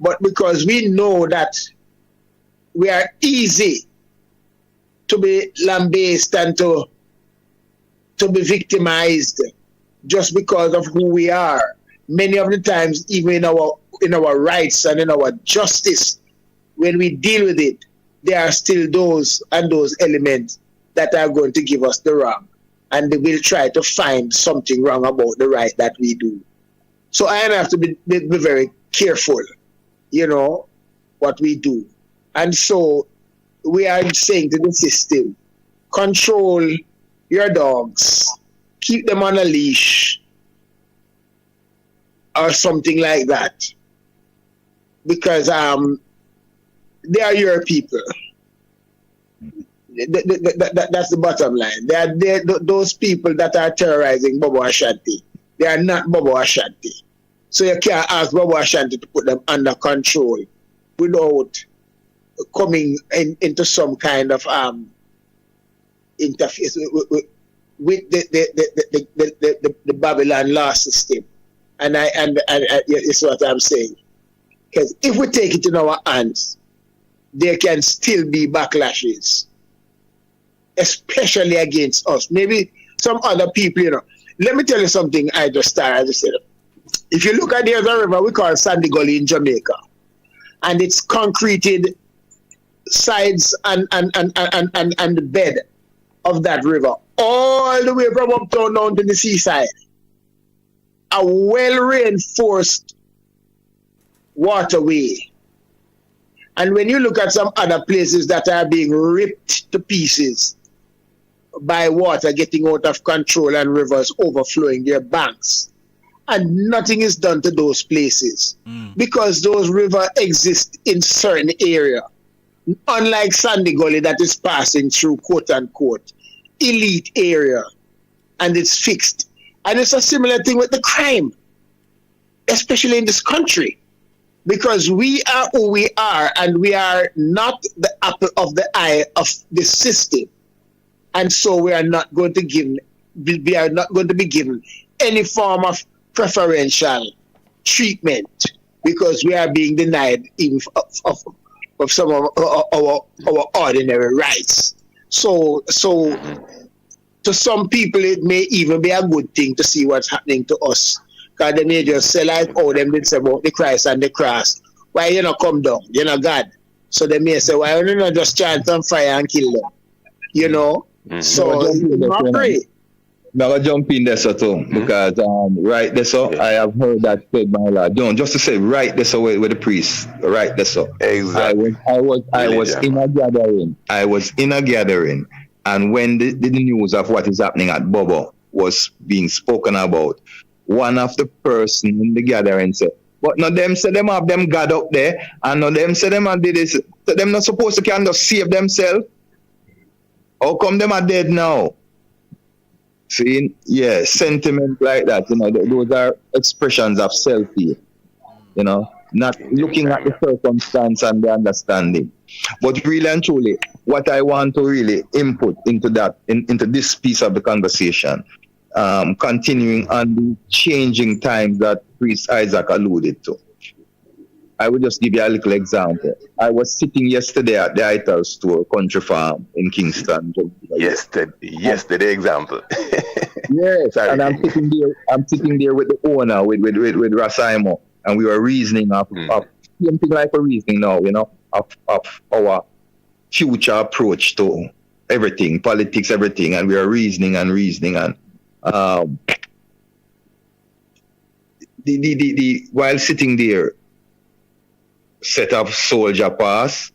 But because we know that we are easy to be lambasted and to be victimized just because of who we are. Many of the times, even in our rights and in our justice, when we deal with it, there are still those elements that are going to give us the wrong. And they will try to find something wrong about the right that we do. So I have to be very careful, you know, what we do. And so we are saying to the system, control your dogs, keep them on a leash, or something like that. Because they are your people. That's the bottom line. They are those people that are terrorizing Bobo Ashanti. They are not Bobo Ashanti. So you can't ask Bobo Ashanti to put them under control without coming into some kind of interface with the Babylon law system. And it's what I'm saying. Because if we take it in our hands, there can still be backlashes, especially against us. Maybe some other people, you know. Let me tell you something, Ijahstars, as I said. If you look at there's a river we call Sandy Gully in Jamaica, and it's concreted sides and the bed of that river, all the way from uptown down to the seaside. A well-reinforced waterway. And when you look at some other places that are being ripped to pieces by water getting out of control and rivers overflowing their banks, and nothing is done to those places because those rivers exist in certain area. Unlike Sandy Gully that is passing through quote unquote elite area and it's fixed. And it's a similar thing with the crime, especially in this country, because we are who we are and we are not the apple of the eye of the system. And so we are not going to be given any form of preferential treatment because we are being denied even of some of our ordinary rights. So to some people it may even be a good thing to see what's happening to us. Because they may just say like, oh, them did say about the Christ and the cross. Why you not come down? You're not God. So they may say, why you not just chant on fire and kill them? You know? So not pray. Now I jump in there so too, because right there so I have heard that said by Lord. Don't just to say right there so with the priest. Right there so. Exactly. I was in a gathering. I was in a gathering, and when the news of what is happening at Bobo was being spoken about, one of the person in the gathering said, but no them say them have them God up there, and no them say them did this. So them not supposed to kind of save themselves. How come them are dead now? See, yeah, sentiment like that, you know, those are expressions of self-hate, you know, not looking at the circumstance and the understanding. But really and truly, what I want to really input into that, into this piece of the conversation, continuing on the changing times that Priest Isaac alluded to. I will just give you a little example. I was sitting yesterday at the Ital store, Country Farm in Kingston. Yesterday example. Yes, and I'm sitting there with the owner, with Rasaimo, and we were reasoning of something like a reasoning now, you know, of our future approach to everything, politics, everything, and we are reasoning and while sitting there, set of soldier pass.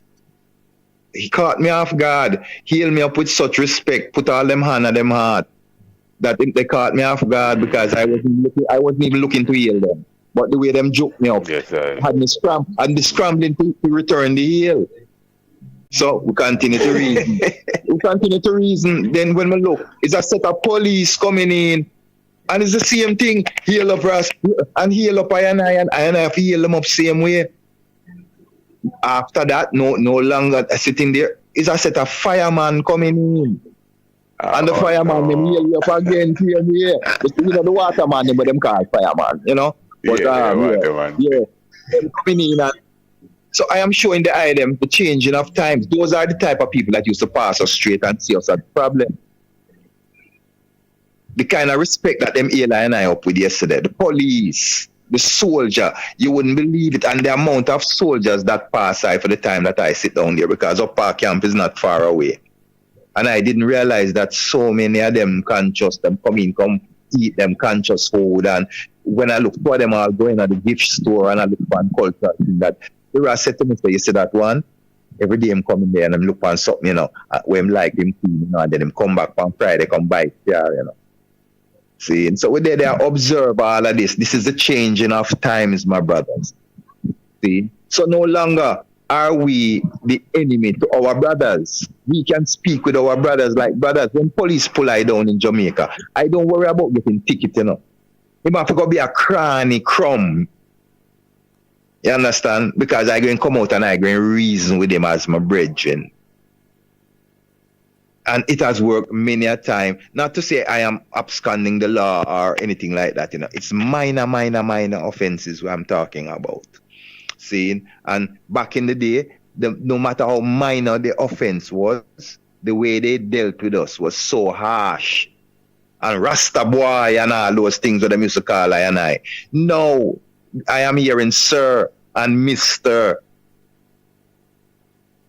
He caught me off guard, healed me up with such respect, put all them hand on them heart, that they caught me off guard because I wasn't even looking to heal them. But the way them joked me up, had me scrambling to return the heal. So we continue to reason. Then when we look, it's a set of police coming in, and it's the same thing. Heal up us and heal up I and I have to heal them up same way. After that, no longer sitting there. It's a set of firemen coming in. And the fireman, them heal you up again, here. You know, the waterman, but them call fireman, you know? But, them coming in. So I am showing the item, the changing of times. Those are the type of people that used to pass us straight and see us as a problem. The kind of respect that them Eli and I up with yesterday, the police, the soldier, you wouldn't believe it. And the amount of soldiers that pass by for the time that I sit down there, because Upper Camp is not far away. And I didn't realize that so many of them conscious, them come eat them conscious food. And when I look for them all going at the gift store and I look for culture, that they were said to me, so you see that one? Every day I'm coming there and I'm looking for something, you know, where I'm like them, you know, and then them come back on Friday, come buy yeah, you know. See, and so we there observe all of this. This is the changing of times, my brothers. See, so no longer are we the enemy to our brothers. We can speak with our brothers like brothers. When police pull I down in Jamaica, I don't worry about getting ticket, you know. It might have to be a cranny crumb. You understand? Because I going to come out and I going to reason with him as my brethren. And it has worked many a time. Not to say I am absconding the law or anything like that, you know. It's minor offenses I'm talking about. See? And back in the day, no matter how minor the offense was, the way they dealt with us was so harsh. And Rasta boy and all those things that they used to call I and I. No, I am hearing sir and Mr.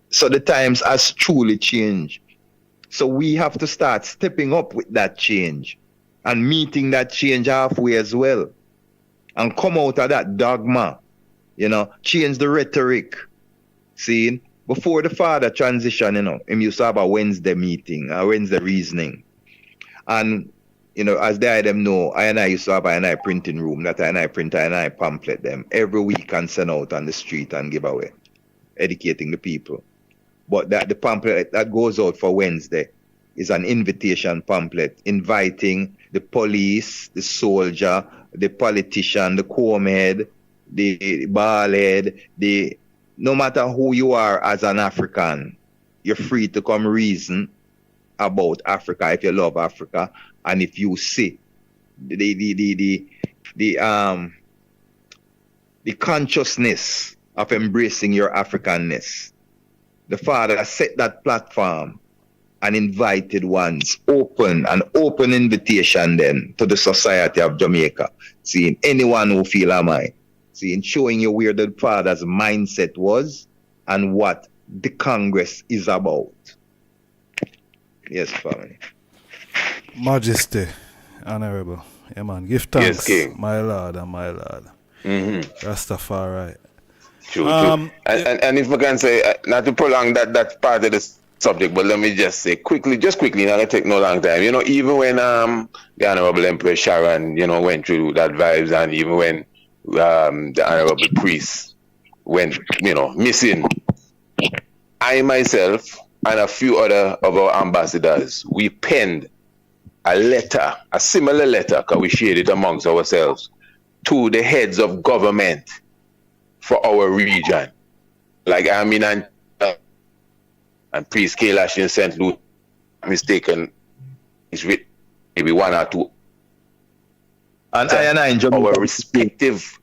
So the times has truly changed. So we have to start stepping up with that change and meeting that change halfway as well. And come out of that dogma, you know, change the rhetoric. See, before the father transition, you know, him used to have a Wednesday meeting, a Wednesday reasoning. And You know, as they them know, I used to have I printing room, that I print I pamphlet them every week and send out on the street and give away, educating the people. But that the pamphlet that goes out for Wednesday is an invitation pamphlet inviting the police, the soldier, the politician, the comb head, the bald head, no matter who you are as an African, you're free to come reason about Africa if you love Africa, and if you see the consciousness of embracing your Africanness. The Father set that platform and invited ones, an open invitation then to the society of Jamaica, seeing anyone who feel a mind, seeing, showing you where the Father's mindset was and what the Congress is about. Yes, family. Majesty, Honorable. Yeah, man. Give thanks, Yes, King. my Lord and my Lord. Rastafari. True. And if I can say, not to prolong that part of the subject, but let me just say quickly, not gonna take no long time. You know, even when the Honorable Empress Sharon, you know, went through that vibes, and even when the Honorable Priest went, you know, missing, I myself and a few other of our ambassadors, we penned a similar letter, because we shared it amongst ourselves, to the heads of government for our region. Like and Priest Kailash in St. Louis, mistaken, is with maybe one or two. And I enjoy our respective.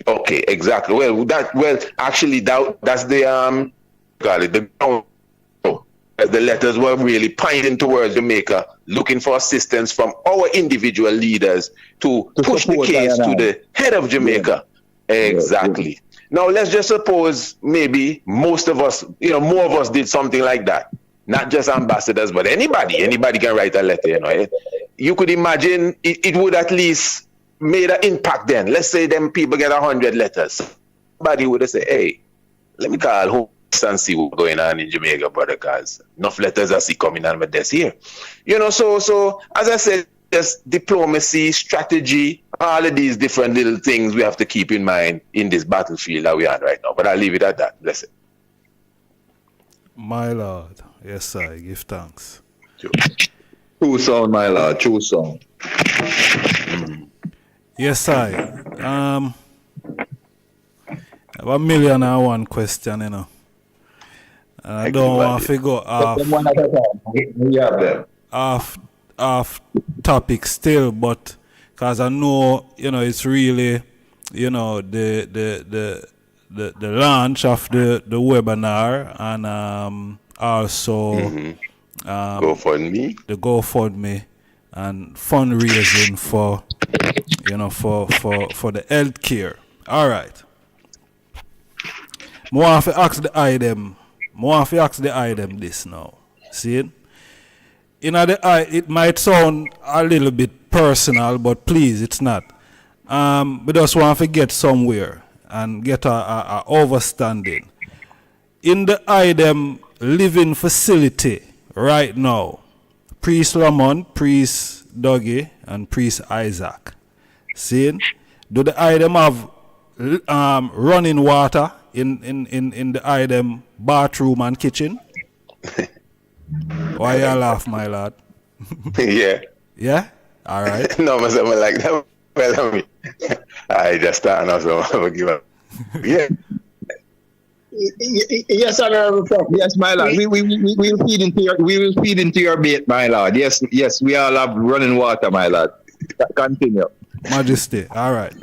Okay, exactly. Actually, that's the the letters were really pointing towards Jamaica, looking for assistance from our individual leaders to push the case to the head of Jamaica. Yeah. Exactly. Now, let's just suppose maybe most of us, you know, more of us did something like that. Not just ambassadors, but anybody can write a letter, you know. You could imagine it would at least made an impact then. Let's say them people get 100 letters. Somebody would have said, hey, let me call home and see what's going on in Jamaica, brother, because enough letters I see coming on my desk here. You know, so as I said, there's diplomacy, strategy, all of these different little things we have to keep in mind in this battlefield that we are right now. But I'll leave it at that. Bless it. My Lord. Yes, sir. Give thanks. True song, my Lord. True song. Yes, sir. I have 1,000,001 question, you know. And I don't want to go off topic still, but because I know, you know, it's really, you know, the launch of the webinar, and also GoFundMe, the GoFundMe, and fundraising for, you know, for the healthcare. All right. I want to ask the item this now. See it? It might sound a little bit personal, but please, it's not. We just want to get somewhere and get a overstanding. In the item living facility right now, Priest Lamont, Priest Dougie, and Priest Isaac. See it? Do the item have running water in the item bathroom and kitchen? Why you laugh, my lad? Yeah. Yeah? All right. No, myself like that. Well, I just started now, so I'm give up. Yeah. Yes, Honorable Prof. Yes, my lord. We will feed into your bait, my lord. Yes, we all have running water, my lord. Continue. Majesty. All right.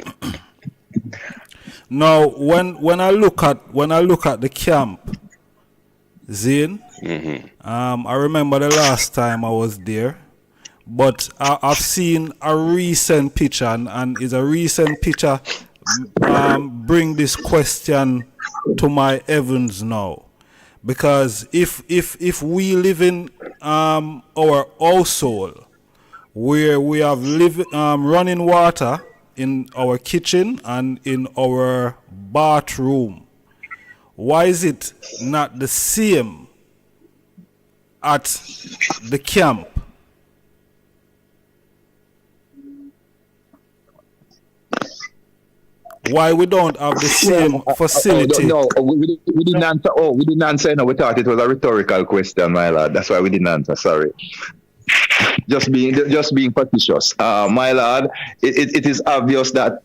Now, when I look at the camp, Zane, I remember the last time I was there, but I've seen a recent picture, and is a recent picture bring this question to my heavens now, because if we live in our household where we have running water in our kitchen and in our bathroom, why is it not the same at the camp? why we don't have the same facility. No, we didn't answer. Oh, we didn't answer. No, we thought it was a rhetorical question, my lord. That's why we didn't answer. Sorry. Just being facetious. My lord, it is obvious that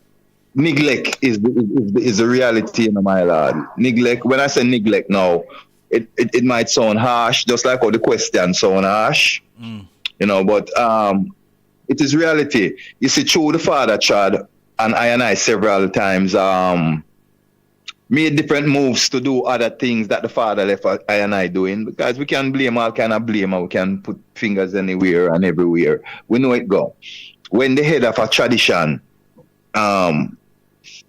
neglect is the reality, you know, my lord. Neglect. When I say neglect now, it might sound harsh, just like how the question sound harsh, you know, but it is reality. You see, through the Father Chad and I several times made different moves to do other things that the Father left I doing, because we can blame all kind of blame and we can put fingers anywhere and everywhere. We know it go. When the head of a tradition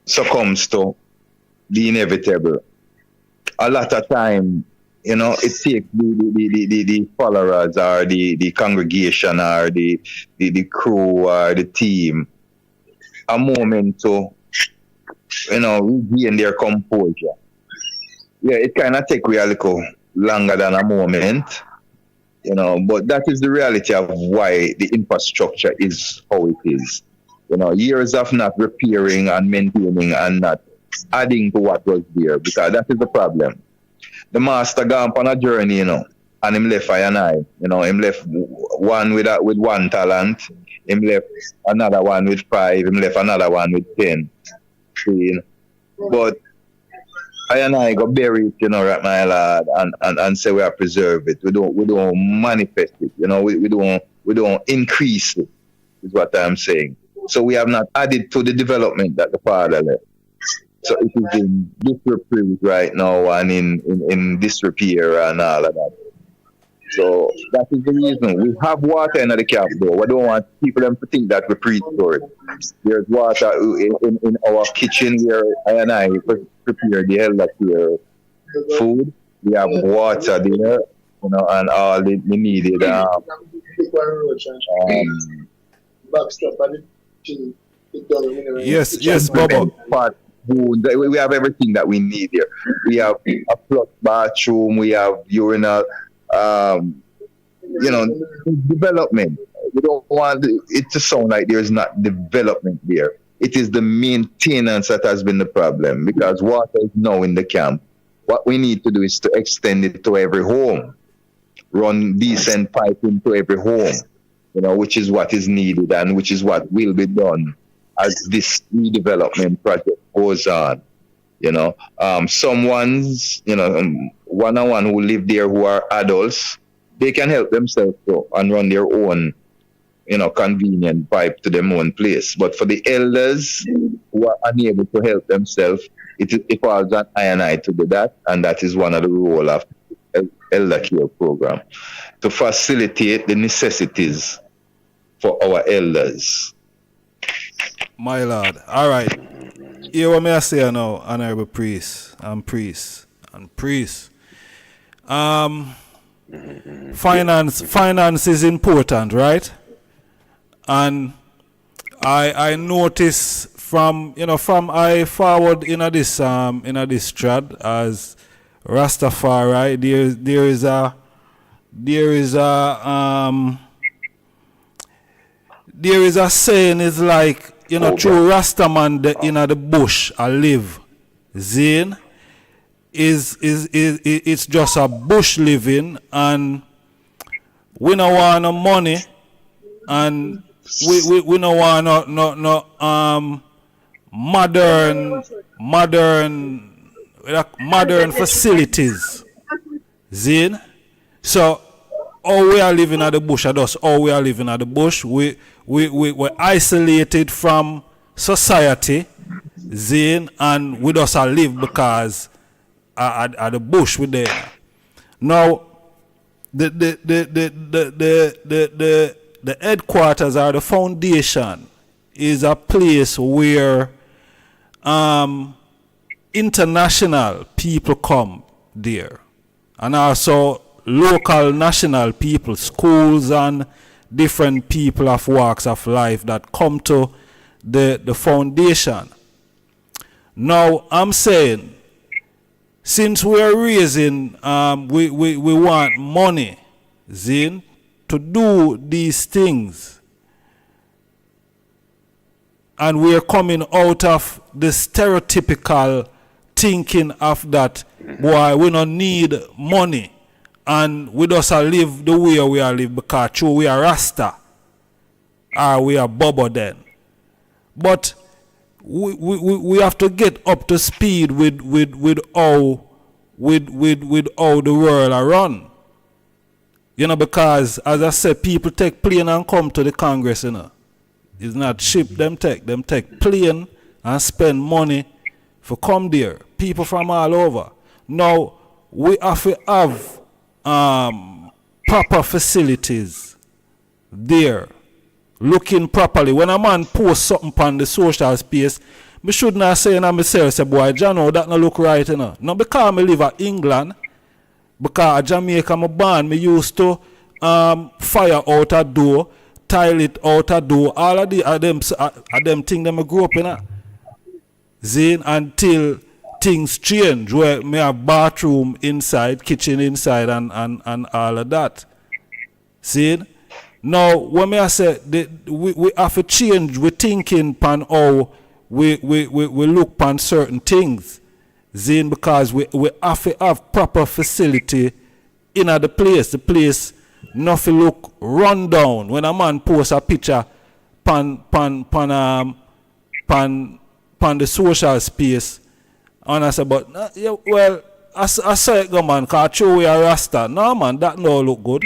succumbs to the inevitable, a lot of time, you know, it takes the followers or the congregation or the crew or the team a moment to, you know, regain their composure. Yeah, it kind of take a little longer than a moment, you know, but that is the reality of why the infrastructure is how it is. You know, years of not repairing and maintaining and not adding to what was there, because that is the problem. The master gone on a journey, you know, and him left you know, him left one with one talent, him left another one with 5, him left another one with 10. You know? But I got buried, you know, right, my lord, and say we are preserve it. We don't manifest it, you know, we don't increase it, is what I'm saying. So we have not added to the development that the Father left. So it is in disrepute right now and in disrepair and all of that. So that is the reason. We have water in the camp though. We don't want people to think that we preach for it. There's water in our kitchen where I prepare the elder care food. We have water there, you know, and all the needed yes, Bobo. We have everything that we need here. We have a flush bathroom. We have urinal. You know, development. We don't want it to sound like there's not development there. It is the maintenance that has been the problem, because water is now in the camp. What we need to do is to extend it to every home, run decent piping to every home, you know, which is what is needed and which is what will be done as this redevelopment project goes on. You know, someone's, you know, one-on-one who live there who are adults, they can help themselves too and run their own, you know, convenient pipe to their own place. But for the elders who are unable to help themselves, it falls on I to do that, and that is one of the role of elder care program, to facilitate the necessities for our elders. My lord. All right. Hear what I say now, honorable priest and priest and priest. Finance is important, right? And I notice from I forward in this thread as Rastafari, there is a saying, is like, you know, through Rastaman in the bush I live. Zane it's just a bush living, and we don't want no money, and we don't want no modern facilities. Zane. So all we are living at the bush, we're isolated from society, Zane, and we just live because at the bush we there. Now the headquarters or the foundation is a place where international people come there, and also local, national people, schools and different people of walks of life that come to the foundation. Now I'm saying, since we're raising, we want money, Zin, to do these things. And we're coming out of the stereotypical thinking of that, boy, we don't need money. And we just live the way we are live because true we are Rasta. Or we are Bobo then. But we have to get up to speed with how the world are run. You know, because as I said, people take plane and come to the Congress, you know. It's not ship them take plane and spend money for come there. People from all over. Now we have to have proper facilities there, looking properly. When a man posts something on the social space, me should not say to myself, say, boy, John, that no look right, you know. Not because I live in England, because in Jamaica, I'm born, me used to fire out a door, tile it out a door, all of them things that I grew up in. Zine, until things change, where me have bathroom inside, kitchen inside, and all of that. See? Now, when I say we have to change, we thinking pan how we look pan certain things. Zine, because we have to have proper facility in the place. The place nothing look run down. When a man posts a picture pan the social space, and I say, but well, I say it go, man, because true we are Rasta. No, man, that no look good.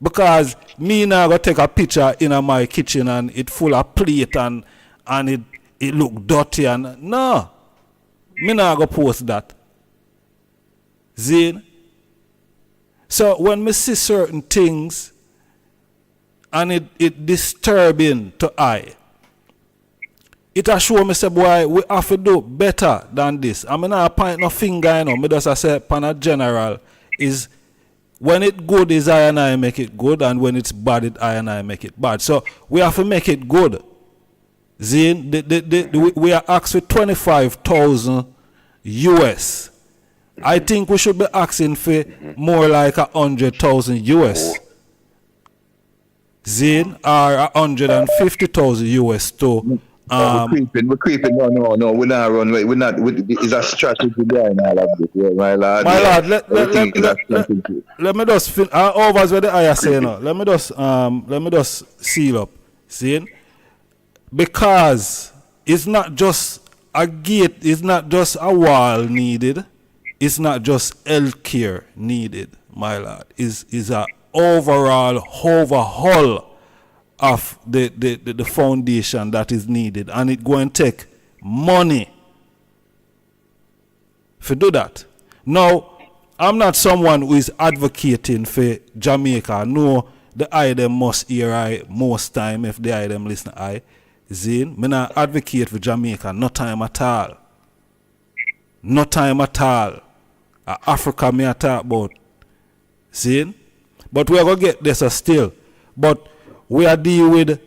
Because me now go take a picture in my kitchen and it full of plate and it look dirty and no. Me now go post that. Zine. So when me see certain things and it disturbing to I, it a show me say, boy, we have to do better than this. I mean, I point no finger, you know. Me just say, pan a general, is when it good is I and I make it good, and when it's bad, it I and I make it bad. So we have to make it good. Zine, we are asked for 25,000 US. I think we should be asking for more like 100,000 US. Zine, or 150,000 US too. We're creeping. No, we're not run. We're not. It's a strategy behind all of this, yeah, my lord. My lord, let me just over what the I say now. Let me just seal up. See, because it's not just a gate. It's not just a wall needed. It's not just healthcare needed, my lord. Is a overall overhaul of the foundation that is needed, and it going to take money to do that. Now, I'm not someone who is advocating for Jamaica. No, the I them must hear I most time if the I them listen I. Zine, me not advocate for Jamaica, no time at all. No time at all. Africa me I talk about. Zine? But we are going to get this still. But we are dealing with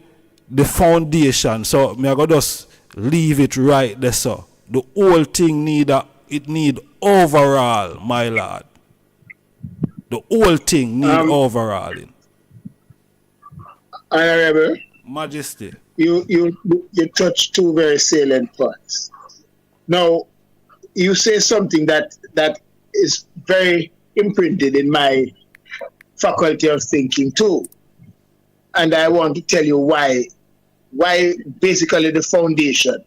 the foundation, so me I go just leave it right there. So the whole thing need overall, my lord. The whole thing need overhauling. Honorable Majesty, you touched two very salient points. Now you say something that is very imprinted in my faculty of thinking too. And I want to tell you why basically the foundation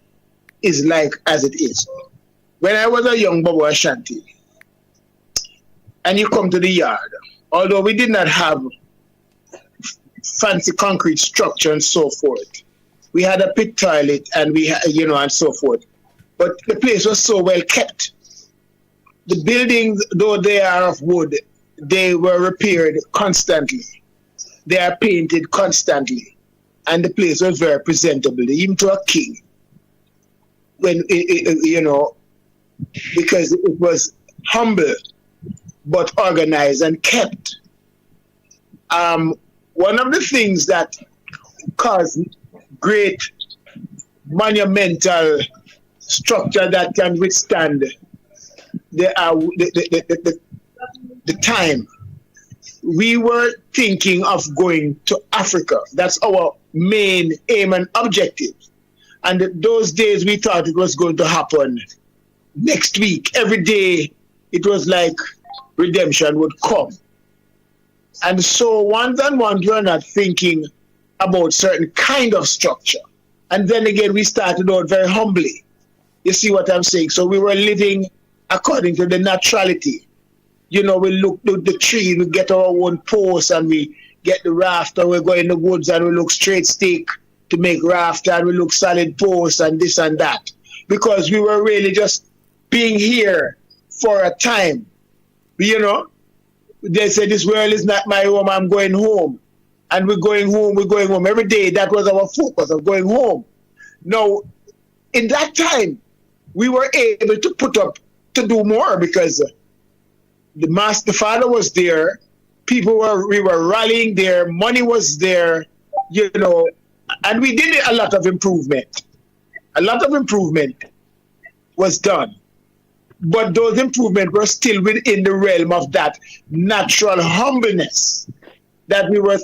is like as it is. When I was a young Bobo Ashanti, and you come to the yard, although we did not have fancy concrete structure and so forth, we had a pit toilet and we had, and so forth. But the place was so well kept. The buildings, though they are of wood, they were repaired constantly. They are painted constantly, and the place was very presentable, even to a king. When because it was humble, but organized and kept. One of the things that caused great monumental structure that can withstand the time. We were thinking of going to Africa. That's our main aim and objective. And those days we thought it was going to happen next week. Every day it was like redemption would come. And so once you're not thinking about certain kind of structure. And then again, we started out very humbly. You see what I'm saying? So we were living according to the naturality. You know, we look at the tree, we get our own posts, and we get the raft, and we go in the woods and we look straight stick to make raft, and we look solid posts and this and that. Because we were really just being here for a time. You know, they said this world is not my home, I'm going home. And we're going home every day. That was our focus of going home. Now, in that time, we were able to put up to do more because the father was there. We were rallying there. Money was there, you know, and we did a lot of improvement. A lot of improvement was done. But those improvements were still within the realm of that natural humbleness that we were,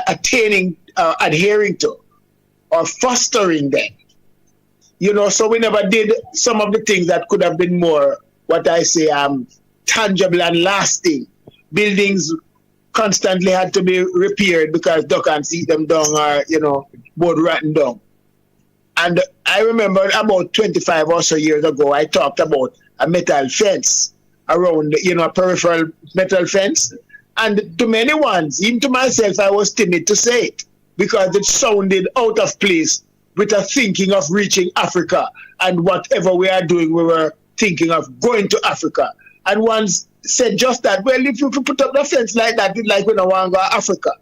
attaining, adhering to, or fostering them. You know, so we never did some of the things that could have been more, what I say, tangible and lasting. Buildings constantly had to be repaired because duck and see them down or, you know, both rotten down. And I remember about 25 or so years ago, I talked about a metal fence around, you know, a peripheral metal fence. And to many ones, even to myself, I was timid to say it because it sounded out of place with a thinking of reaching Africa. And whatever we are doing, we were thinking of going to Africa. And ones said just that, well, if you put up the fence like that, it's like we don't want to go to Africa.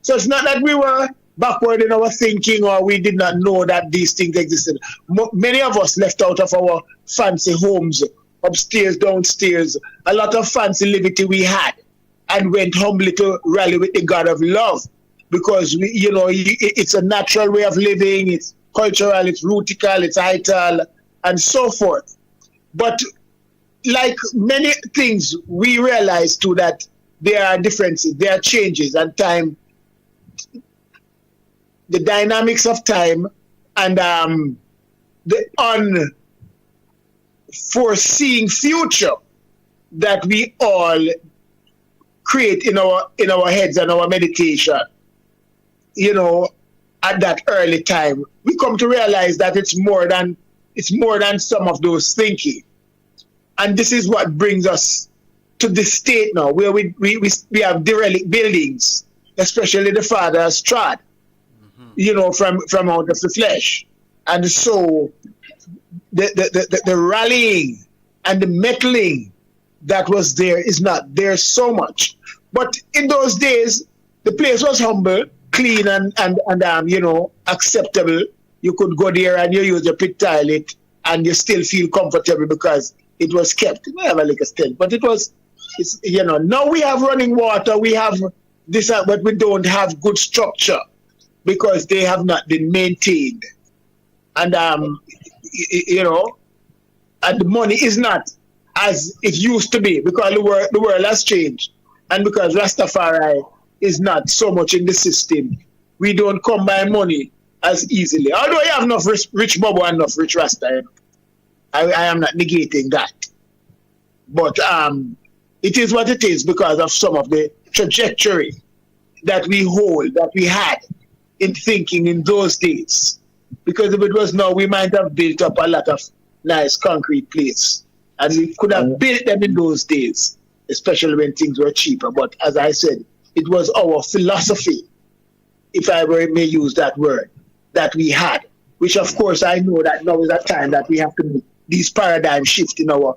So it's not that we were backward in our thinking or we did not know that these things existed. Many of us left out of our fancy homes, upstairs, downstairs, a lot of fancy liberty we had, and went humbly to rally with the God of love because, it's a natural way of living, it's cultural, it's rootical, it's ital, and so forth. But like many things, we realize too that there are differences, there are changes, and time, the dynamics of time, and the unforeseeing future that we all create in our heads and our meditation, you know, at that early time, we come to realize that it's more than some of those thinking. And this is what brings us to this state now, where we have derelict buildings, especially the father has trod, you know, from out of the flesh. And so the rallying and the meddling that was there is not there so much. But in those days, the place was humble, clean, and acceptable. You could go there and you use your pit toilet and you still feel comfortable because it was kept. It may have a little stink, but now we have running water, we have this, but we don't have good structure because they have not been maintained. And, and the money is not as it used to be because the world has changed. And because Rastafari is not so much in the system, we don't come by money as easily. Although you have enough rich Bobo and enough rich Rasta, I am not negating that. But it is what it is because of some of the trajectory that we hold, that we had in thinking in those days. Because if it was now, we might have built up a lot of nice concrete places. And we could have built them in those days, especially when things were cheaper. But as I said, it was our philosophy, if I may use that word, that we had. Which of course I know that now is a time that we have to make these paradigm shifts in our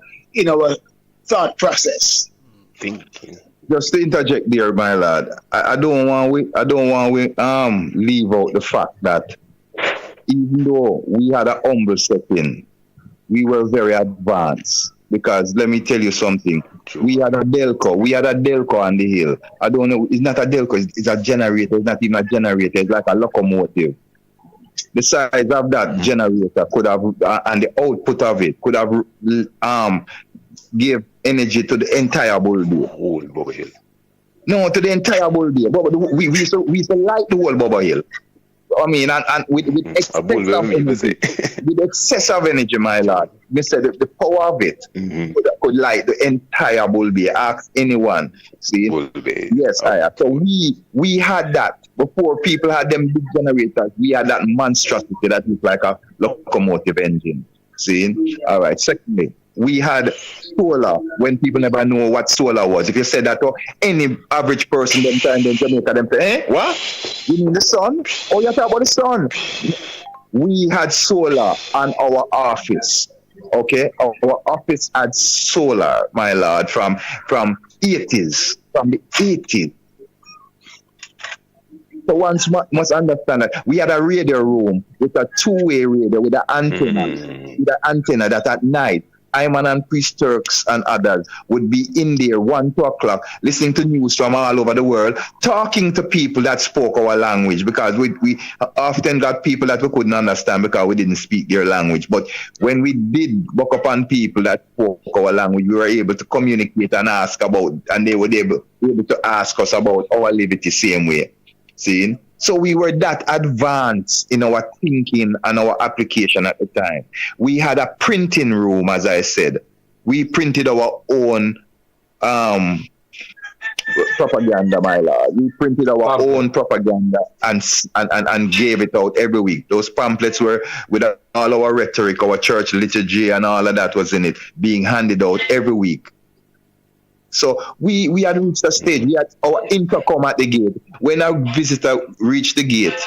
thought process. Thinking. Just to interject there, my lad, I don't want we leave out the fact that even though we had a humble setting, we were very advanced. Because let me tell you something, we had a Delco on the hill. I don't know, it's not a Delco, it's a generator, it's not even a generator, it's like a locomotive. The size of that generator could have, and the output of it could have give energy to the entire Bobo Hill. No, to the entire Bull Bay. But we used to like the whole Bobo Hill. I mean, and with excess of energy, with excess of energy, my lord. We said the power of it could light the entire Bull Bay. Ask anyone. See? Bull Bay. Yes, so we had that before people had them big generators. We had that monstrosity that looked like a locomotive engine. See? All right. Secondly, we had solar when people never know what solar was. If you said that to any average person, them time in Jamaica, them say, what? You mean the sun? Oh, you're talking about the sun? We had solar on our office. Okay? Our office had solar, my lord, from 80s. From the 80s. So one must understand that we had a radio room with a two-way radio with an antenna. With an antenna that at night, Iman and Priest Turks and others would be in there 1, 2 o'clock listening to news from all over the world, talking to people that spoke our language, because we often got people that we couldn't understand because we didn't speak their language. But when we did buck up on people that spoke our language, we were able to communicate and ask about, and they were able to ask us about our liberty same way. See? So we were that advanced in our thinking and our application at the time. We had a printing room, as I said. We printed our own propaganda, my lord. We printed our own propaganda and gave it out every week. Those pamphlets were with all our rhetoric, our church liturgy, and all of that was in it, being handed out every week. So we had reached a stage. We had our intercom at the gate. When a visitor reached the gate,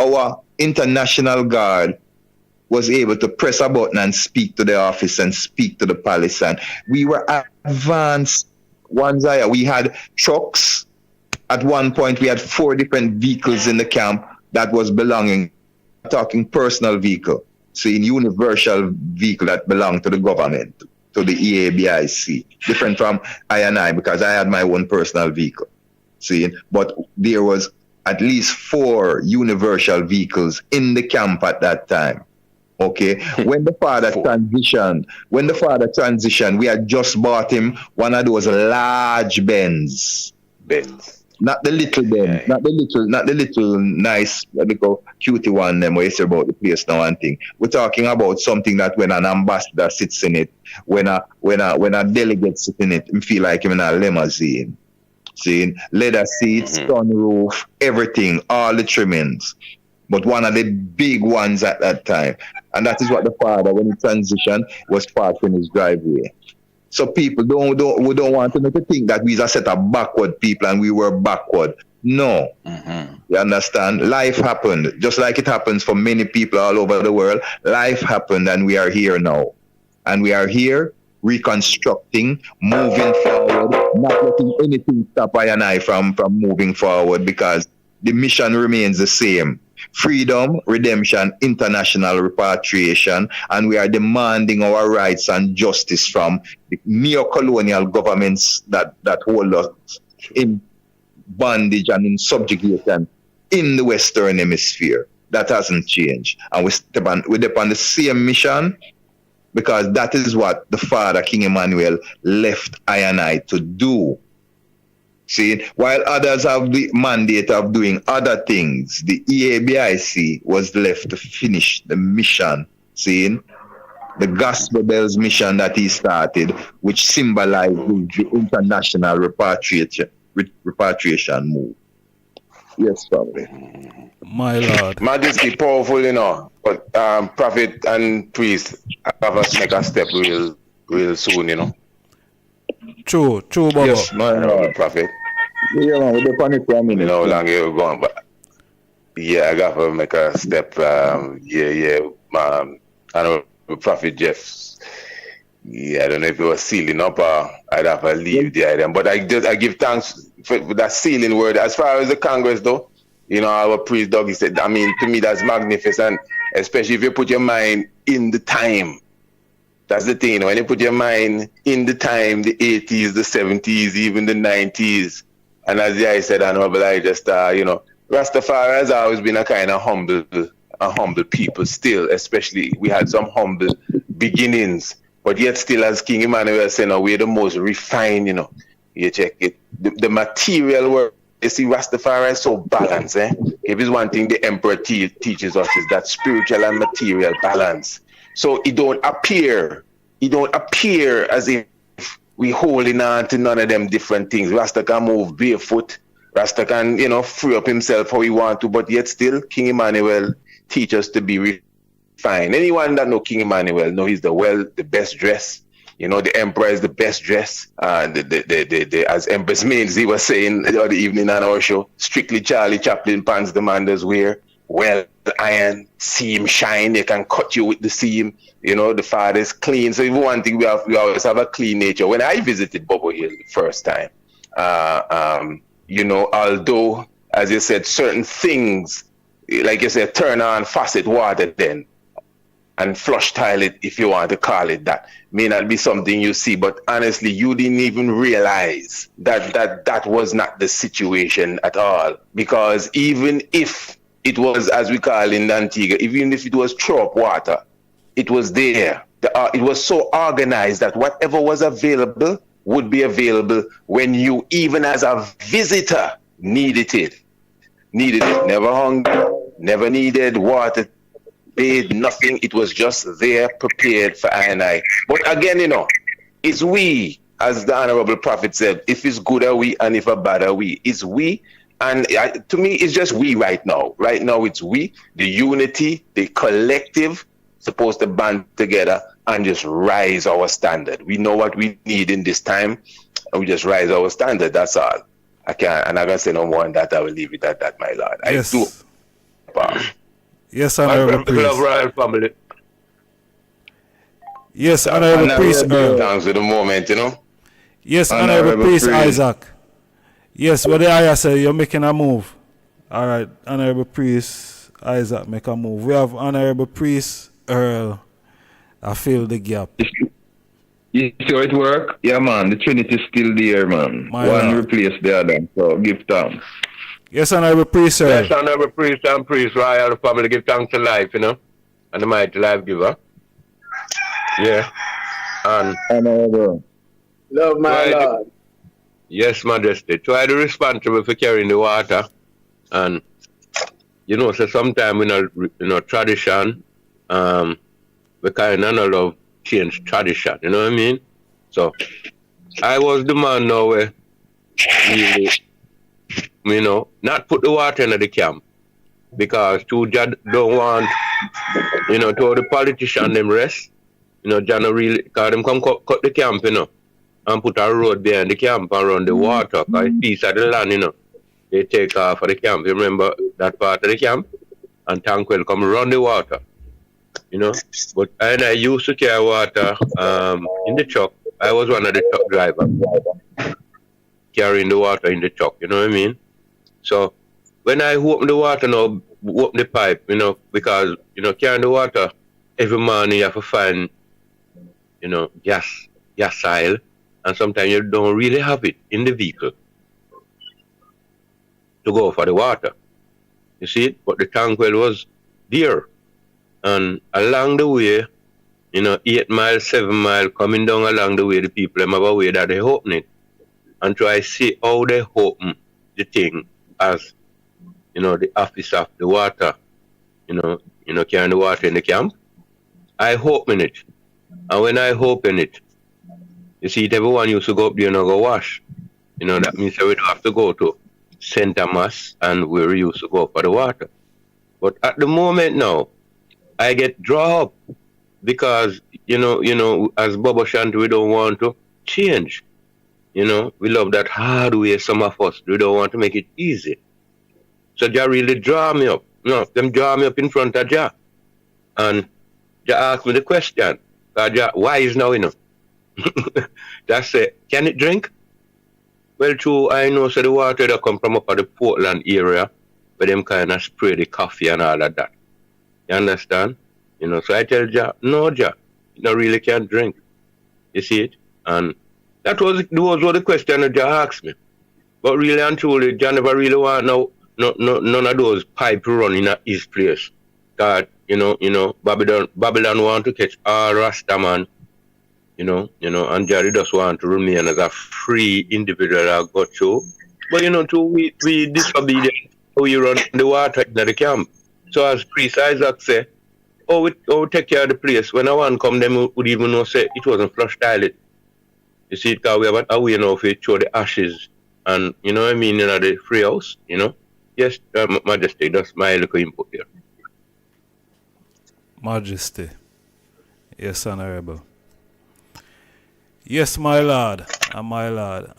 our international guard was able to press a button and speak to the office and speak to the palace. And we were advanced ones. We had trucks. At one point, we had 4 different vehicles in the camp that was talking personal vehicle. So in universal vehicle that belonged to the government, to the E.A.B.I.C. Different from I, because I had my own personal vehicle. See, but there was at least 4 universal vehicles in the camp at that time. Okay. When the father transitioned, we had just bought him one of those large Benz. Not the little Benz, not the little nice, little cutie one them where you say about the place now and thing. We're talking about something that when an ambassador sits in it, when a delegate sits in it, you feel like him in a limousine. See, leather seats, sunroof, everything, all the trimmings. But one of the big ones at that time. And that is what the father, when he transitioned, was parked in his driveway. So people we don't want to think that we are a set of backward people and we were backward. No. You understand? Life happened. Just like it happens for many people all over the world. Life happened and we are here now. And we are here reconstructing, moving forward, not letting anything stop I and I from moving forward, because the mission remains the same. Freedom, redemption, international repatriation, and we are demanding our rights and justice from the neo-colonial governments that hold us in bondage and in subjugation in the Western Hemisphere. That hasn't changed. And we're on the same mission, because that is what the father, King Emmanuel, left I and I to do. See, while others have the mandate of doing other things, the E.A.B.I.C was left to finish the mission. See, the Gospel Bells mission that he started, which symbolizes the international repatriation move. Yes, family. My Lord. Majesty, powerful, you know. But prophet and priest have us make a step real soon, you know. True, Bobo. Yes, my Lord, prophet. Yeah, man, we're the panic for a minute. You know how long you're going, but yeah, I got to make a step. I know Prophet Jeff. Yeah, I don't know if it was sealing up or I'd have to leave the item. But I give thanks for that sealing word. As far as the Congress, though, you know, our priest dog, he said, I mean, to me, that's magnificent, especially if you put your mind in the time. That's the thing, you know, when you put your mind in the time, the 80s, the 70s, even the 90s. And as I said, Honorable Ijahstars, you know, Rastafari has always been a kind of humble people still, especially we had some humble beginnings, but yet still, as King Emmanuel said, no, we're the most refined, you know. You check it. The material world, you see, Rastafari is so balanced. If it's one thing the Emperor teaches us is that spiritual and material balance. So it don't appear as if we holding on to none of them different things. Rasta can move barefoot. Rasta can, free up himself how he want to, but yet still, King Emmanuel teach us to be refined. Anyone that know King Emmanuel know he's the best dressed. The Emperor is the best dressed. As Empress Mainsy was saying the other evening on our show, strictly Charlie Chaplin pants the man does wear. Well iron, seam shine, they can cut you with the seam. The father is clean. So even one thing we always have a clean nature. When I visited Bobo Hill the first time, although, as you said, certain things, like you said, turn on faucet water then and flush toilet, if you want to call it that, may not be something you see, but honestly, you didn't even realize that was not the situation at all. Because even if it was, as we call in Antigua, even if it was trop water, it was there. It was so organized that whatever was available would be available when you, even as a visitor, needed it. Never hungry, never needed water, bathed, nothing. It was just there, prepared for I and I. But again, it's we, as the Honorable Prophet said, if it's good are we, and if a bad are we. It's we, and to me, it's just we right now. Right now, it's we, the unity, the collective, supposed to band together and just rise our standard. We know what we need in this time, and we just rise our standard. That's all. I'm not gonna say no more than that. I will leave it at that, my lord. Yes. I do. Yes, Honorable Priest. Royal family. Yes, Honorable Priest. Thanks for the moment, Yes, Honorable Priest Isaac. Yes, what the ayah say, you're making a move. All right, Honorable Priest Isaac, make a move. We have Honorable Priest Earl. I fill the gap. You see how it work? Yeah, man. The Trinity is still there, man. One replace the other. So give thanks. Yes, Honorable Priest, sir. Yes, Honorable Priest and Priest, Royal family, give thanks to life, and the mighty life giver. Yeah. And Honorable. Love my Lord. Yes, Majesty. Try to responsible for carrying the water. And, so sometimes, tradition, we kind of love change tradition, you know what I mean? So, I was the man now where, not put the water into the camp. Because don't want, to the politician them rest. John really, because them come cut the camp, and put a road behind the camp and run the water. Because it's piece of the land, they take off of the camp. You remember that part of the camp? And Tankwell come run the water. But I used to carry water in the truck. I was one of the truck drivers carrying the water in the truck, you know what I mean? So when I open the water now, open the pipe, because, carrying the water, every morning you have to find, gas oil, and sometimes you don't really have it in the vehicle to go for the water. You see it? But the tank well was there. And along the way, 8 miles, 7 miles, coming down along the way, the people them have a way that they open it. And try to see how they open the thing as, the office of the water, carrying the water in the camp. I open it. And when I open it, you see, everyone used to go up there and go wash. That means that we don't have to go to St. Thomas and where we used to go for the water. But at the moment now, I get drawn up because, as Bobo Shanti, we don't want to change. We love that hard way, some of us. We don't want to make it easy. So Jah really draw me up. Them draw me up in front of Jah. And Jah asked me the question. Jah, why is now, Jah said, can it drink? Well, true, I know, so the water that come from up at the Portland area, where them kind of spray the coffee and all of that. You understand? So I tell Jah, no, Jah, you really can't drink. You see it? And those were the questions that Jah asked me. But really and truly, Jah never really want none of those pipe running at his place. God, Babylon want to catch all Rasta man and Jerry just want to remain as a free individual that got through. But we disobedient, we run the water in the camp. So as Priest Isaac say, we take care of the place. When I want to come, them would even know say it wasn't flush toilet. You see, because we have a way now to throw the ashes and in the free house, Yes, Majesty, that's my little input there. Majesty. Yes, Honorable. Yes, my lord. My lord.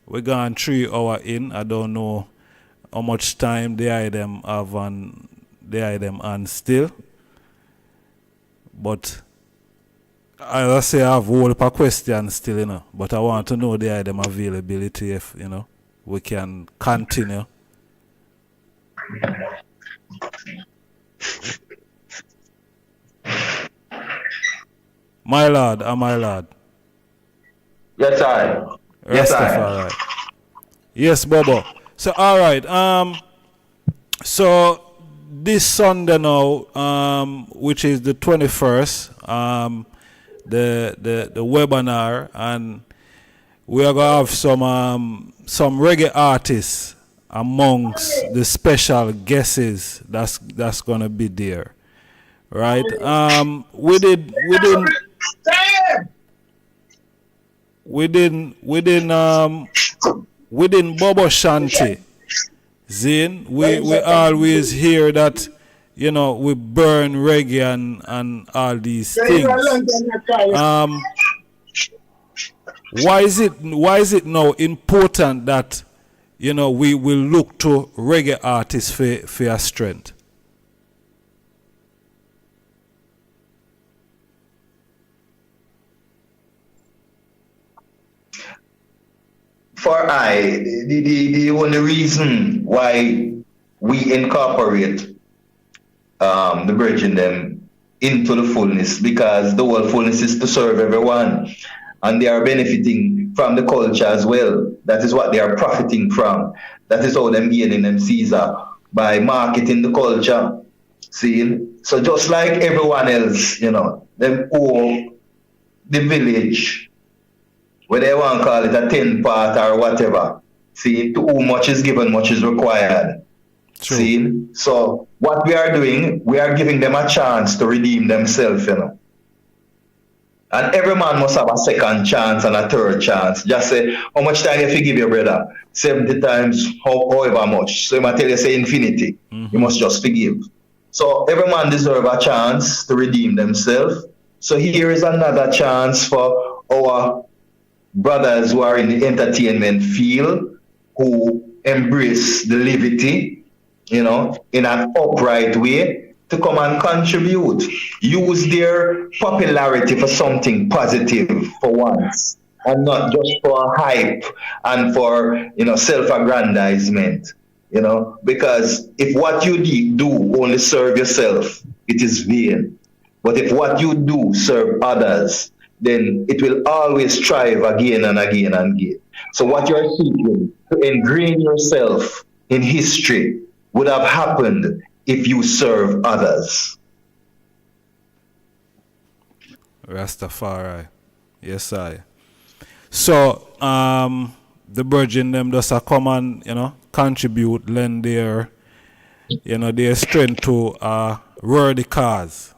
We're gone 3 hours in. I don't know how much time the item have on the item and still. But I say I have a whole question still, But I want to know the item availability if, we can continue. My lord, my lord. Yes, I. Yes, Rastafari. Yes, Bobo. So, all right. So this Sunday now, which is the 21st, the webinar, and we are gonna have some reggae artists amongst the special guests that's gonna be there, right? We didn't Bobo Shanti. Zin, we always hear that, we burn reggae and all these things. Why is it now important that, we will look to reggae artists for your strength? For the only reason why we incorporate the bridging them into the fullness, because the whole fullness is to serve everyone, and they are benefiting from the culture as well. That is what they are profiting from. That is how them gaining them Caesar, by marketing the culture. See, so just like everyone else, them own the village, whether they want to call it a 10 part or whatever. See, to whom much is given, much is required. True. See, so what we are doing, we are giving them a chance to redeem themselves, And every man must have a second chance and a third chance. Just say, how much time you give your brother? 70 times, however much. So you might tell you, say infinity. You must just forgive. So every man deserves a chance to redeem themselves. So here is another chance for our brothers who are in the entertainment field, who embrace the levity, in an upright way, to come and contribute. Use their popularity for something positive for once, and not just for hype and for, self-aggrandizement, because if what you do only serve yourself, it is vain. But if what you do serve others, then it will always strive again and again and again. So what you're seeking to ingrain yourself in history would have happened if you serve others. Rastafari. Yes, I. So, the Virgin them just come and, contribute, lend their, their strength to worthy cause.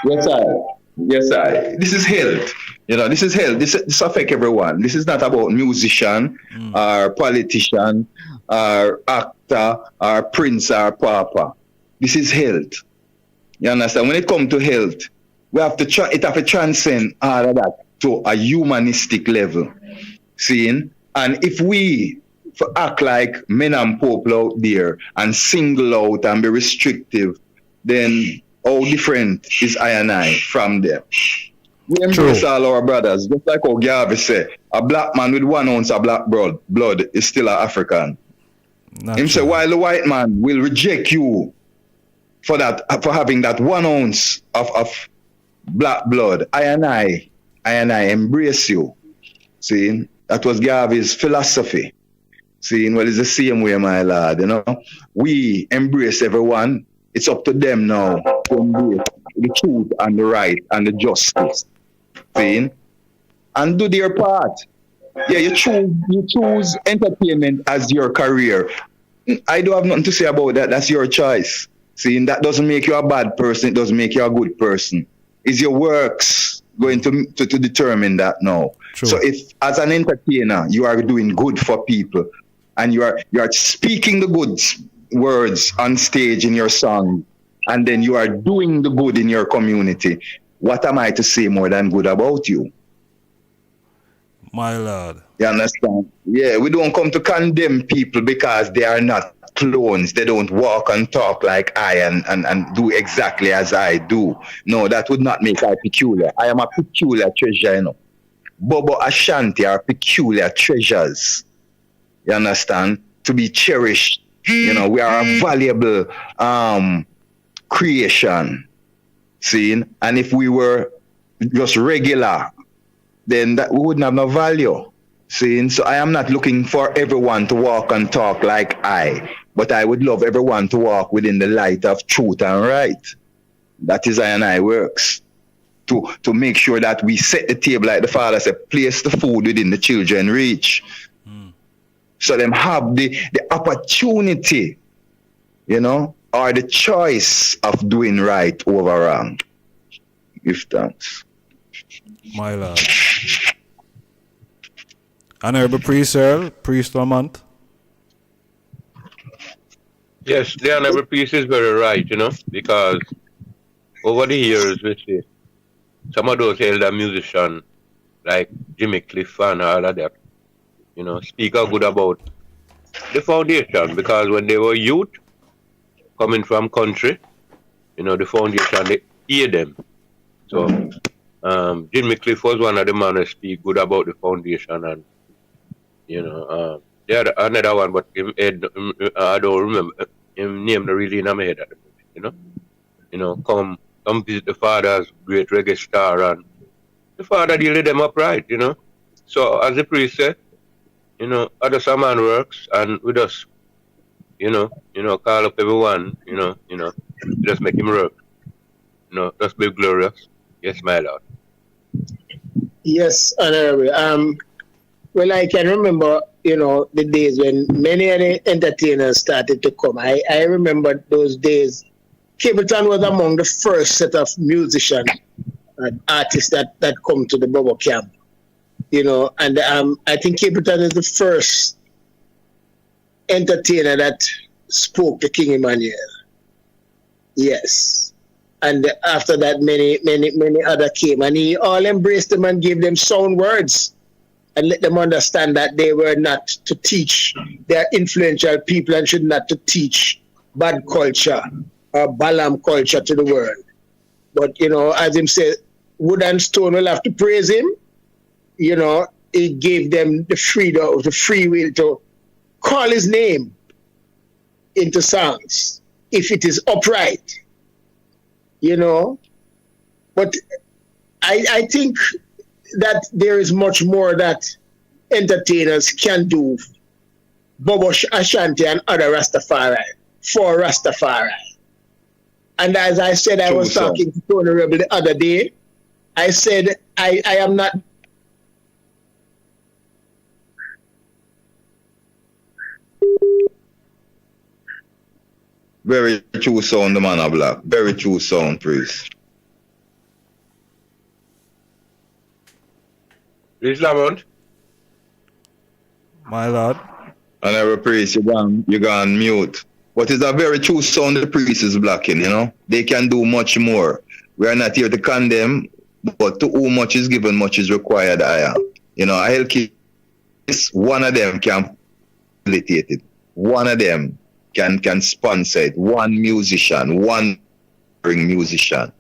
Yes, I. This is health. This is health. This affects everyone. This is not about musician or politician or actor or prince or papa. This is health. You understand? When it comes to health, we have to transcend all of that to a humanistic level. Seeing? And if we act like men and people out there and single out and be restrictive, then how different is I and I from them? We embrace all our brothers, just like how Garvey said, a black man with 1 ounce of black blood is still an African. Him say, while the white man will reject you for having that 1 ounce of black blood, I and I embrace you. See, that was Garvey's philosophy. See, well, it's the same way, my lord, We embrace everyone. It's up to them now to embrace the truth and the right and the justice. See? And do their part. Yeah, you choose entertainment as your career. I don't have nothing to say about that. That's your choice. See, that doesn't make you a bad person. It doesn't make you a good person. It's your works going to determine that now. True. So if, as an entertainer, you are doing good for people and you are speaking the good words on stage in your song, and then you are doing the good in your community, what am I to say more than good about you? My Lord. You understand? Yeah, we don't come to condemn people because they are not clones. They don't walk and talk like I and do exactly as I do. No, that would not make I peculiar. I am a peculiar treasure, you know. Bobo Ashanti are peculiar treasures. You understand? To be cherished. You know, we are a valuable creation. See? And if we were just regular, then that we wouldn't have no value. See? So I am not looking for everyone to walk and talk like I, but I would love everyone to walk within the light of truth and right. That is how and I works. To make sure that we set the table, like the Father said, place the food within the children reach. So them have the opportunity, you know, or the choice of doing right over wrong. Give thanks. My Lord. Honorable Priest Earl, Priest Lamont. Yes, the Honorable Priest is very right, you know, because over the years, we see some of those elder musicians, like Jimmy Cliff and all of that, you know, speak out good about the foundation, because when they were youth, coming from country, you know, the foundation, they hear them. So, Jimmy Cliff was one of the men who speak good about the foundation, and, you know, the other, another one, but him head, I don't remember, him name the really in my head at the moment, you know, come visit the Father's great reggae star, and the Father deal with them upright, you know. So, as the priest said, you know, other some man works, and we just, you know, call up everyone, you know, just make him work. You know, just be glorious. Yes, my Lord. Yes, Honorable. Well, I can remember, you know, the days when many of the entertainers started to come. I remember those days. Capleton was among the first set of musicians and artists that come to the Bobo camp. You know, and I think Capleton is the first entertainer that spoke to King Emmanuel. Yes. And after that, many other came, and he all embraced them and gave them sound words and let them understand that they were not to teach. They are influential people and should not to teach bad culture or Balaam culture to the world. But, you know, as him said, wood and stone will have to praise him. You know, he gave them the freedom, the free will to call his name into songs if it is upright. You know, but I think that there is much more that entertainers can do, Bobo Ashanti and other Rastafari, for Rastafari. And as I said, I was talking to Tony Rebel the other day, I said, I am not. Very true sound, the man of black. Very true sound, priest. Priest Lamont? My Lord. And every priest, you gone mute. But it's a very true sound the priest is blocking, you know. They can do much more. We are not here to condemn, but to whom much is given, much is required. You know, I'll keep this. One of them can facilitate it. One of them can sponsor it. One musician, one musician.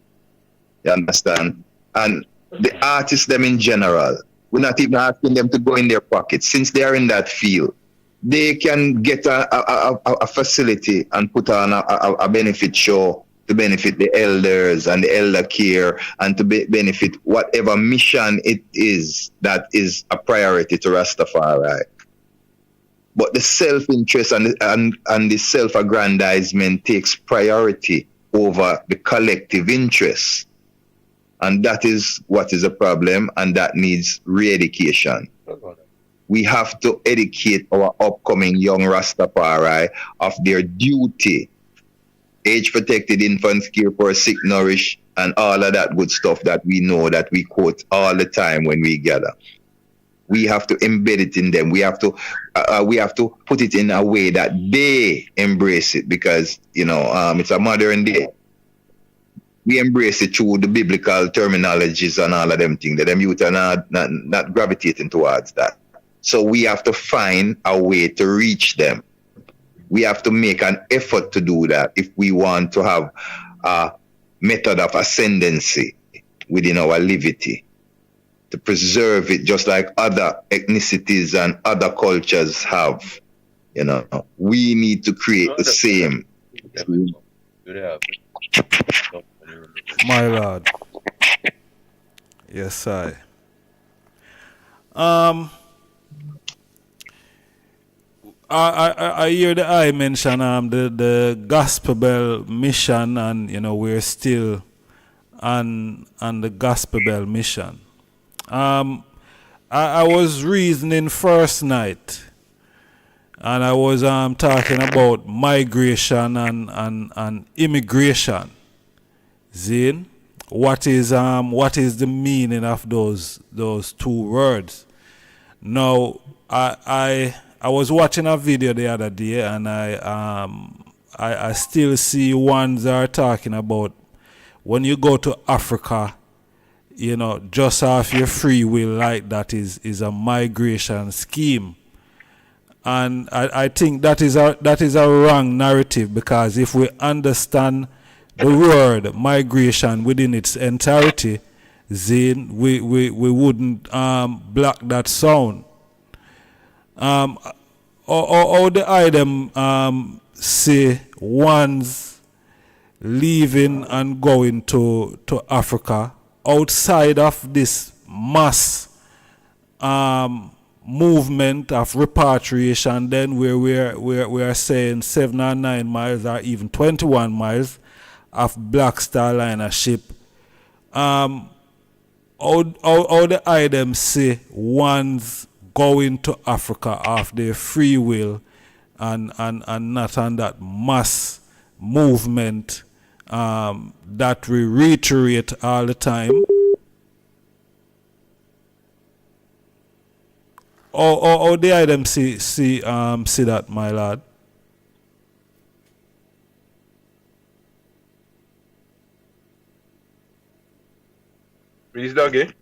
You understand? And the artists, them in general, we're not even asking them to go in their pockets. Since they are in that field, they can get a facility and put on a benefit show to benefit the elders and the elder care and to benefit whatever mission it is that is a priority to Rastafari. But the self-interest and the self-aggrandizement takes priority over the collective interests. And that is what is a problem, and that needs re-education. We have to educate our upcoming young Rastafari of their duty. Age-protected infants, care for sick, nourish, and all of that good stuff that we know, that we quote all the time when we gather. We have to embed it in them. We have to put it in a way that they embrace it, because it's a modern day. We embrace it through the biblical terminologies and all of them things. That them youth are not gravitating towards that. So we have to find a way to reach them. We have to make an effort to do that if we want to have a method of ascendancy within our livity, to preserve it just like other ethnicities and other cultures have. We need to create the same. My lord. Yes, I. I hear the I mention the gospel bell mission, and we're still on the gospel bell mission. I was reasoning first night, and I was talking about migration and immigration. Zane, what is the meaning of those two words? Now, I was watching a video the other day, and I still see ones that are talking about when you go to Africa, just off your free will, like that is a migration scheme. And I think that is a wrong narrative, because if we understand the word migration within its entirety, then we wouldn't block that sound. Or the item say one's leaving and going to Africa outside of this mass movement of repatriation, then where we are saying 7 or 9 miles or even 21 miles of Black Star Liner ship. How the items say one's going to Africa off their free will and not on that mass movement that we reiterate all the time. Or the items see that, my lad. Please, Dougie.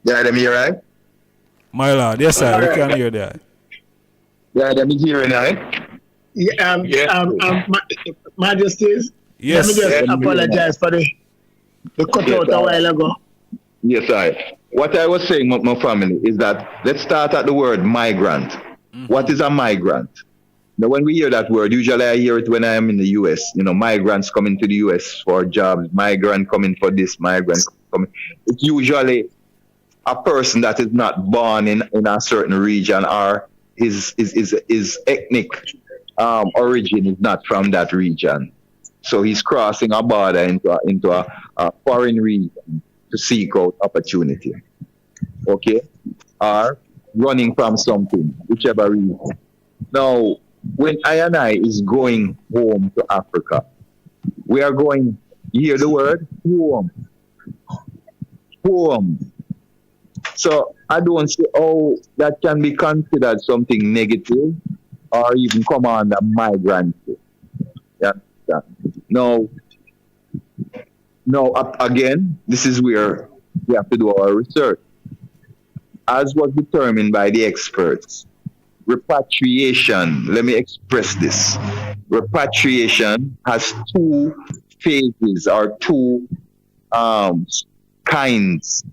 Yeah, them here, right? My lord, yes, sir, we can hear that. Yeah, them here, right? Majesties, yes. let me just apologize for the cutout a while ago. Yes, I. What I was saying, my family, is that let's start at the word migrant. Mm-hmm. What is a migrant? Now, when we hear that word, usually I hear it when I am in the U.S. Migrants coming to the U.S. for jobs, migrant coming for this, migrant coming. It's usually a person that is not born in a certain region, or his ethnic origin is not from that region. So he's crossing a border into a foreign region to seek out opportunity. Okay? Or running from something, whichever reason. Now, when I and I is going home to Africa, we are going, you hear the word? Home. Home. So I don't see how that can be considered something negative or even come under migrancy. Yeah. No, again, this is where we have to do our research. As was determined by the experts, repatriation, let me express this. Repatriation has two phases or two kinds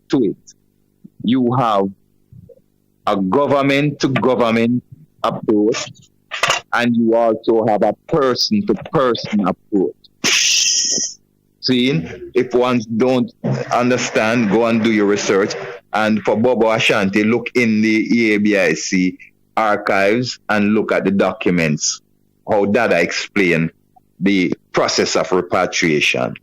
to it. You have a government-to-government approach, and you also have a person-to-person approach. See, if ones don't understand, go and do your research. And for Bobo Ashanti, look in the E.A.B.I.C archives and look at the documents, how Dada explained the process of repatriation.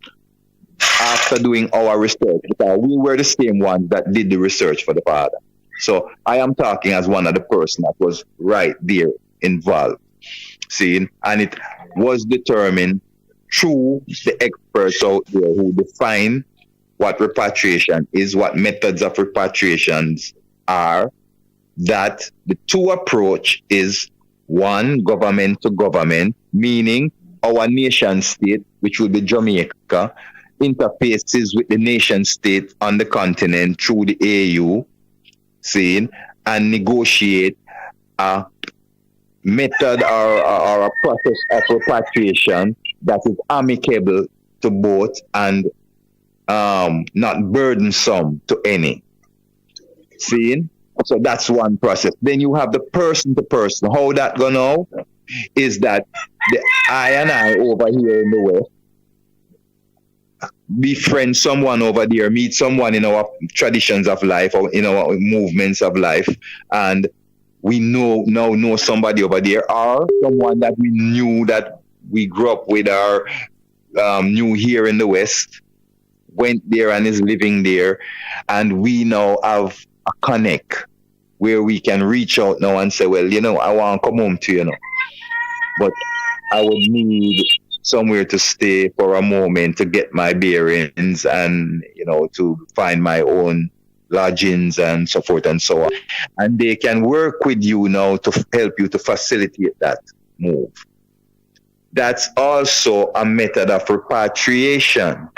After doing our research, because we were the same ones that did the research for the father. So I am talking as one of the person that was right there involved. See, and it was determined through the experts out there who define what repatriation is, what methods of repatriations are, that the two approach is one, government to government, meaning our nation state, which will be Jamaica, interfaces with the nation state on the continent through the AU, seeing, and negotiate a method or a process of repatriation that is amicable to both and not burdensome to any. Seeing? So that's one process. Then you have the person to person. How that go now is that I and I over here in the West befriend someone over there, meet someone in our traditions of life or in our movements of life, and we now know somebody over there, or someone that we knew that we grew up with or knew here in the West, went there and is living there, and we now have a connect where we can reach out now and say, well, I want to come home to you, but I would need somewhere to stay for a moment to get my bearings and, to find my own lodgings and so forth and so on. And they can work with you now to help you to facilitate that move. That's also a method of repatriation.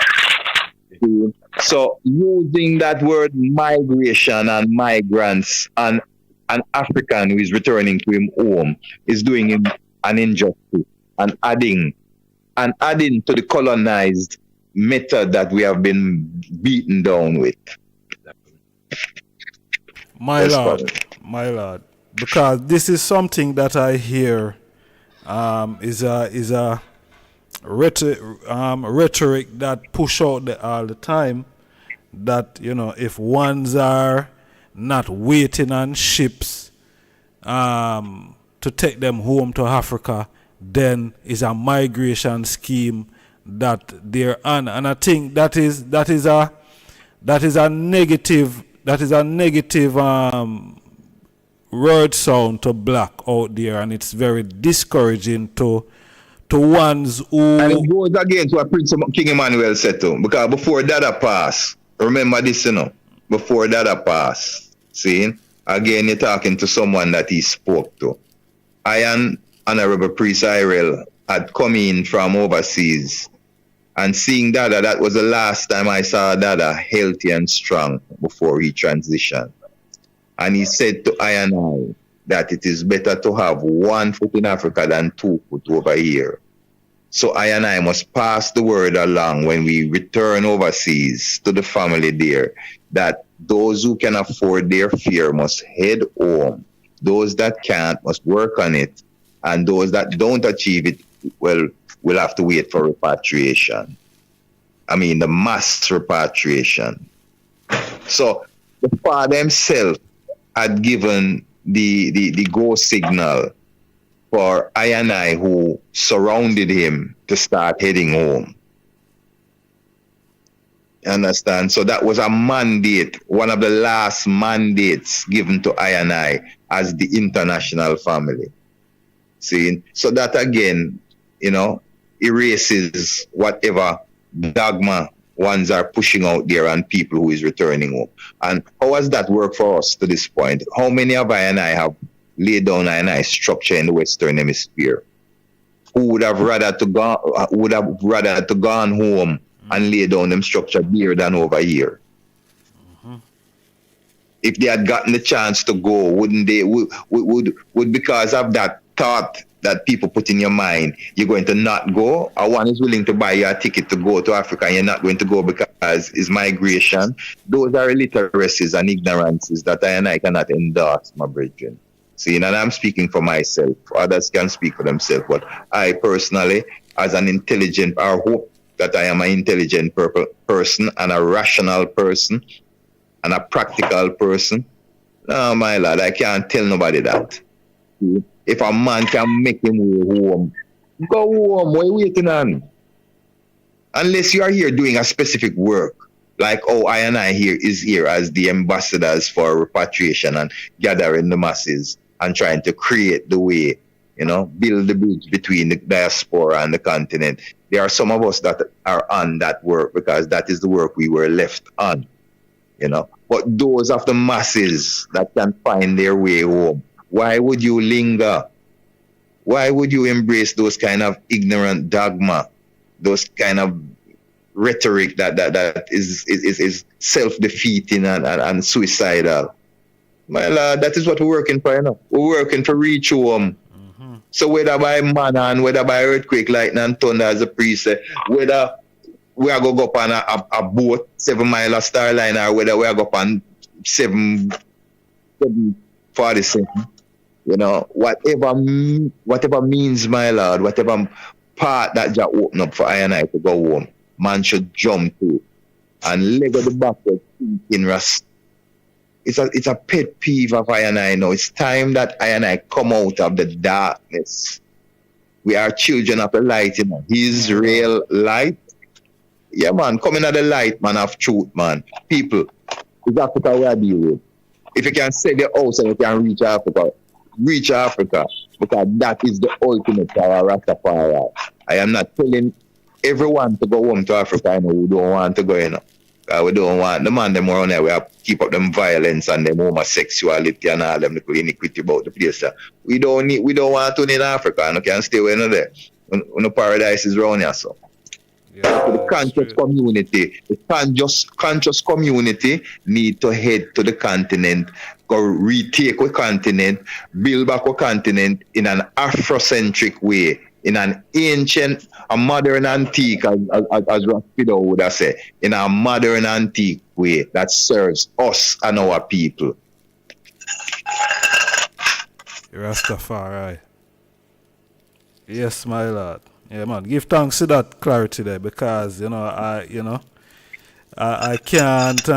So using that word migration and migrants and an African who is returning to him home is doing him an injustice and adding to the colonized method that we have been beaten down with. My lord, because this is something that I hear is a rhetoric that push out all the time, that if ones are not waiting on ships to take them home to Africa, then is a migration scheme that they're on, and I think that is a negative word sound to black out there, and it's very discouraging to ones who. And it goes against what Prince King Emmanuel said too, because before Dada pass, remember this, before Dada pass, see, again you're talking to someone that he spoke to. I and Honorable Priest Irel had come in from overseas, and seeing Dada, that was the last time I saw Dada healthy and strong before he transitioned. And he said to I and I that it is better to have 1 foot in Africa than 2 foot over here. So I and I must pass the word along when we return overseas to the family there, that those who can afford their fare must head home. Those that can't must work on it. And those that don't achieve it, well, will have to wait for repatriation. I mean, the mass repatriation. So the father himself had given the go signal for I and I who surrounded him to start heading home. You understand? So that was a mandate, one of the last mandates given to I and I as the international family. See? So that again, erases whatever dogma ones are pushing out there on people who is returning home. And how has that worked for us to this point? How many of I and I have laid down I and I structure in the Western Hemisphere? Who would have rather to gone home and lay down them structure there than over here? If they had gotten the chance to go, wouldn't they? Would because of that thought that people put in your mind, you're going to not go, or one is willing to buy you a ticket to go to Africa and you're not going to go because it's migration? Those are illiteracies and ignorances that I and I cannot endorse, my brethren. See, and I'm speaking for myself. Others can speak for themselves, but I personally, as an intelligent, or hope that I am an intelligent person and a rational person and a practical person. No, my lord, I can't tell nobody that. If a man can make him way home, go home. What are you waiting on? Unless you are here doing a specific work, like I and I here is here as the ambassadors for repatriation and gathering the masses and trying to create the way, build the bridge between the diaspora and the continent. There are some of us that are on that work because that is the work we were left on, But those of the masses that can find their way home, why would you linger? Why would you embrace those kind of ignorant dogma? Those kind of rhetoric that is self-defeating and suicidal. My lord, that is what we're working for, We're working to reach home. So whether by manna and whether by earthquake, lightning and thunder, as the priest said, whether we are going to go up on a boat, 7 mile of star line, or whether we are going up on 747, whatever means, my lord, whatever part that just open up for I and I to go home, man should jump to and leg of the backward in rust. It's a pet peeve of I and I now. It's time that I and I come out of the darkness. We are children of the light, His real light. Yeah, man, coming at the light, man, of truth, man. People, it's Africa we are dealing with. If you can set the house and you can reach Africa, because that is the ultimate power, Rastafari. I am not telling everyone to go home to Africa, we don't want to go, we don't want the man them around there. We have to keep up them violence and them homosexuality and all them little iniquity about the place. We don't want to in Africa, and you can stay where there. When the paradise is around here, so. Yeah, the conscious community, conscious community need to head to the continent, go retake the continent, build back the continent in an Afrocentric way, in an ancient, a modern antique, as Raspido would have said, in a modern antique way that serves us and our people. Rastafari. Yes, my lord. Yeah, man. Give thanks to that clarity there because I can't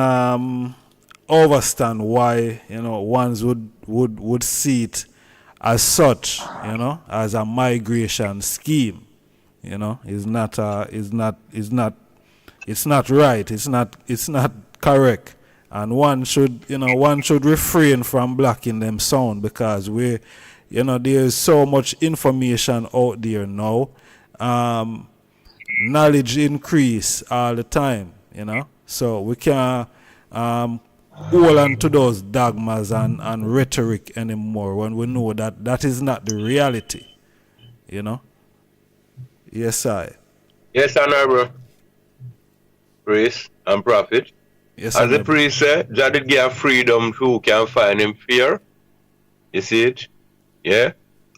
understand why ones would see it as such, as a migration scheme. It's not right. It's not correct. And one should refrain from blocking them sound because there's so much information out there now. Knowledge increase all the time, so we can't hold on to those dogmas and rhetoric anymore when we know that is not the reality, Yes, I. Yes, honorable priest and prophet. Yes, as the priest said, Jah did give freedom to who can find him fear. You see it? Yeah?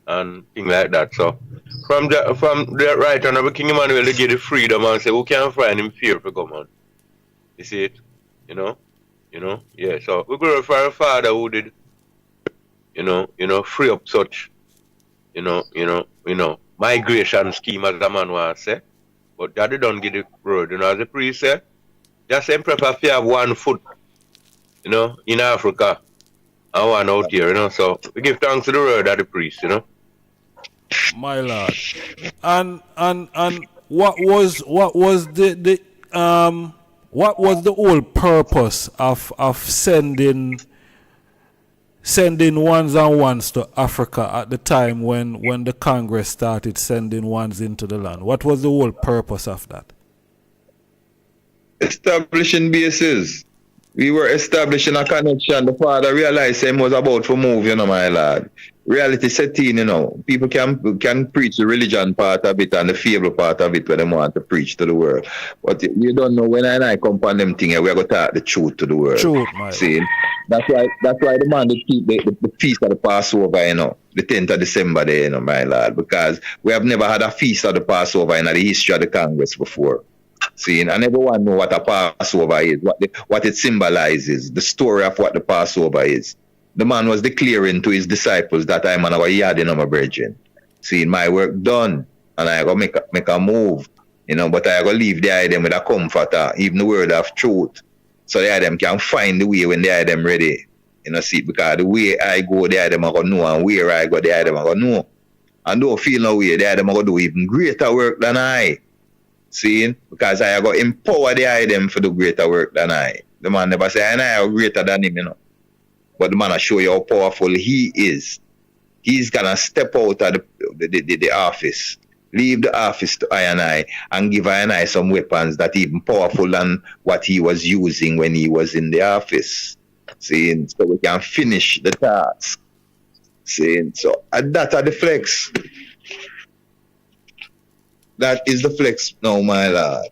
And things like that. So from the right honorable King Emmanuel, they give the freedom and say who can find him fear for come on. You see it? Yeah. So we glorify our Father who did free up such migration scheme as the man was say. But that they don't give the word, as the priest said, just emperor if you have 1 foot, in Africa and one out here, So we give thanks to the word of the priest, My lord. And what was the whole purpose of sending ones and ones to Africa at the time when the Congress started sending ones into the land? What was the whole purpose of that? Establishing bases. We were establishing a connection. The father realized him was about to move, my lord. Reality set in, people can preach the religion part of it and the fable part of it when they want to preach to the world. But you don't know when I come upon them things, we're going to talk the truth to the world. Truth, man. See? That's why the man they keep the feast of the Passover, the 10th of December there, my lord, because we have never had a feast of the Passover in the history of the Congress before. See, and everyone know what a Passover is, what it symbolizes, the story of what the Passover is. The man was declaring to his disciples that I'm on our yard in my brethren. See, my work done, and I go make a move, but I go leave the item with a comforter, even the word of truth, so the item can find the way when the item ready. You know, see, because the way I go, the them are going to know, and where I go, the them are going to know. And don't feel no way, the them are going to do even greater work than I. See, because I go empower the them for the greater work than I. The man never say, I are greater than him, you know. But the man will show you how powerful he is. He's going to step out of the office, leave the office to I and give I some weapons that even powerful than what he was using when he was in the office. See, so we can finish the task. See, so that are the flex. That is the flex now, my lord.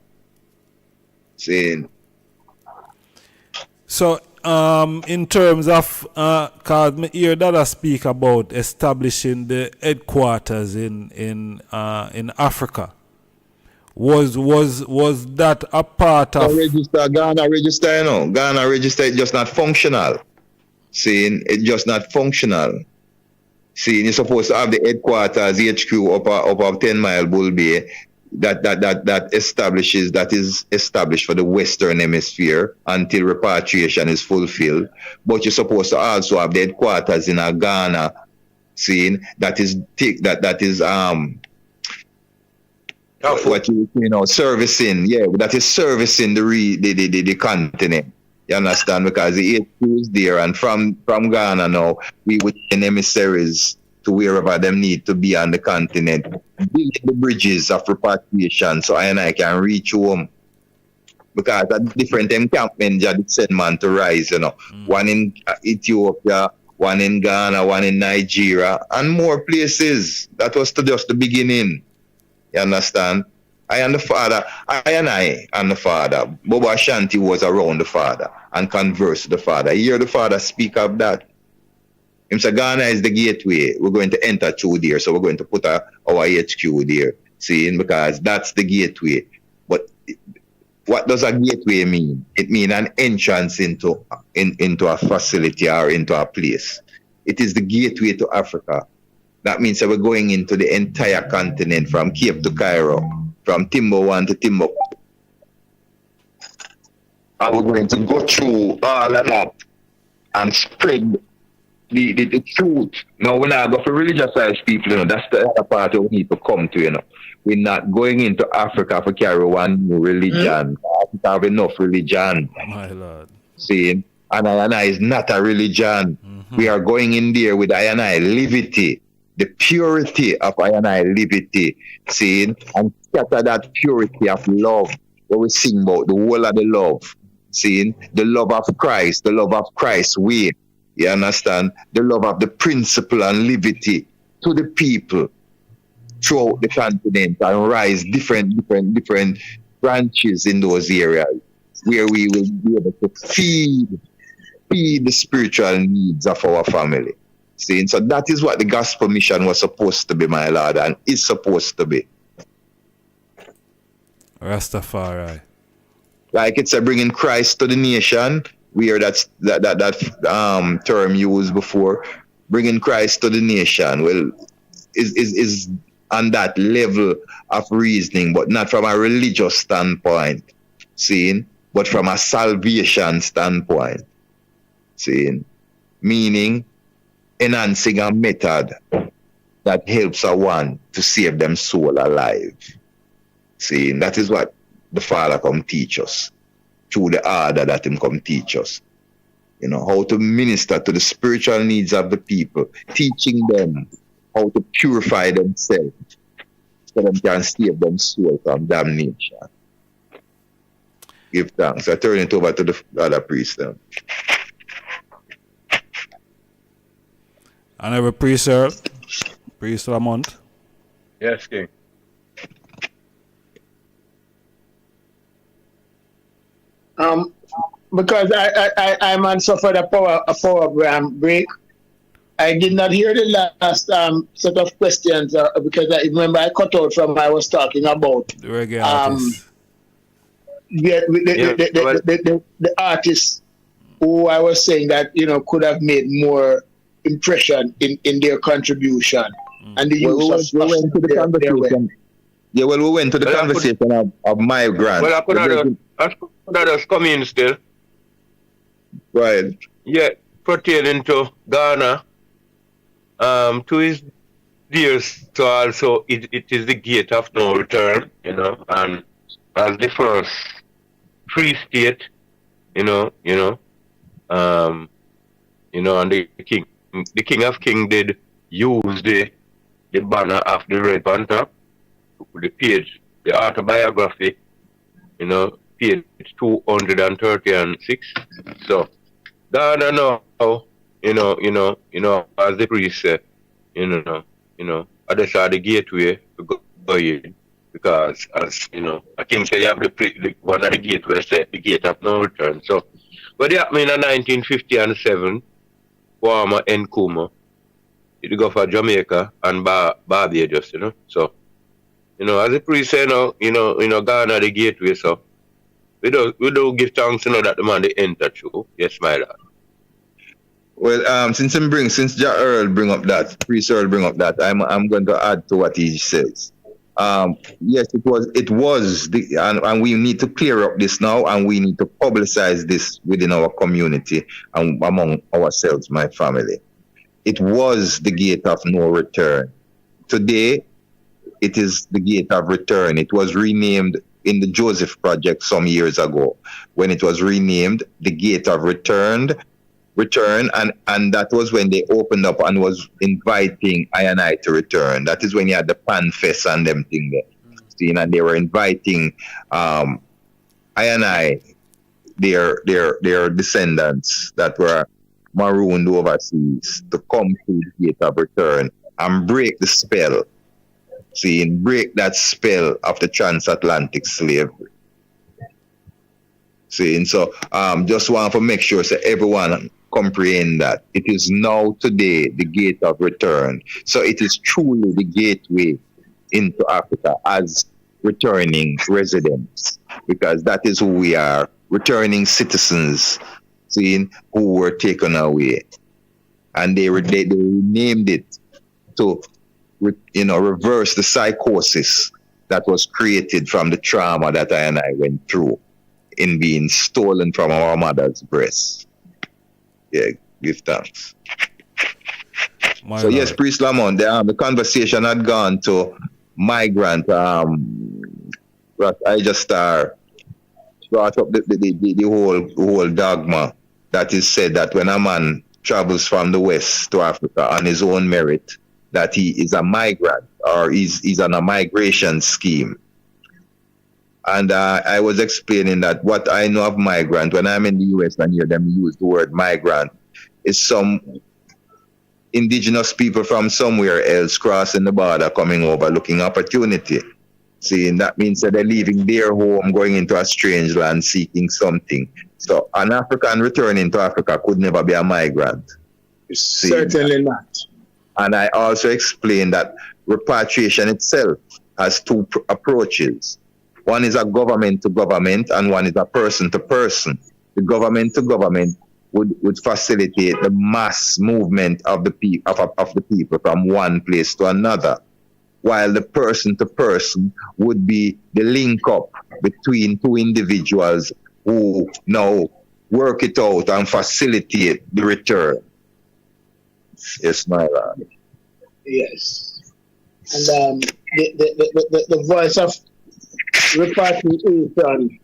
See. So, in terms of, cause me hear that I speak about establishing the headquarters in Africa. Was that a part of Ghana register, you know? Ghana register is just not functional. See, it's just not functional. See, you're supposed to have the headquarters, HQ up of 10 Mile Bull Bay that is established for the Western Hemisphere until repatriation is fulfilled. But you're supposed to also have the headquarters in Ghana, seeing that is what you know, servicing, that is servicing the continent. You understand? Because the HQ is there, and from Ghana now, we would send emissaries to wherever them need to be on the continent, build the bridges of repatriation so I can reach home. Because at different encampments, you send man to rise, you know. One in Ethiopia, one in Ghana, one in Nigeria, and more places. That was just the beginning. You understand? I and the father, Bobo Ashanti was around the father and conversed with the father. You hear the father speak of that. Him say Ghana is the gateway. We're going to enter through there, so we're going to put our HQ there. See, because that's the gateway. But what does a gateway mean? It means an entrance into a facility or into a place. It is the gateway to Africa. That means that we're going into the entire continent, from Cape to Cairo, from Timbuktu to Timbuktu. And we're going to go through all of that and spread the truth. Now, we're not going for religious people, you know, that's the other part we need to come to, you know. We're not going into Africa for carry one new religion. We have enough religion. My Lord. See, and I is not a religion. We are going in there with I liberty. The purity of I liberty, seeing, and scatter that purity of love that we sing about, the whole of the love, seeing, the love of Christ's way, you understand, the love of the principle and liberty to the people throughout the continent, and rise different branches in those areas where we will be able to feed the spiritual needs of our family. See, so that is what the gospel mission was supposed to be, my Lord, and is supposed to be. Rastafari. Like it's a bringing Christ to the nation. We heard that term used before. Bringing Christ to the nation. Well, is on that level of reasoning, but not from a religious standpoint, seeing, but from a salvation standpoint, seeing, meaning enhancing a method that helps a one to save them soul alive. See, that is what the Father come teach us through the order that him come teach us. You know, how to minister to the spiritual needs of the people, teaching them how to purify themselves so they can save them soul from damnation. Give thanks. I turn it over to the other priest then. And every priest, sir, priest of a month. Yes, King. Because I man suffered a power break. I did not hear the last set of questions because I remember I cut out from what I was talking about. The reggae artist. The artists who I was saying that, you know, could have made more impression in their contribution. And the use we went to the conversation. Yeah, well, we went to the conversation of migrants. Well, I could have just come in still. Right. Yeah, pertaining to Ghana, to his dear, so also it is the gate of no return, and as the first free state, and the king of King did use the banner of the Red Panther, the page, the autobiography, page 236. So Ghana now, as the priest said, I just saw the gateway to go in. Because, as I think you have the one of the gateways set, the gate of no return. So, what happened in 1957, Warmer and Kuma, it go for Jamaica and Barbados, So, as the priest said, Ghana the gateway, so we don't give thanks, that the man they enter through. Yes, my lord. Well, since Ja Earl bring up that, priest Earl bring up that, I'm going to add to what he says. Yes, it was, and we need to clear up this now, and we need to publicize this within our community and among ourselves, my family. It was the gate of no return. Today, it is the gate of return. It was renamed in the Joseph Project some years ago, when it was renamed the gate of return, and that was when they opened up and was inviting I and I to return. That is when you had the Pan Fest and them thing there. And they were inviting I and I, their descendants that were marooned overseas, to come to the gate of return and break the spell. Break that spell of the transatlantic slavery. So just want to make sure so everyone comprehend that it is now today the gate of return. So it is truly the gateway into Africa as returning residents, because that is who we are, returning citizens, who were taken away, and they renamed it to reverse the psychosis that was created from the trauma that I and I went through in being stolen from our mother's breast. Yeah, give thanks. So yes, Priest Lamont, the conversation had gone to migrant. Ijahstars brought up the whole dogma that is said that when a man travels from the West to Africa on his own merit, that he is a migrant or he's on a migration scheme. And I was explaining that what I know of migrant, when I'm in the US and hear them use the word migrant, is some indigenous people from somewhere else crossing the border, coming over, looking opportunity. That means that they're leaving their home, going into a strange land, seeking something. So an African returning to Africa could never be a migrant. Certainly not. And I also explained that repatriation itself has two approaches. One is a government to government, and one is a person to person. The government to government would facilitate the mass movement of the people from one place to another, while the person to person would be the link up between two individuals who now work it out and facilitate the return. Yes, my lord. Yes. And the voice of repatriation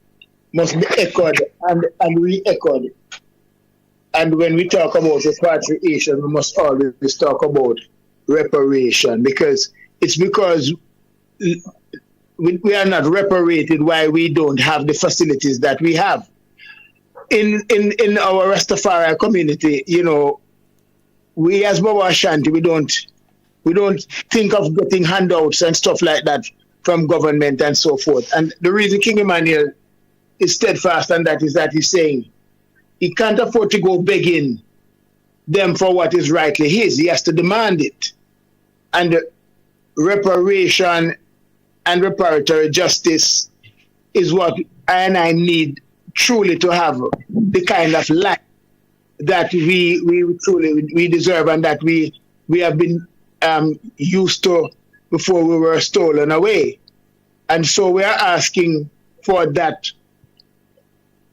must be echoed and re-echoed. And when we talk about repatriation, we must always talk about reparation, because it's because we are not reparated why we don't have the facilities that we have. In our Rastafari community, we as Bobo Ashanti, we don't think of getting handouts and stuff like that from government and so forth. And the reason King Emmanuel is steadfast on that is that he's saying he can't afford to go begging them for what is rightly his. He has to demand it. And reparation and reparatory justice is what I and I need truly to have the kind of life that we truly deserve, and that we have been used to before we were stolen away. And so we are asking for that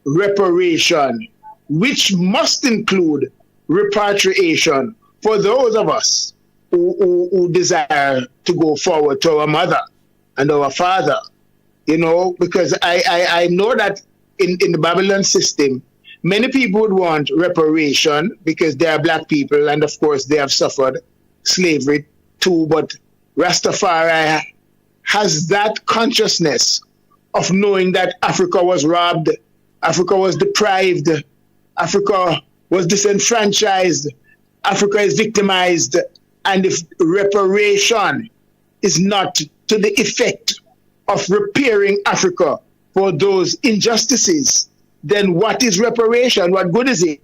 reparation, which must include repatriation for those of us who desire to go forward to our mother and our father, you know, because I know that in the Babylon system, many people would want reparation because they are black people and of course they have suffered slavery too, but Rastafari has that consciousness of knowing that Africa was robbed, Africa was deprived, Africa was disenfranchised, Africa is victimized, and if reparation is not to the effect of repairing Africa for those injustices, then what is reparation? What good is it?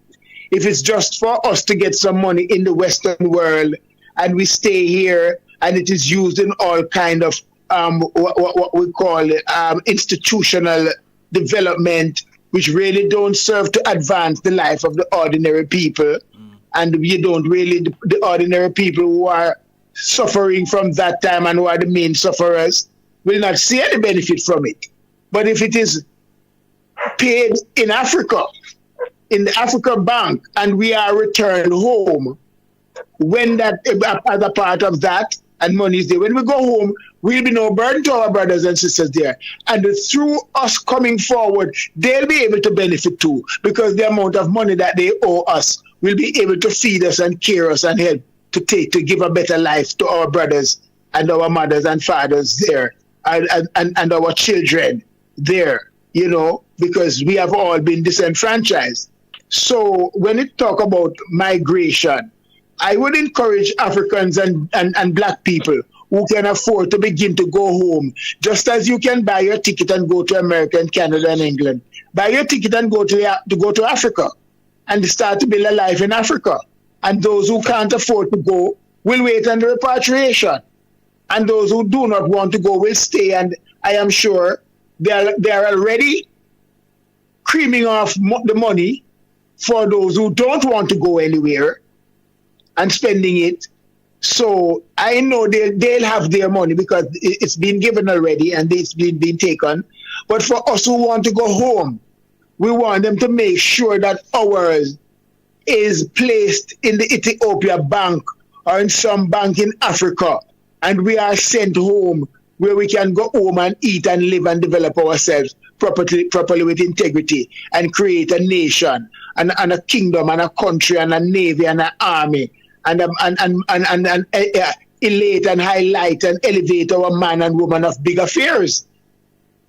If it's just for us to get some money in the Western world and we stay here and it is used in all kind of what we call institutional development, which really don't serve to advance the life of the ordinary people. And you don't really, the ordinary people who are suffering from that time and who are the main sufferers will not see any benefit from it. But if it is paid in Africa, in the Africa Bank, and we are returned home, when that, as a part of that, and money is there, when we go home, we'll be no burden to our brothers and sisters there. And through us coming forward, they'll be able to benefit too, because the amount of money that they owe us will be able to feed us and care us and help to give a better life to our brothers and our mothers and fathers there, and our children there, you know, because we have all been disenfranchised. So when you talk about migration, I would encourage Africans and black people who can afford to begin to go home, just as you can buy your ticket and go to America and Canada and England. Buy your ticket and go to Africa and start to build a life in Africa. And those who can't afford to go will wait on the repatriation. And those who do not want to go will stay. And I am sure they are already creaming off the money for those who don't want to go anywhere and spending it. So I know they'll have their money because it's been given already and it's been taken. But for us who want to go home, we want them to make sure that ours is placed in the Ethiopia bank or in some bank in Africa, and we are sent home where we can go home and eat and live and develop ourselves properly with integrity and create a nation and a kingdom and a country and a navy and an army and elate and highlight and elevate our man and woman of big affairs.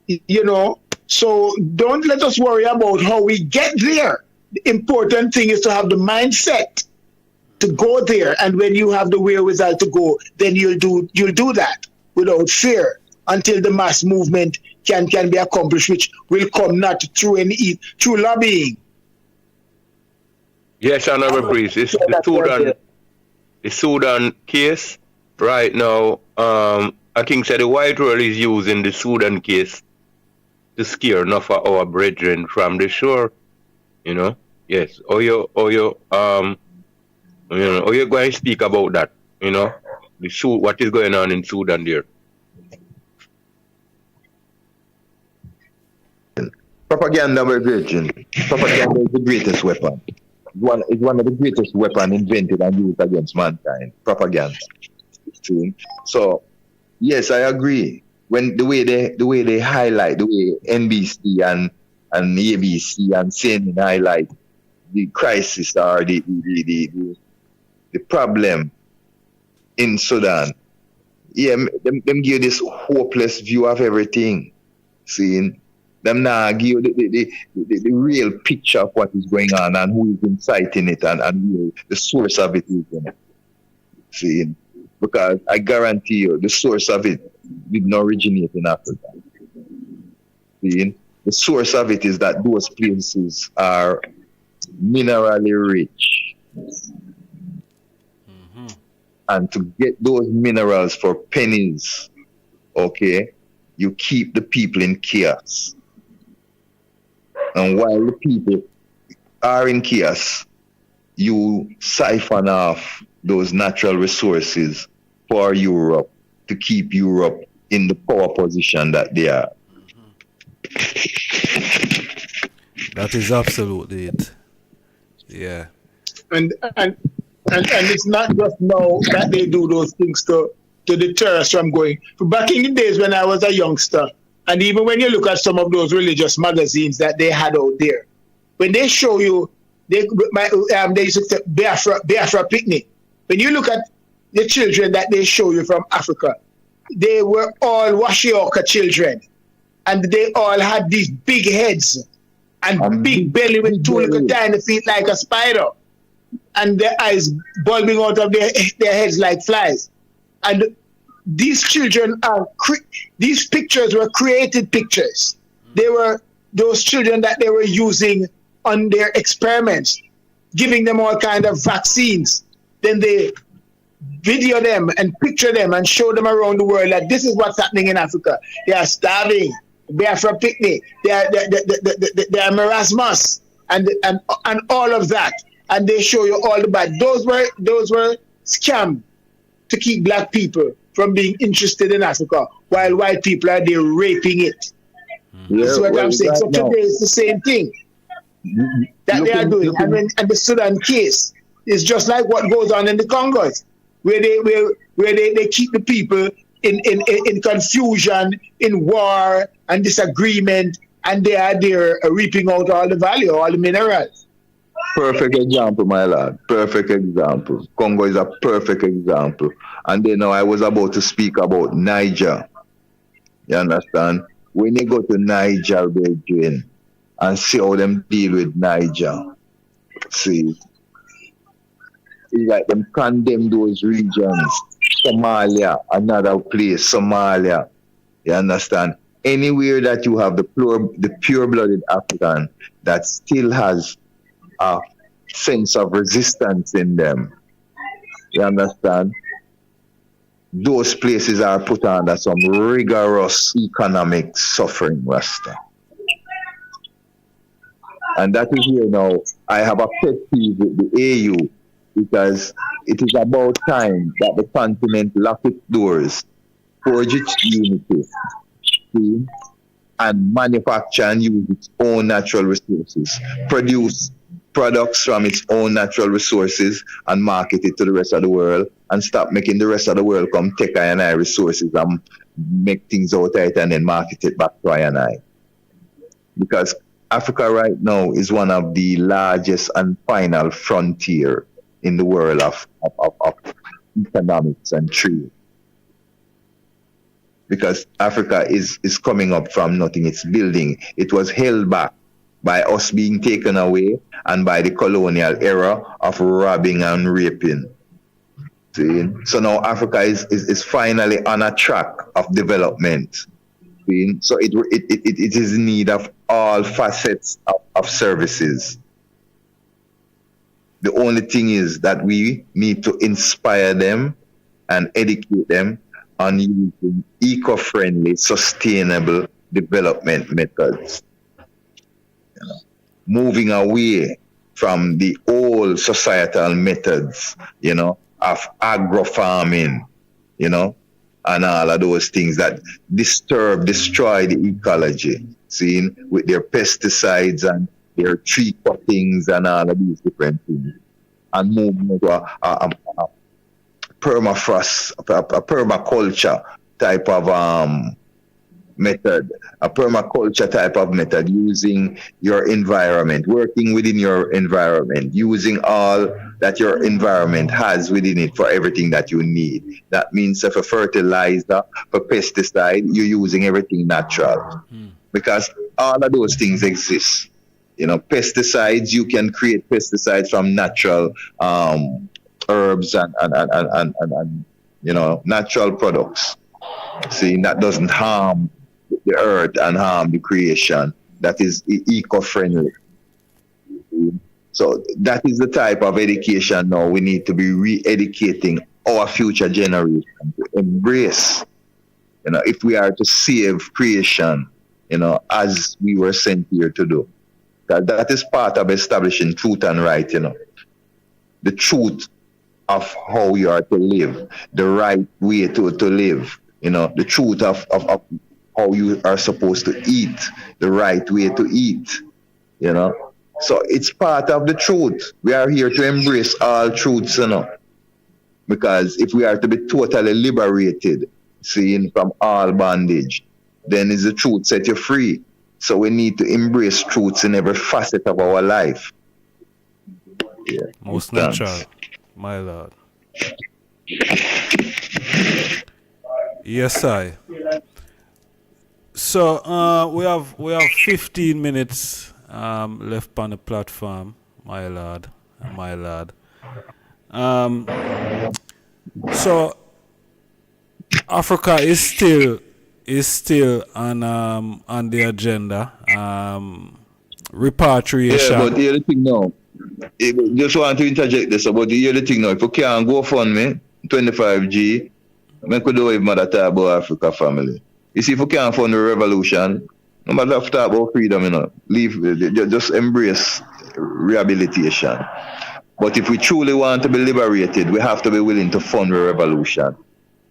You know, so don't let us worry about how we get there. The important thing is to have the mindset to go there, and when you have the wherewithal to go, then you'll do that without fear until the mass movement can be accomplished, which will come not through through lobbying. Yes, Honorable Priest. It's the Sudan case right now. I think the white world is using the Sudan case to scare enough of our brethren from the shore. You know, yes. Or you going to speak about that? You know, what is going on in Sudan there? Propaganda, my virgin. Propaganda is the greatest weapon. It's one of the greatest weapons invented and used against mankind. Propaganda. So, yes, I agree. When the way they highlight, the way NBC and E.A.B.I.C and CNN highlight the crisis or the problem in Sudan, yeah, them give this hopeless view of everything. Seeing them now give the real picture of what is going on and who is inciting it and the source of it is, you know. Seeing, because I guarantee you the source of it did not originate in Africa. Seeing, the source of it is that those places are minerally rich. And to get those minerals for pennies, okay, you keep the people in chaos. And while the people are in chaos, you siphon off those natural resources for Europe to keep Europe in the power position that they are. That is absolutely it. Yeah. And it's not just now that they do those things to deter us from going. Back in the days when I was a youngster, and even when you look at some of those religious magazines that they had out there, when they show you, they used to say Biafra picnic. When you look at the children that they show you from Africa, they were all Washioka children, and they all had these big heads and big belly with two little tiny feet like a spider, and their eyes bulbing out of their heads like flies. And these children these pictures were created pictures. They were those children that they were using on their experiments, giving them all kind of vaccines. Then they video them and picture them and show them around the world that this is what's happening in Africa. They are starving. They are for picnic. They are marasmus and all of that. And they show you all the bad. Those were scams to keep black people from being interested in Africa, while white people are there raping it. That's what I'm saying. So today it's the same thing that they are doing. And the Sudan case is just like what goes on in the Congos, where they keep the people in confusion, in war and disagreement, and they are there reaping out all the value, all the minerals. Perfect example, my lord. Perfect example. Congo is a perfect example. And then now I was about to speak about Niger. You understand? When you go to Niger, Belgium, and see how them deal with Niger, see, it's like them condemn those regions. Somalia, another place, Somalia. You understand? Anywhere that you have the pure-blooded African that still has a sense of resistance in them, you understand? Those places are put under some rigorous economic suffering, Rasta. And that is here now, I have a pet peeve with the AU, because it is about time that the continent lock its doors, forge its unity, see, and manufacture and use its own natural resources, produce products from its own natural resources and market it to the rest of the world, and stop making the rest of the world come take I&I resources and make things out of it and then market it back to I&I. Because Africa right now is one of the largest and final frontier in the world of economics and trade. Because Africa is coming up from nothing, it's building. It was held back by us being taken away and by the colonial era of robbing and raping. See? So now Africa is finally on a track of development. See? So it is in need of all facets of services. The only thing is that we need to inspire them and educate them on using eco-friendly, sustainable development methods. You know, moving away from the old societal methods, you know, of agro-farming, you know, and all of those things that destroy the ecology, seeing with their pesticides and their tree cuttings and all of these different things, and moving into a permafrost, a permaculture type of method, a permaculture type of method, using your environment, working within your environment, using all that your environment has within it for everything that you need. That means for fertilizer, for pesticide, you're using everything natural. Because all of those things exist. You know, pesticides, you can create pesticides from natural herbs and you know, natural products. See, that doesn't harm the earth and harm the creation. That is eco-friendly. So that is the type of education now we need to be re-educating our future generation to embrace. You know, if we are to save creation, you know, as we were sent here to do. That is part of establishing truth and right, you know. The truth of how you are to live, the right way to live, you know, the truth of how you are supposed to eat, the right way to eat, you know. So it's part of the truth. We are here to embrace all truths, because if we are to be totally liberated, seeing from all bondage, then is the truth set you free. So we need to embrace truths in every facet of our life. Yeah. Most natural, my lord. Yes, I. So we have 15 minutes left on the platform, my lord. So Africa is still on the agenda. Repatriation. Yeah, but the other thing now, just want to interject this about the other thing now. If you can't go fund me, 25G, I could do with mother talk about Africa family. You see, if you can't fund the revolution, no matter if talk about freedom, leave, just embrace rehabilitation. But if we truly want to be liberated, we have to be willing to fund the revolution.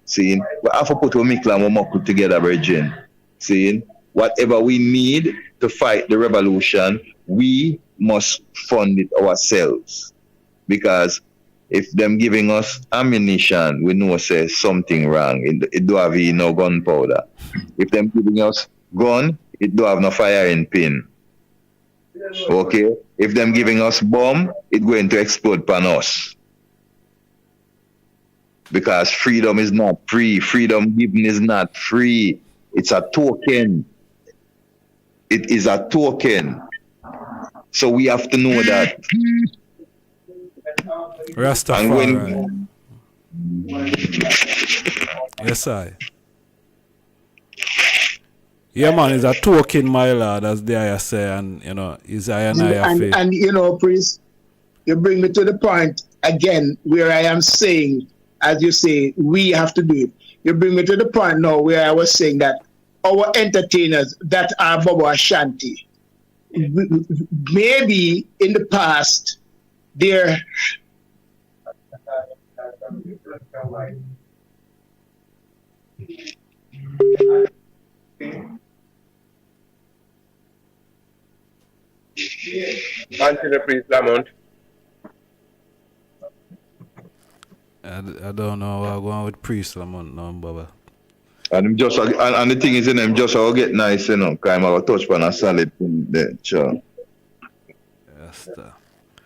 See, we have to put our mikla and our muckle together, Virgin. See, whatever we need to fight the revolution, we must fund it ourselves. Because if them giving us ammunition, we know say something wrong. It do have no gunpowder. If them giving us gun, it do have no firing pin. Okay? If them giving us bomb, it going to explode upon us. Because freedom is not free. Freedom given is not free. It's a token. It is a token. So we have to know that. Rastafari. Yes, I. Yeah, man, it's a token, my lord, as they say, and is I and Priest, you bring me to the point again where I am saying, as you say, we have to do it. You bring me to the point now where I was saying that our entertainers that are Bobo Ashanti, maybe in the past, they're Continue, please, Lamont. I don't know what I'm going with Priest Lamont now, Baba. And the thing is, I'm just all get nice, because I'm going to touch on a solid thing there, sure. Yes, sir.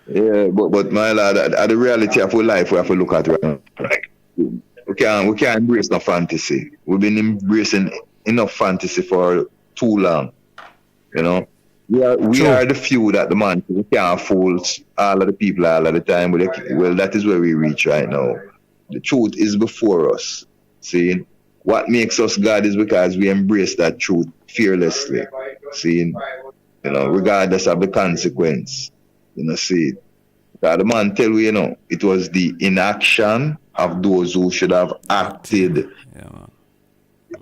Yeah, but my lord, the reality of our life we have to look at right now. We can't embrace no fantasy. We've been embracing enough fantasy for too long. We are the few that the man we can't fool all of the people all of the time. Well, that is where we reach right now. The truth is before us. See, what makes us God is because we embrace that truth fearlessly. See, regardless of the consequence. See, because the man tell we, it was the inaction of those who should have acted. Yeah, man.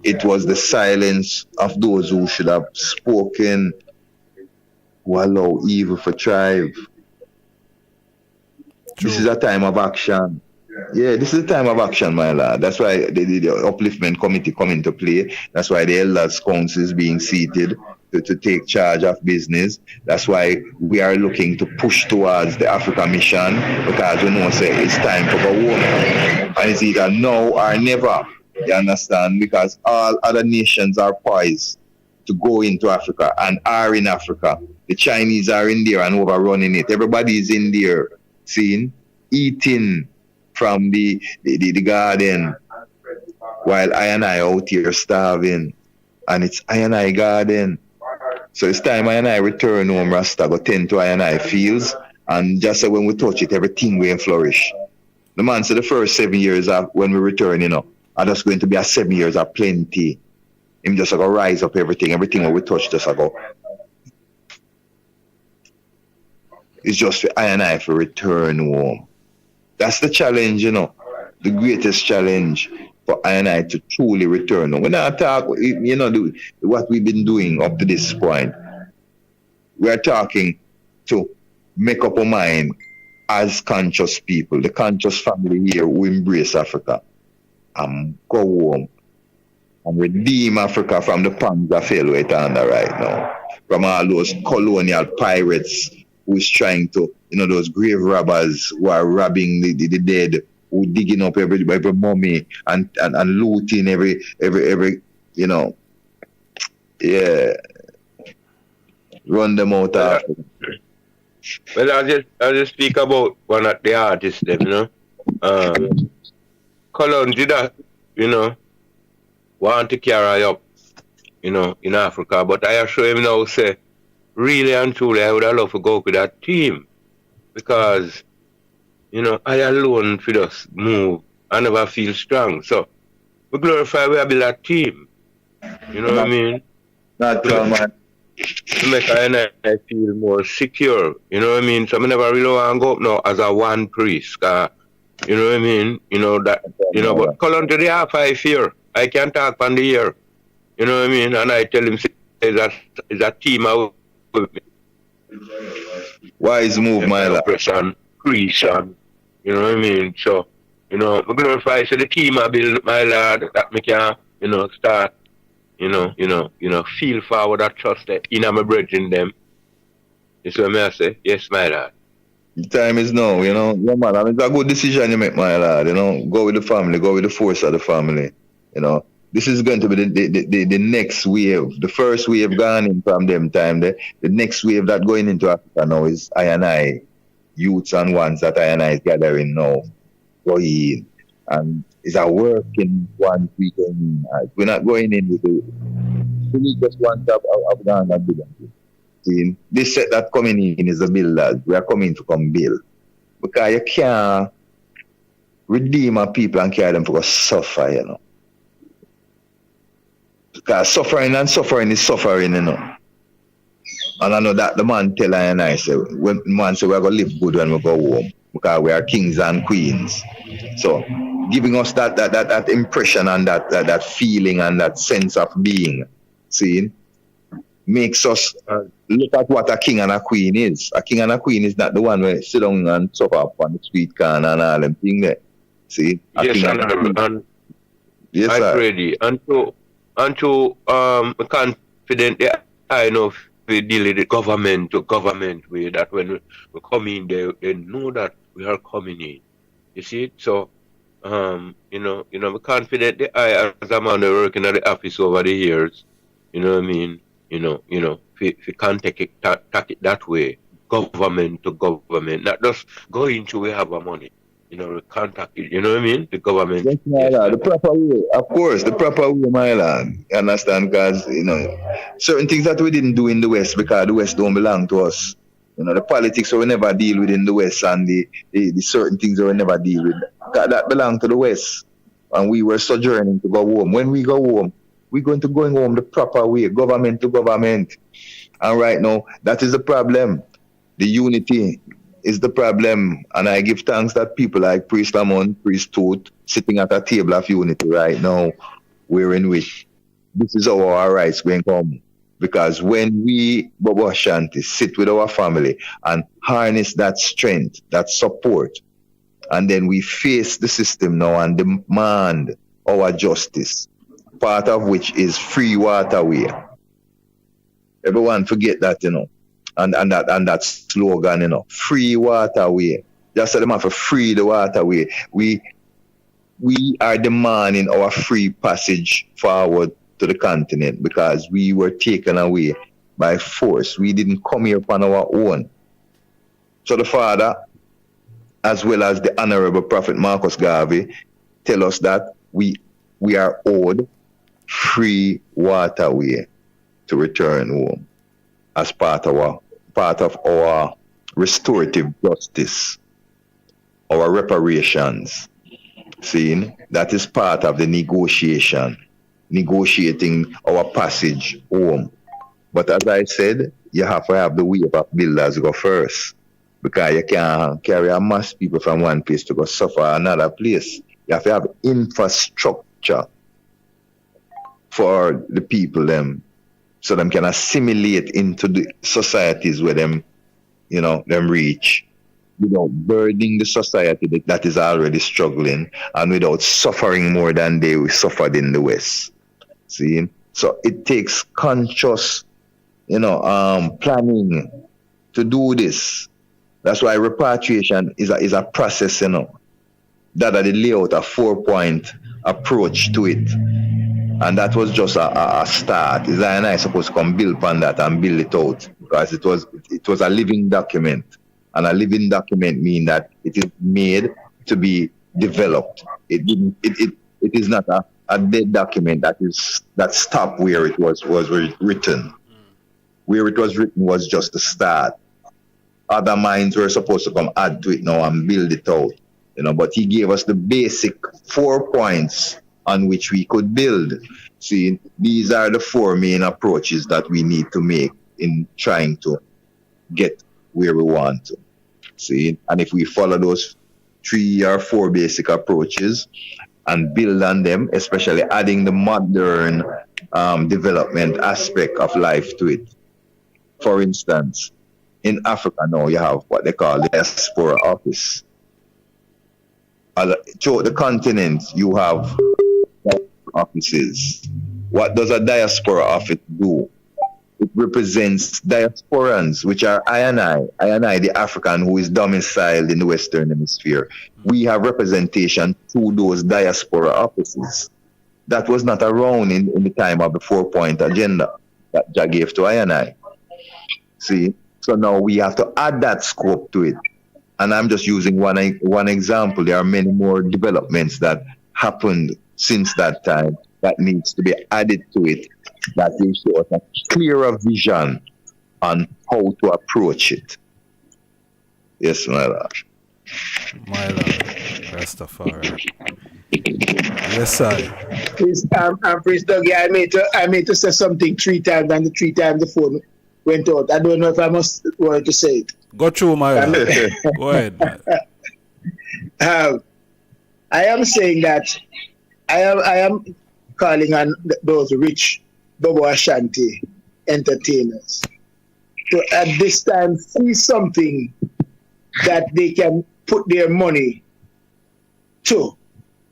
It was the silence of those who should have spoken, who allow evil to thrive. True. This is a time of action. Yeah, this is a time of action, my lord. That's why the Upliftment Committee come into play. That's why the Elders Council is being seated to take charge of business. That's why we are looking to push towards the Africa mission, because we know it's time for go home. And it's either now or never. You understand? Because all other nations are poised to go into Africa and are in Africa. The Chinese are in there and overrunning it. Everybody is in there, eating from the garden, while I and I out here starving. And it's I and I garden. So it's time I and I return home, Rasta, go tend to I and I fields. And just so when we touch it, everything will flourish. The man said the first 7 years of when we return, are just going to be a 7 years of plenty. Him just go rise up everything when we touch just go. It's just for I and I for return home. That's the challenge, the greatest challenge for I and I to truly return home. When I talk, what we've been doing up to this point, we are talking to make up our mind as conscious people, the conscious family here who embrace Africa, and go home and redeem Africa from the palms that fell right under right now, from all those colonial pirates who is trying to, those grave robbers who are robbing the dead, who digging up every mummy and looting every, run them out after. Well, I'll just speak about one of the artists, them, Colon did that, want to carry up, in Africa, but I assure him now, say, really and truly, I would have loved to go with that team because, I alone for just move. I never feel strong. So, we glorify we build that team. You know what I mean? Not man. To make I feel more secure. You know what I mean? So, I never really want to go up now as a one priest. You know what I mean? But Colon to the half I fear. I can't talk on the ear. You know what I mean? And I tell him, is a team out with me. Wise move, my lad. Operation, creation. You know what I mean? So, we glorify so the team I build, my lad, that me can, start, feel forward and trust that in my brethren them. You see what I say? Yes, my lad. The time is now, Yeah, man, it's a good decision you make, my lad, Go with the family, go with the force of the family, This is going to be the next wave. The first wave gone in from them time. The next wave that going into Africa now is I, youths and ones that I is gathering now. Going and it's a working one weekend. We're not going in with the we just want to have done that building. See, this set that coming in is the builders. We are coming to come build. Because you can't redeem our people and carry them for suffer, Because suffering is suffering, And I know that the man tell I say, when man say we're going to live good when we go home. Because we are kings and queens. So, giving us that impression and that feeling and that sense of being, see, makes us look at what a king and a queen is. A king and a queen is not the one where sit down and suffer up on the street corner and all them things there. See? Yes, and yes, I'm ready. And to confident I know if we deal with the government to government way that when we come in they know that we are coming in. You see it? So we're confident I as a man working at the office over the years, you know what I mean? If you can't take it that way, government to government, not just go into we have our money. We contact it, you know what I mean? The government. Yes, my lad, the proper way, of course, the proper way, my lad. You understand? Because, certain things that we didn't do in the West because the West don't belong to us. The politics we never deal with in the West and the certain things we never deal with. That belong to the West. And we were sojourning to go home. When we go home, we're going home the proper way, government to government. And right now, that is the problem. The unity is the problem. And I give thanks that people like Priest Lamont, Priest Tooth, sitting at a table of unity right now, wherein which this is how our rights going to come. Because when we, Bobo Ashanti, sit with our family and harness that strength, that support, and then we face the system now and demand our justice, part of which is free waterway. Everyone forget that, and that slogan, free waterway. Just tell them have to free the waterway. We are demanding our free passage forward to the continent because we were taken away by force. We didn't come here upon our own. So the Father, as well as the Honorable Prophet Marcus Garvey, tell us that we are owed free waterway to return home as part of our restorative justice, our reparations. See, that is part of the negotiating our passage home. But as I said, you have to have the wave of builders go first, because you can't carry a mass people from one place to go suffer another place. You have to have infrastructure for the people them, so them can assimilate into the societies where them reach, without burdening the society that is already struggling and without suffering more than they suffered in the West. See? So it takes conscious, planning to do this. That's why repatriation is a process, you know. That they lay out a 4-point approach to it. And that was just a start. Is I and I supposed to come build upon that and build it out, because it was a living document, and a living document means that it is made to be developed. It is not a dead document that stopped where it was written. Where it was written was just the start. Other minds were supposed to come add to it now and build it out, you know. But he gave us the basic 4 points on which we could build. See, these are the 4 main approaches that we need to make in trying to get where we want to. See, and if we follow those 3 or 4 basic approaches and build on them, especially adding the modern development aspect of life to it. For instance, in Africa now you have what they call the diaspora office. Throughout the continent you have offices. What does a diaspora office do? It represents diasporans, which are I and I, the African who is domiciled in the Western Hemisphere. We have representation through those diaspora offices. That was not around in the time of the 4-point agenda that Jah gave to I and I. See, so now we have to add that scope to it. And I'm just using one example. There are many more developments that happened since that time that needs to be added to it, that will show us a clearer vision on how to approach it. Yes, my lord. My lord, Rastafari. Yes, sir. Please, Priest Dougie, I made to say something 3 times, and the 3 times the phone went out. I don't know if I must want to say it. Go through, my lord. Go ahead, man. I am saying that I am calling on those rich Bobo Ashanti entertainers to at this time see something that they can put their money to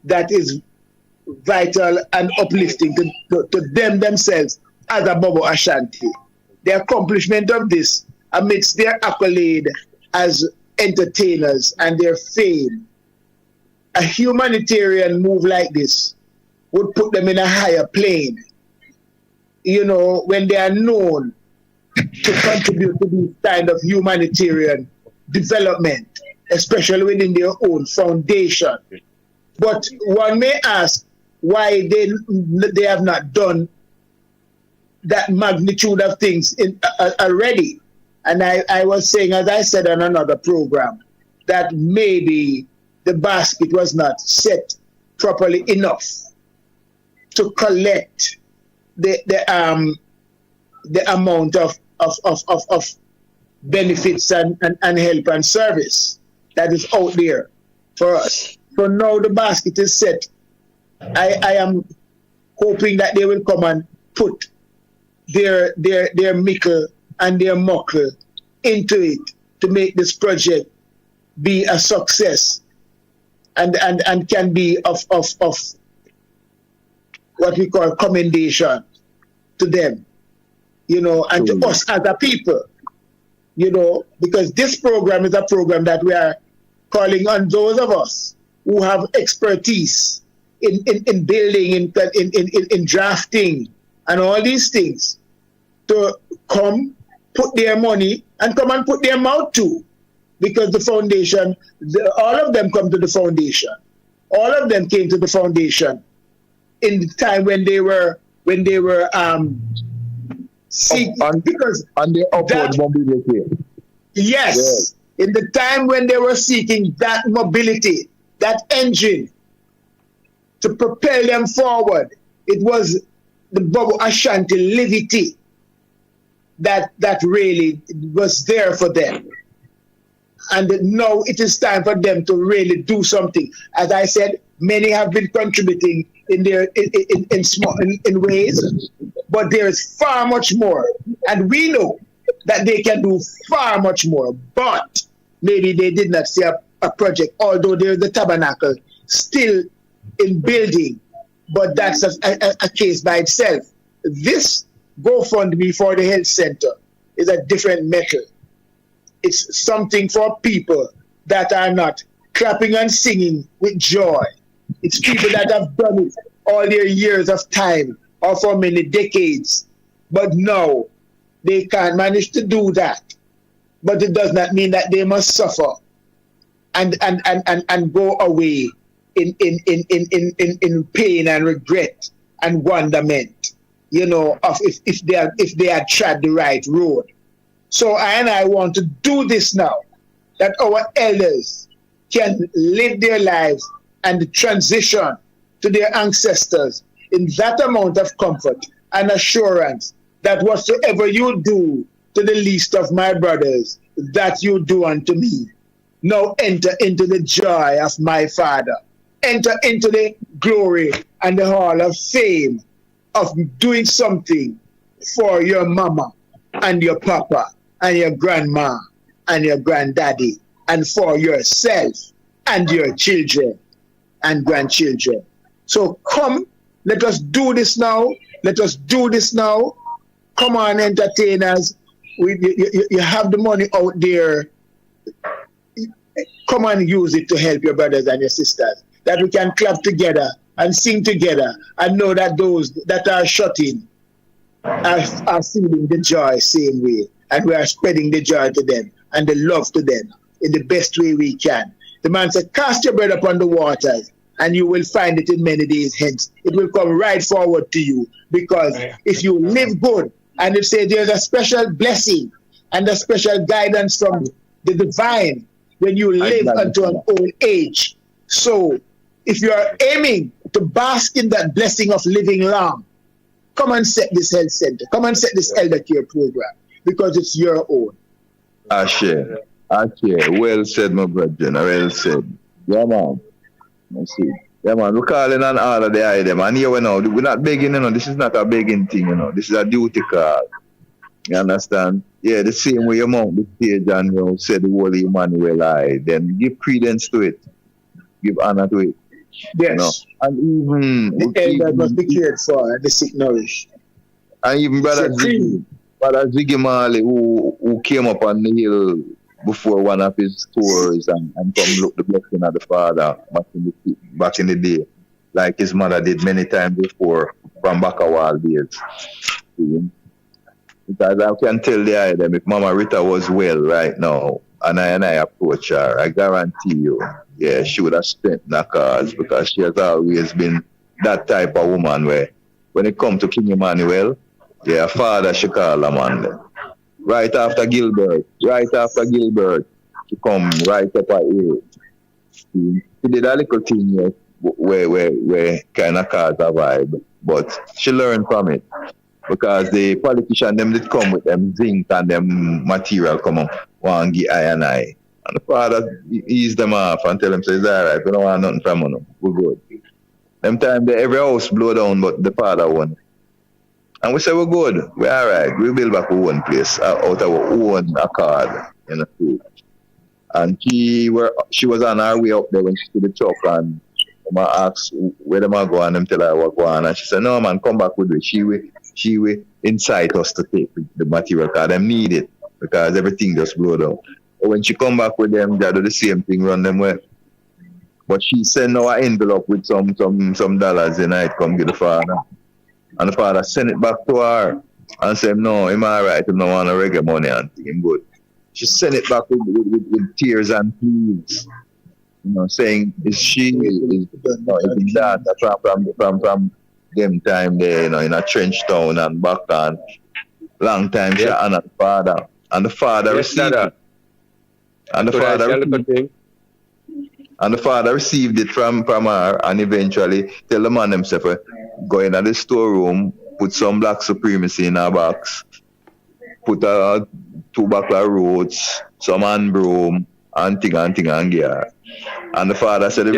that is vital and uplifting to them themselves as a Bobo Ashanti. The accomplishment of this amidst their accolade as entertainers and their fame, a humanitarian move like this would put them in a higher plane. You know, when they are known to contribute to this kind of humanitarian development, especially within their own foundation. But one may ask why they have not done that magnitude of things already. And I was saying, as I said on another program, that maybe the basket was not set properly enough to collect the amount of benefits and help and service that is out there for us. So now the basket is set. I am hoping that they will come and put their mickle and their muckle into it to make this project be a success and can be of what we call commendation to them, you know, and to us as a people, you know, because this program is a program that we are calling on those of us who have expertise in building, in drafting, and all these things to come, put their money, and come and put their mouth too. Because the foundation, all of them come to the foundation. All of them came to the foundation in the time when they were seeking, because on the upward mobility. Yes, yeah. In the time when they were seeking that mobility, that engine to propel them forward, it was the Bobo Ashanti levity that really was there for them. And now it is time for them to really do something. As I said, many have been contributing in ways, but there is far much more. And we know that they can do far much more. But maybe they did not see a project, although there's the tabernacle still in building. But that's a case by itself. This GoFundMe for the health center is a different method. It's something for people that are not clapping and singing with joy. It's people that have done it all their years of time or for many decades. But now they can't manage to do that. But it does not mean that they must suffer and go away in pain and regret and wonderment, you know, of if they had tried the right road. So I want to do this now, that our elders can live their lives and transition to their ancestors in that amount of comfort and assurance that whatsoever you do to the least of my brothers, that you do unto me. Now enter into the joy of my Father. Enter into the glory and the hall of fame of doing something for your mama and your papa and your grandma and your granddaddy and for yourself and your children and grandchildren. So come, let us do this now. Let us do this now. Come on, entertainers. You have the money out there. Come and use it to help your brothers and your sisters. That we can clap together and sing together and know that those that are shut in are feeling the joy same way. And we are spreading the joy to them and the love to them in the best way we can. The man said, cast your bread upon the waters and you will find it in many days hence. It will come right forward to you, because if you live good, and it says there's a special blessing and a special guidance from the divine when you live unto an old age. So if you are aiming to bask in that blessing of living long, come and set this health center. Come and set this elder care program, because it's your own. Ashe. Well said, my brother. Well said. Yeah, man. Let's see. Yeah, man. We're calling on all of the items. And here we know, we're not begging, you know. This is not a begging thing, you know. This is a duty call. You understand? Yeah, the same way you mount the stage and you say the Holy Emmanuel I, then give credence to it. Give honor to it. Yes. You know? And even the elder must be cared for, the sick nourished. And even Brother Ziggy Marley, who came up on the hill before one of his tours and come look the blessing of the Father back in the day, like his mother did many times before from Bakawal days. Because I can tell the item, if Mama Rita was well right now and I approach her, I guarantee you, yeah, she would have strengthened her cause, because she has always been that type of woman where when it comes to King Emmanuel, yeah, father she call a man then. Right after Gilbert, she come right up at here. She did a little thing here where kind of caused a vibe, but she learned from it. Because the politicians, them did come with them zinc and them material come up, want to give I. And the father ease them off and tell them, say, it's all right, we don't want nothing from them, we're good. Them time, every house blow down, but the father won. And we say, we're good, we're all right, we build back our own place, out of our own accord, you know. And she was on her way up there when she see the truck, and I asked where them are going, and them tell her what going on, and she said, no man, come back with me. She will incite us to take the material, because them need it, because everything just blow down. But when she come back with them, they do the same thing, run them way. But she send our envelope with some dollars in it, come get the father. And the father send it back to her and say, no, I'm all right, I don't want a reggae money and him good. She sent it back with tears and pleas, you know, saying, is that from them time there, you know, in a trench town and back on long time she honored the father. And the father received it. And the father received it from her, and eventually tell the man himself, go in the storeroom, put some black supremacy in a box, put 2 buckler of roots, some hand broom, and thing and gear. And the father said the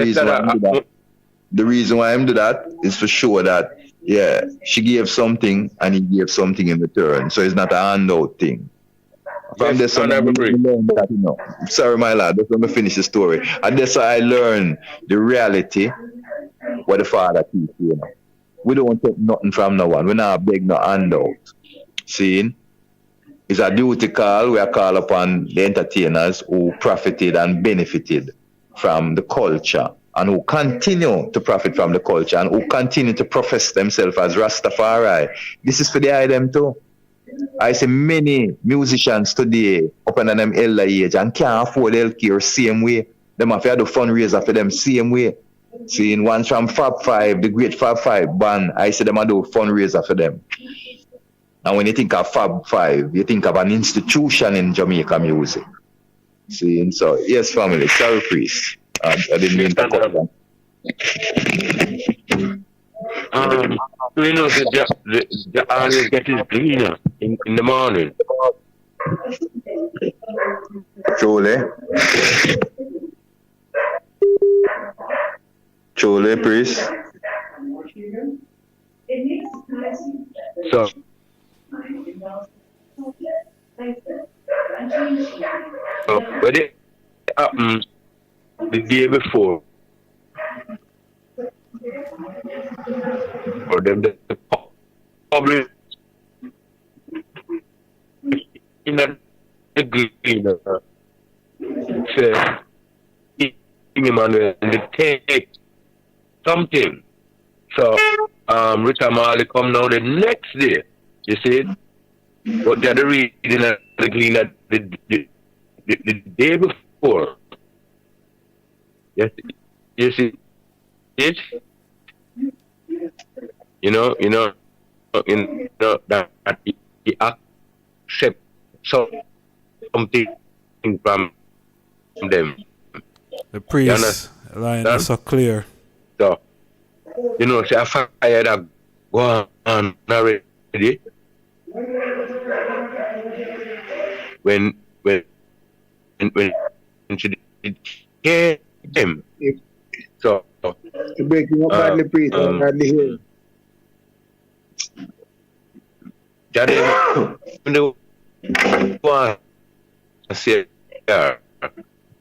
reason why I'm do that is for sure that, yeah, she gave something and he gave something in return. So it's not a handout thing. From this one, that, you know, sorry, my lad, just let me finish the story. And that's how I learned the reality what the father teaches, you know. We don't take nothing from no one. We not beg no handout. See? It's a duty call. We are called upon the entertainers who profited and benefited from the culture and who continue to profit from the culture and who continue to profess themselves as Rastafari. This is for the item too. I see many musicians today up in them elder age and can't afford healthcare same way. Them have to do fundraiser for them same way. Seeing ones from Fab 5, the great Fab 5 band, I see them do fundraiser for them. And when you think of Fab 5, you think of an institution in Jamaica music. See, so yes, family, sorry, priest. I didn't mean to cut them. You know, the always get his cleaner in the morning. Chole, priest. So, but it happened the day before. For them, the public in the cleaner says, Emmanuel, and they take something. So, Rita Marley come now the next day, you see it? But the other reading of the cleaner the day before. Yes, you see it? You know that he accept something from them. The priest line is so clear. So, you know, see a fire that go on already. When she did hear him. So you're breaking up badly, priest. Badly here. The one I said, yeah,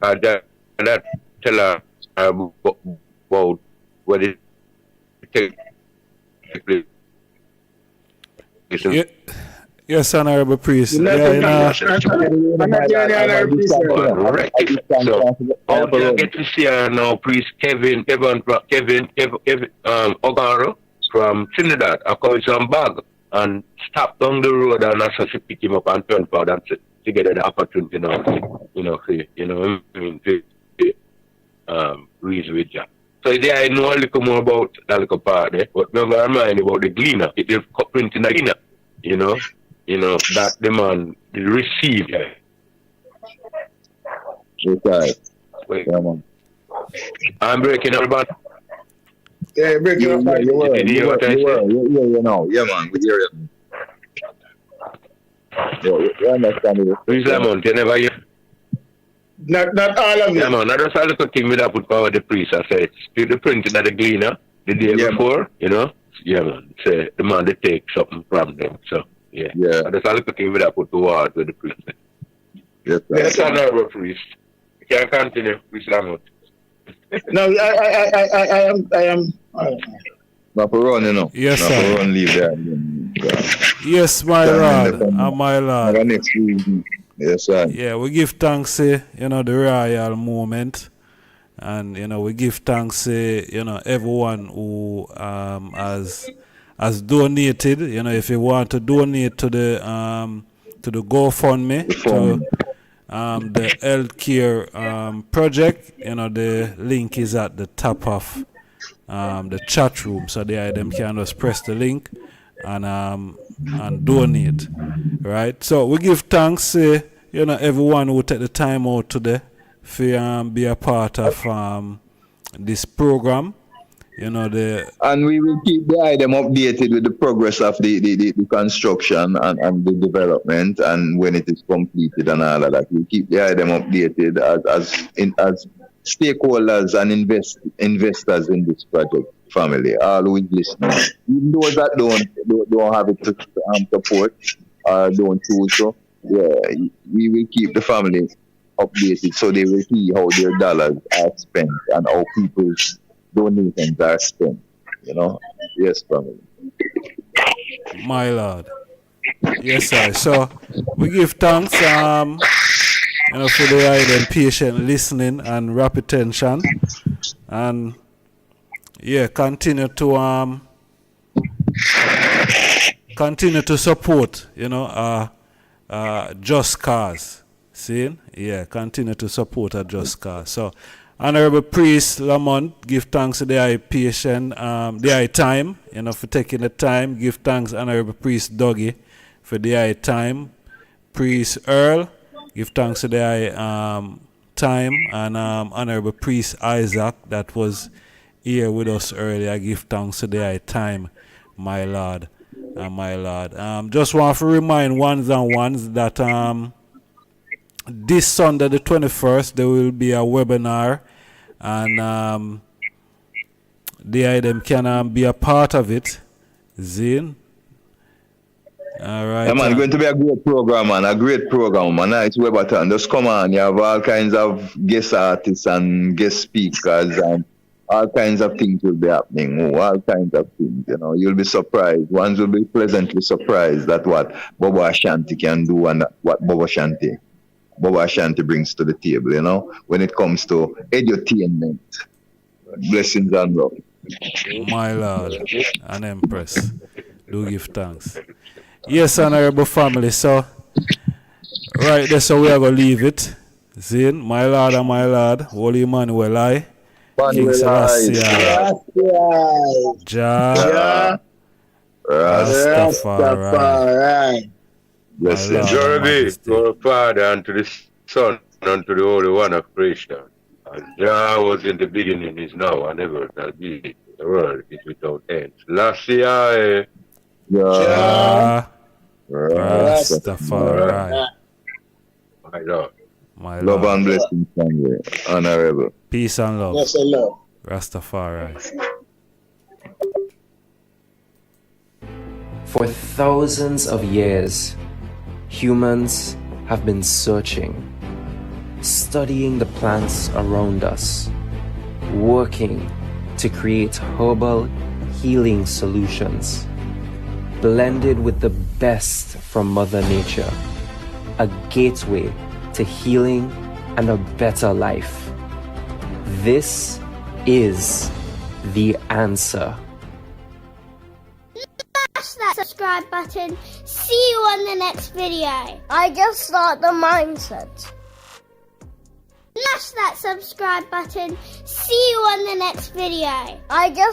that tell her about what it takes. Yes, honorable priest. So, how do you get to see her now, priest Kevin Ogaro from Trinidad? I call it some bag and stop down the road and I to pick him up and turn forward and to get the opportunity now, reason with you. So there I know a little more about that little part there, but never mind about the gleaner. It is printing the gleaner, that the man received. Okay. Wait. I'm breaking up, but yeah, breaking up. You know. Yeah, man, we hear it. You understand it. Please, Lamont, you never hear. Not all of it. Yeah, man, I just had a little thing with that put power the priest. I said, the printing of the gleaner the day before, Yeah, man. Say the man they take something from them. So yeah. I just had a little thing with that put the word with the priest. Yes, honorable priest. You can continue, priest Lamont. No, I am. Not for run, Yes, not sir. for run, leave there. Yes, my lord. And my lord. Next week. Yes, sir. Yeah, we give thanks, the royal moment. And, we give thanks, everyone who has donated. If you want to donate to the GoFundMe, to the healthcare project, the link is at the top of the chat room. So them can just press the link and donate. Right? So we give thanks, everyone who take the time out today for be a part of this program. And we will keep the item updated with the progress of the construction and the development and when it is completed and all of that. We'll keep the item updated as stakeholders and investors in this project family. All who is listening. Even those that don't have it to support or don't choose so, we will keep the family updated so they will see how their dollars are spent and how people's donations are spent. Yes, family. My lord. Yes, sir. So we give thanks, for the patient listening and rapid attention, and continue to support, just cause. See? Yeah, continue to support a just cause. So, Honorable Priest Lamont, give thanks to the eye patient, the eye time, for taking the time. Give thanks, Honorable Priest Dougie, for the eye time. Priest Earl, give thanks to the eye time, and Honorable Priest Isaac, that was here with us earlier. Give thanks to the eye time, my Lord and my Lord. Just want to remind ones and ones that this Sunday, the 21st, there will be a webinar, and them can be a part of it. Zine. All right. Yeah, man, going to be a great program, man. A great program, man. It's Weberton. Just come on. You have all kinds of guest artists and guest speakers, and all kinds of things will be happening. All kinds of things, You'll be surprised. Ones will be pleasantly surprised at what Bobo Ashanti can do and what Bobo Ashanti brings to the table, when it comes to edutainment. Blessings and love. My Lord and Empress, do give thanks. Yes, honorable family. So, right there, so we are going to leave it. Zin, my Lord and my Lord, Holy Emmanuel, I, King Selassie, Jah, Rastafari. Blessed glory be to the Father, and to the Son, and to the Holy One of creation. As Jah was in the beginning, is now, and ever shall be. The world is without end. Selassie, Jah, Rastafari. My Lord. My love Lord. and blessings, family. Honorable. Peace and love. Yes, and love. Rastafari. For thousands of years, humans have been searching, studying the plants around us, working to create herbal healing solutions, blended with the best from Mother Nature, a gateway to healing and a better life. This is the answer. Smash that subscribe button. See you on the next video. I just start the mindset. Smash that subscribe button. See you on the next video. I just